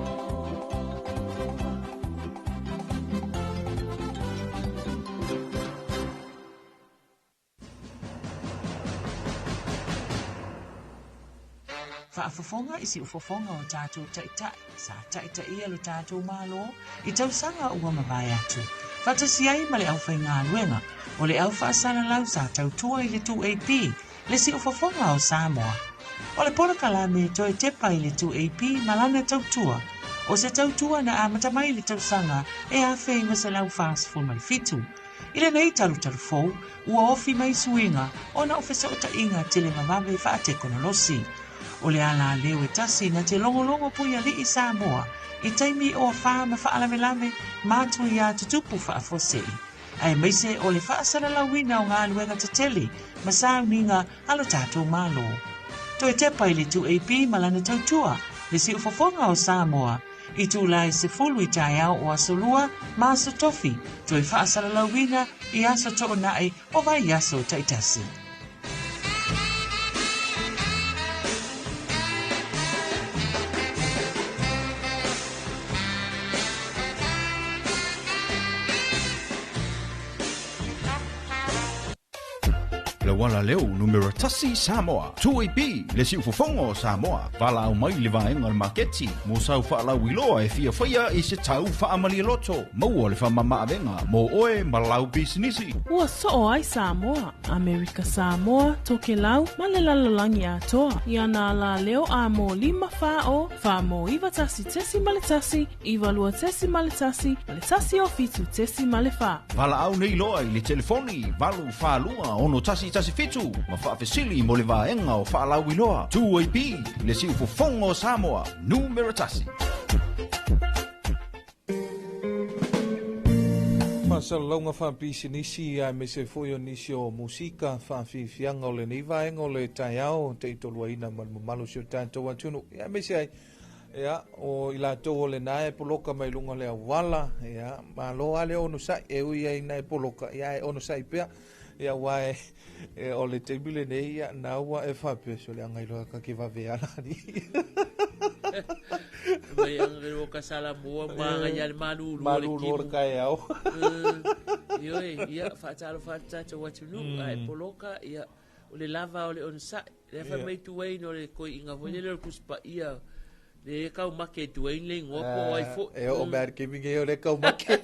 Whaafafonga isi ufafonga o tātou taitai, sa taitai ia lo tātou mālo, I tausanga ua mawai atu. Whatasiai ma le au whainga luenga, o le au whaasana lau sa tautua I le 2AP, le si ufafonga o Samoa. O le pora kalame toi tepa I le 2AP malana tautua, o se tautua na amatamai le tausanga e a whainga se lau whaasfo mai fitu. I le nei talu fou, ua ofi mai suinga, o na ofesa o ta inga tele mamawe whaate konolosi. O le ala leo e tasi na te longolongo pui ali I Samoa, I taimi o wha ma whaalamilame mātua ia tutupu whaafosei. Ai meise o le whaasara lawina o ngā luenga te tele, ma sauninga alo tātou mālo. To e tepa I le 2AP malana tautua, le si ufafonga o Samoa, I tū lai se fulu I tai au o asolua, ma aso tofi, to e whaasara lawina I aso to nai o vai aso taitasi. Le wala leo numero tasi Samoa. 2AP le si ufofongo Samoa. Wala au mai le vaenga le maketi. Mo sau whaala wiloa e fia whaia I se tau whaamali loto. Maua le whamama avenga. Mo oe malau bisinisi. Ua soo ai Samoa. Amerika Samoa, toke lau, male lalolangi atoa. Iana la leo a mo 5 fao. Fa mo iwa tasi tesi male tasi. Iwa lua tesi male tasi. Male tasi o fitu tesi male fa. Wala au nei loa I le telefoni. Walu wha lua ono tasi fitu. Ma whaafesili mo le vaenga o whaalau iloa. 2AP le si ufofongo Samoa. Numero tasi. Masalonga whaapisi nisi a me se foio nisi o musika whaafianga o le nei vaenga o le taiao te itolua ina malu sio tātou atunu. Ia me se ai o ila tō le nae poloka mai lunga le awala. Ia malo ale ono sai e ui ai nae poloka. Ia e ono sai pia. Ia wae o le teibile nei ia naua e whape so le angailoa ka ke waweala ni. Mai angailoa ka sala mua maanga ia le malulu o le kimu. Malulu o le kai au. Ioi, ia whaatalo whaatata watunu ai poloka ia o le lava o le onsa. Le wha mai tuwei no le koi inga hoi le kuspa ia le kau make tuwei le ngopo ai fo. E o mer ke minge o le kau make.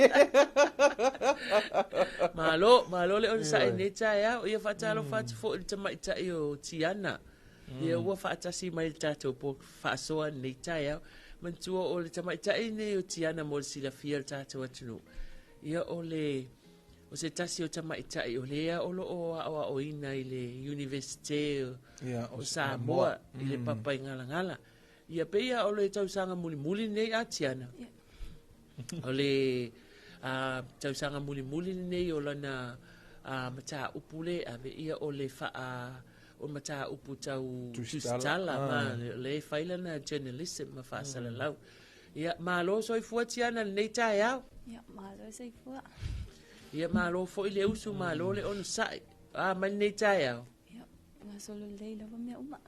Malo le onsa e neta ia o ia whaatalo whaatu fo i tamaita i o tiana. Ia ua whaatasi mai tatou po whaasoa neta ia. Mantua o le tamaita i ne o tiana mo le sila fia le tatou atunu. Ia o le o se tasi o tamaita i o lea o lo o ina i le Universite o Samoa i le papa i ngala. Ia peia o le tausanga muli nei a tiana. O le tausanga muli nei o lana mata upule ave ia o le o mata upu tau tustala ma le failana journalism ma fasala lau. Ia malo soi fuatiana nei tai au. Ia malo soi fua. Ia malo fo ile usu malo le on sai. Man nei tai au. Ia ngasolo le lava me uma.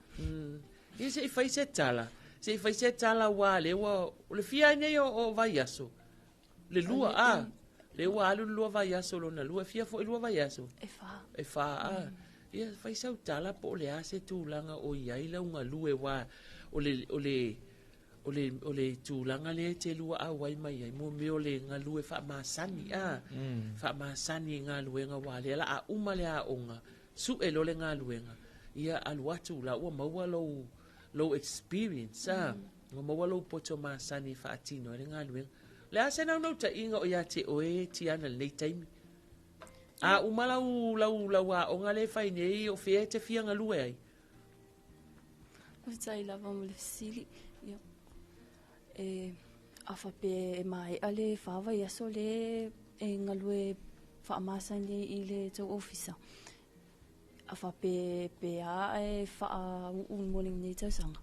Ia se fai se tala. Se fai se tala wa le le fia nei o vai aso. Le lua le wa alu lua vai aso lo na lua fia fo lua vai aso. E fa. ia fai sau tala po le ase tūlanga o iai launga lue wa o le tūlanga le te lua awai mai ai mo me o le ngā lue wha masani wha masani ngā luenga wale la a uma le a onga su e lo le ngā luenga ia alu atu la ua maua low experience ngā maua low poto masani wha atino le ngā luenga le ase nau ta inga o ia te oe ti ana le taimi a uma lau a onga le whai nei o whea te whianga lue ai o tai lava mo le sili ia a whape mai ale whawa ia so le ngalue whaamasani i le tau ofisa a whape pe a wha un morning nei tau sanga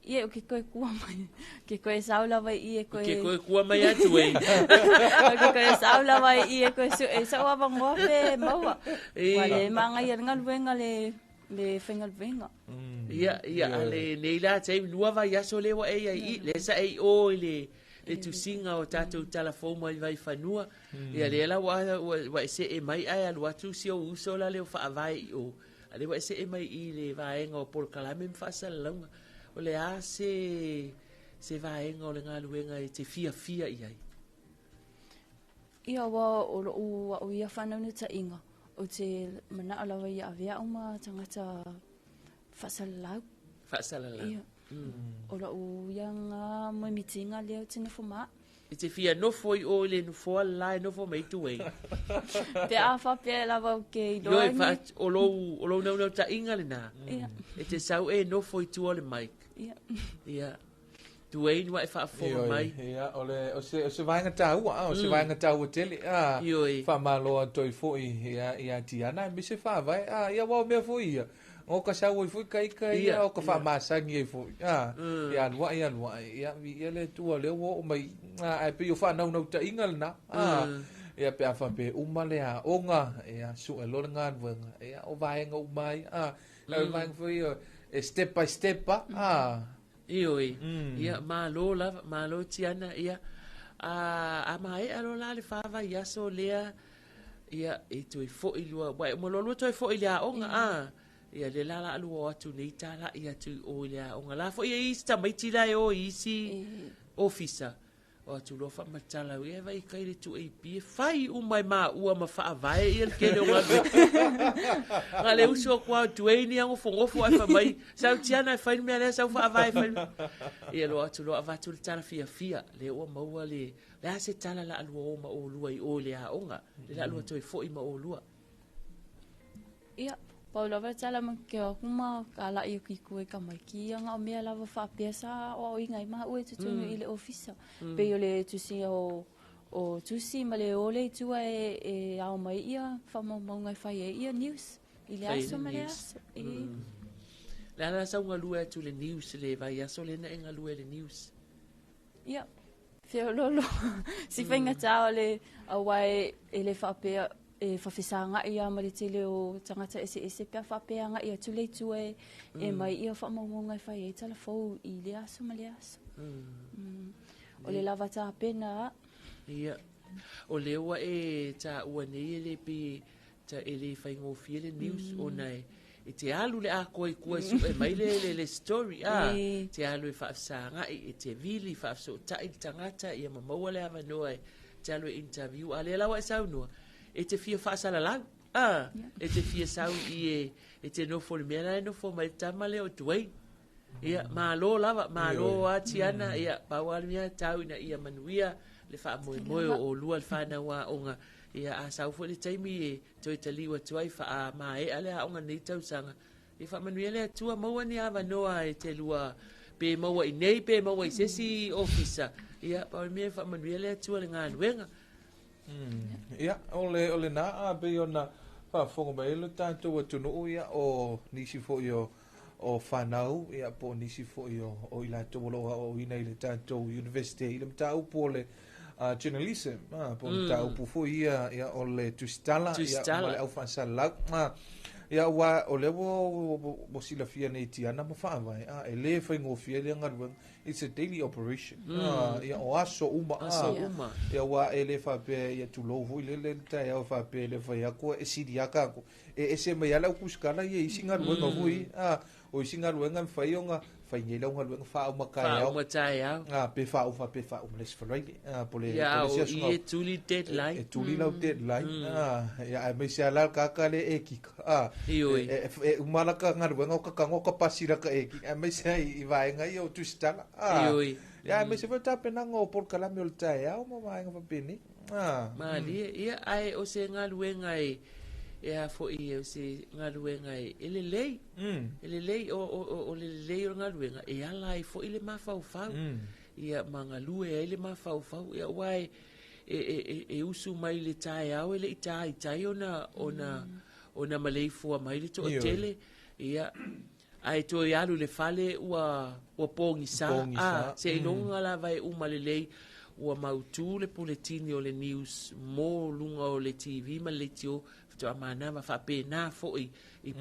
ia o ke koe kua mai ke koe saula vai ia koe ke koe kua mai atu e ke koe saula vai ia koe su e sa wa ngofe maua wale manga ia ngaluenga le whengal venga ia ale nei la te lua vai aso le wa e le sa e o le tu singa o tatou telefon mai vai fanua ia le la wa se e mai ai alu atu si o uso la le fa vai o ale wa se e mai i le vaenga o por kalame mfasa longa o le a se vaenga o le ngaluenga e te fia iai ia wa o ia whanau ni ta inga o te mana alawa ia avea uma tangata whasalalau ia o la u yanga mai mitinga leo tina fuma i te fia nofo i o le nofo lai nofo mai tuei pe a fa pe la va ke do o lo no ta inga le na e te sau e nofo i tu o le mic ia tuei wa fa fo mai ia o se vainga tau o se vainga tau tele fa malo toi fo ia tiana mi se fa vai ia wa me fo ia o ka sa foi kai o ka fa masangi foi ia lua ia le tu le o mai ai pe yo fa no ta ingal na ia pe fa pe uma le a onga ia su e lo nga venga ia o vai nga mai la vai foi step by step ia malo tiana ia a mai alo la le fa va ia so le ia e tu fo i lua wa mo lo to fo i la onga ia le lala alu o atu nei tala ia tu o ia o ngala fo ia ista mai tira o isi officer o atu lo fa matala ia vai kai le tu e pi fai u mai ma u ma fa vai ia ke le wa ngale u so kwa tu e ni ngo fo ai fa mai sa tiana fa mi ale sa fa vai fa ia lo atu lo ava tu tala fia le o ma u le la se tala la alu o ma o lu ai o le a onga le la lu tu e fo i ma o lu ia Paula va tala ma ke kuma kala i ki ku ka mai ki nga o me lava fa pesa o inga ma o tu i le office pe yo le tu si o tu si ma le o le tu e au mai ia fa mo ngai fa ia news i le aso ma le aso la sa nga lu tu le news le va ia so le na nga lu le news ia fe lo si venga ta le awai ele fa pe e whawhisanga ia maritele o tangata ese pia whapeanga ia tule tue e mai ia whamaunga i whai e tala fau i le aso ma le aso. O le lava tā pena. Ia. O le ua e tā ua nei le pe tā e le whaingofia le news o nei. E te alu le a koe kua su e mai le story te alu e whaafsanga e te vili whaafso ta i tangata ia mamaua le awa noa te alu e interview a le lawa e sau noa. E te fia whaasala lau. E te fia sau i e te nofo le mea nai nofo mai tama le o tuai. Ia, malo lava, malo ati ana, ia, paua mea tau ina ia manuia, le wha moe o lua le whana wa onga, ia a sau fo le taimi e toi taliwa tuai wha a mae ale a onga nei tau sanga. Ia wha manuia le atua maua ni awa noa e te lua, pe maua i nei, pe maua i sesi ofisa. Ia, paua mea wha manuia le atua le ngā nuenga. Ia, ole na a be ona whaafonga mai lo tātou atunu ia o nisi fo i o whanau, ia po nisi fo i o ila tōloa o ina i le tātou university i le mta upo le journalism, po le tā upo fo ia o le tustala, ia o le au whansala lau. ia wa o le wo sila fia nei tiana ma fa vai e le fa ngo fia le ngal it's a daily operation ia o aso uma ia wa e le fa pe ia tu lo vo le ta ia fa pe le fa ia ko e sidi aka ko e se me ia la kuskala ia isinga luenga vui o isinga luenga fa ionga fa nge la luenga fa uma ka ia pe fa um les fa right pole ia tuli deadline la deadline ia me se ala ka ka le ekika e malaka ngar wenga ka kango ka pasira ka eki me se I vai nga yo tu stala ia me se va ta pena ngo por kala me ulta ia o ma nga fa peni mali ia ai o se ngal wenga ia fo I o se ngal wenga ele lei o le lei o ngal wenga e ala I fo ile ma fa ia mangalu e ile ma fa ia wai e usu mai le tai au ele tai ona malei fua mai le to tele ia ai to ialu le fale ua pongi sa se inonga la vai umalelei ua mautu le poletini o le news mo lunga o le TV ma le tio to amana ma fa pena fo I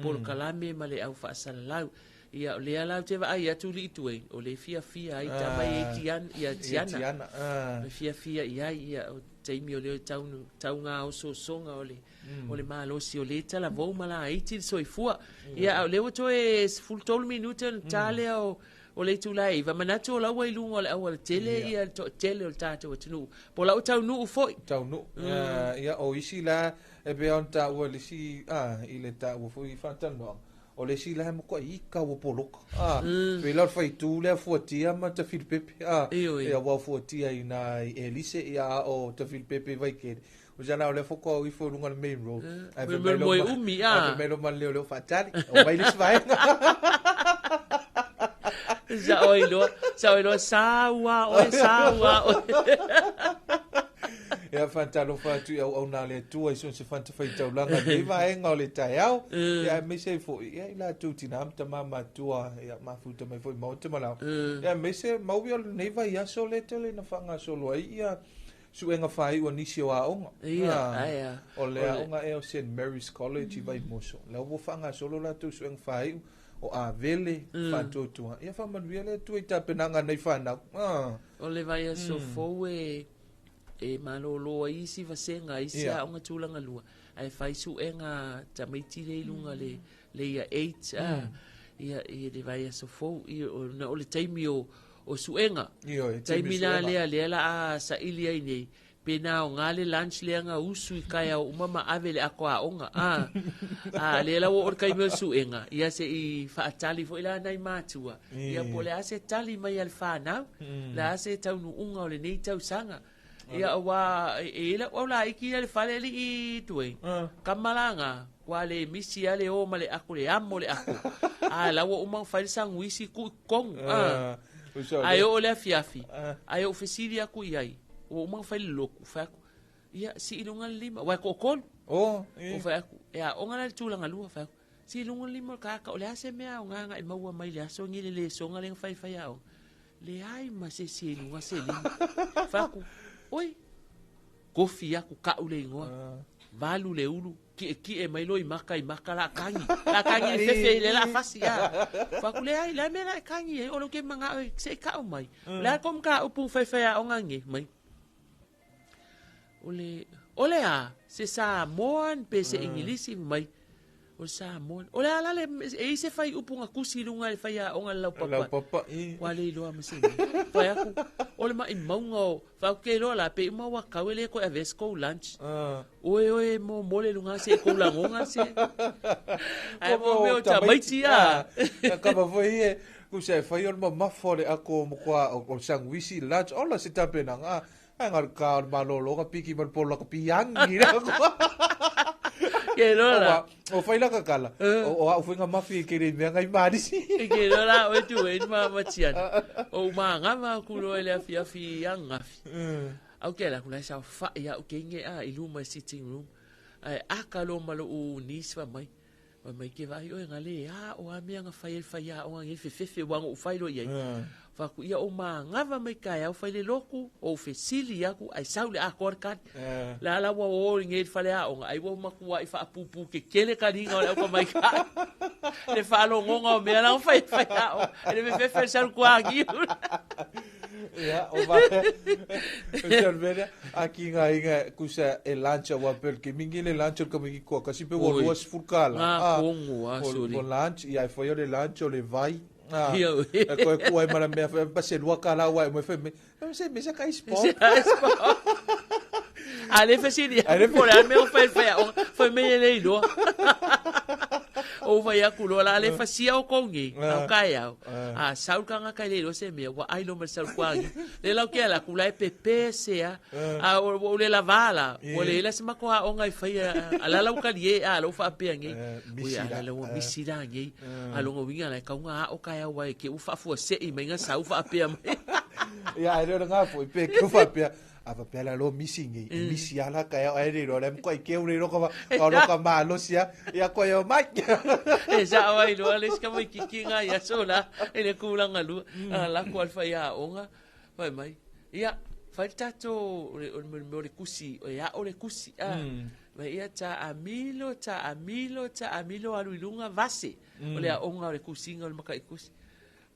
por kalame ma le au fa salalau ia le ala te va ia tu li tu o le fia ai tama ia tiana le fia ia o taimi o le taunga o songa o le malo si o le tala vo mala iti so ifua ia le o to e full tol minute tale o le tu lai va manato la wai lunga le awal tele ia to tele o tata o tunu po la o tau nu foi tau nu ia o isi la e be on ta o le si ile ta o foi fantano o le si la mo ko I ka o polok pe la fai tu le fotia ma ta fil pepe ia wa fotia ina elise ia o ta fil pepe vai ke o jana o le foko I fo lunga main road ai pe mo umi me lo man le fatali o vai lis vai sa oilo sawa ia fantalo fatu au na le tu ai son se fanta fai tau langa le vai nga le tai au ia me se fo ia la tu tinam ta mama tua ia mafuta mai foi mo te mala ia me se mau ia nei vai ia so le tele na fanga solo ia suenga fai o nisi o aonga ia o le aonga e o St Mary's College vai moso la o fanga solo la tu suenga fai o a vele fatotua ia fa manuia le tu ita penanga nei fana o le vai so fo e malolo isi vasenga isi a onga tulanga lua ai fai su enga tamaiti le lunga le ia 8 ia de vai so fo na o le taimi o suenga taimi na le la sa ilia nei pena o ngale lunch le nga usu I kaya o mama avele akwa onga le la o kai me suenga ia se I fa tali fo ila nai matua ia pole ase tali mai al fana la ase taunu unga o le nei tau sanga ia wa ela ola iki le fale li tuai kamalanga wale misi ale o male akule amole aku la wo umang fale sang wisi ku kong ayo ole fiafi ayo ofisili aku iai o umang fale loku fa ia si ilunga lima wa kokol o fa aku ia onga le tulanga lua fa si ilunga lima ka ole ase mea onga nga maua mai le aso ngile le songa le fai fai ao le ai ma se si ilunga se lima fa aku oi kofi aku ka ule ngoa valu le ulu ki e mai loi maka la kangi le fefe le la fasi fa kule ai la me la kangi e o lo ke manga se ka o mai la kom ka o pu fefe a ongangi mai ole se sa moan pe se ingilisi mai o sa mon o la le e se fai upunga kusilunga le fai a onga lau papa wale lo amase fai aku o le mai maunga fa ke lo la pe ma wa kawele ko avesco lunch oe mo mole lunga se ko la ngonga se ai mo me o ta maiti ka ba foi ku se fai o ma fore ako mo kwa o sangwisi lunch ola se tapenanga ngar ka malolo ka piki mal polo ka piangi ke lola o fai la kakala o foi nga mafi ke re me ngai mari si ke lola o tu e ma tian o ma nga ma ku lo le fi anga au ke la ku la sa fa ya o ke nge ilu ma sitting room ai akalo malo u niswa mai mai ke vai o ngale o a mea nga fai o ngi fe wang o fai lo ye fa ku ia o ma ngava mai kai au fai le loku o fe sili aku ai saule a korkan la wa o ngi fale a o ai wo maku ai fa pupu ke kele ka ringa o ko mai ka le fa lo ngonga o mea la fai a o le fe sal ku agi ya o va per vede aqui inga kusa e lancha wa perché mingi le lancha come ki ko kasi pe wo was furkala kongo sori o lanch ia foi le lancha le vai ko mara me fa se lua kala wa me fa me se kai sport ale fa si dia por al meu foi me le do o vai akulo la le fa si o kongi o kai au a sau kanga kai le se me wa ai lo me sau kwangi le la ke la kula pepe se a o le la vala o le la se ma ko o ngai fa ala la ka ye a lo fa pe ngi o ya la lo misi da ngi a lo winga la ka nga o kai wa ke u fa fu se i me nga sau fa pe ya ai nga foi pe ke fa pe ava pela lo missing misi ala ka ai ro lem ko ke uri ro ko ka malo sia ya ko yo mai esa ai lo les ka mai kikinga ya sola ele kula ngalu la ko alfa ya onga mai ya faltato o kusi ya o le kusi mai ya ta amilo alu ilunga vase o le onga o le kusinga o makai kusi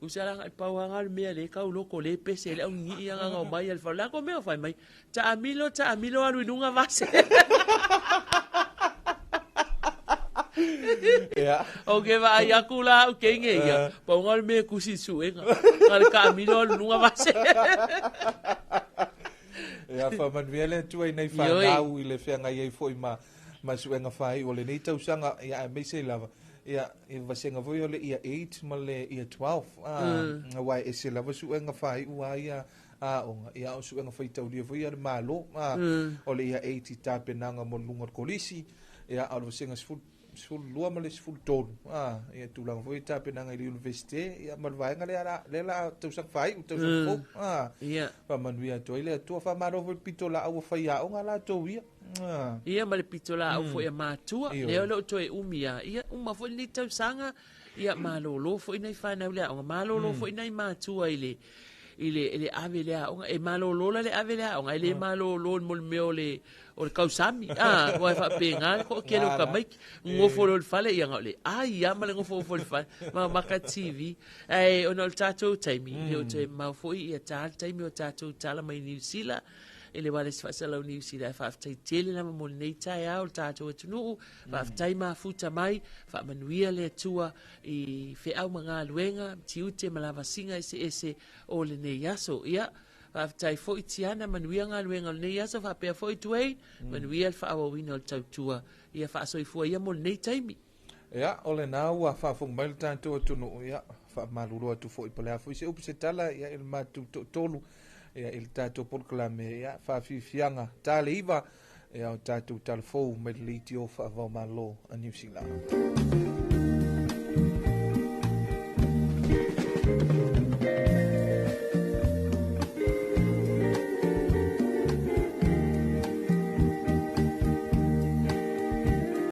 usala pauanga me le ka loko le pese le ngi nga nga mai al fala ko me fai mai ta amilo alu nunga vase ya okay va ya kula o kenge ya pauanga me kusi suenga al ka amilo alu nunga vase ya fa man viele tu ai nei fa dau ile fe nga ye foi ma suenga fai o le nei tau sanga ya me se lava ia e vasenga voi ole ia 8 ma le ia 12 wai e se lava suenga fai ua ia onga ia o suenga fai tau dia voi ia malo ole ia 80 tape nanga mo lunga kolisi ia o vasenga sul lua ma le sul ton ia tulang voi tape nanga i universite ia ma vaenga le la tau sak fai tau sak fo ia pa manuia toile tu fa maro voi pitola au fai a onga la to ia ia ma le pitola au fo ia matua le lo to e umia ia uma fo ni tau sanga ia malolo fo ina fana le onga malolo fo ina matua ile ave le onga e malolo le ave le onga ile malolo mo meo le o kausami o fa penga ko ke lo ka mai ngo fo lo fale ia ngole ia ma le ngo fo fale ma ka tv o no tato taimi o te ma fo ia taimi o tato tala mai New Zealand ele wale se fasala New Zealand fa tai tele na mo nei tai au tato tunu fa tai ma futa mai fa manuia le tua I fe au manga luenga tiute malava singa ese o le nei yaso ia tai fo itiana manuia nga luenga nei yaso fa pe fo tuei manuia fa au wino tautua ia fa so ifo ia mo nei taimi ia ole na wa fa fo mai tanto tunu ia fa malulu tu fo ipole fo se upse tala ia il ma tolu ia il tato proclame ia fa fianga tale iva ia o tato talfo med litio fa va malo a New Zealand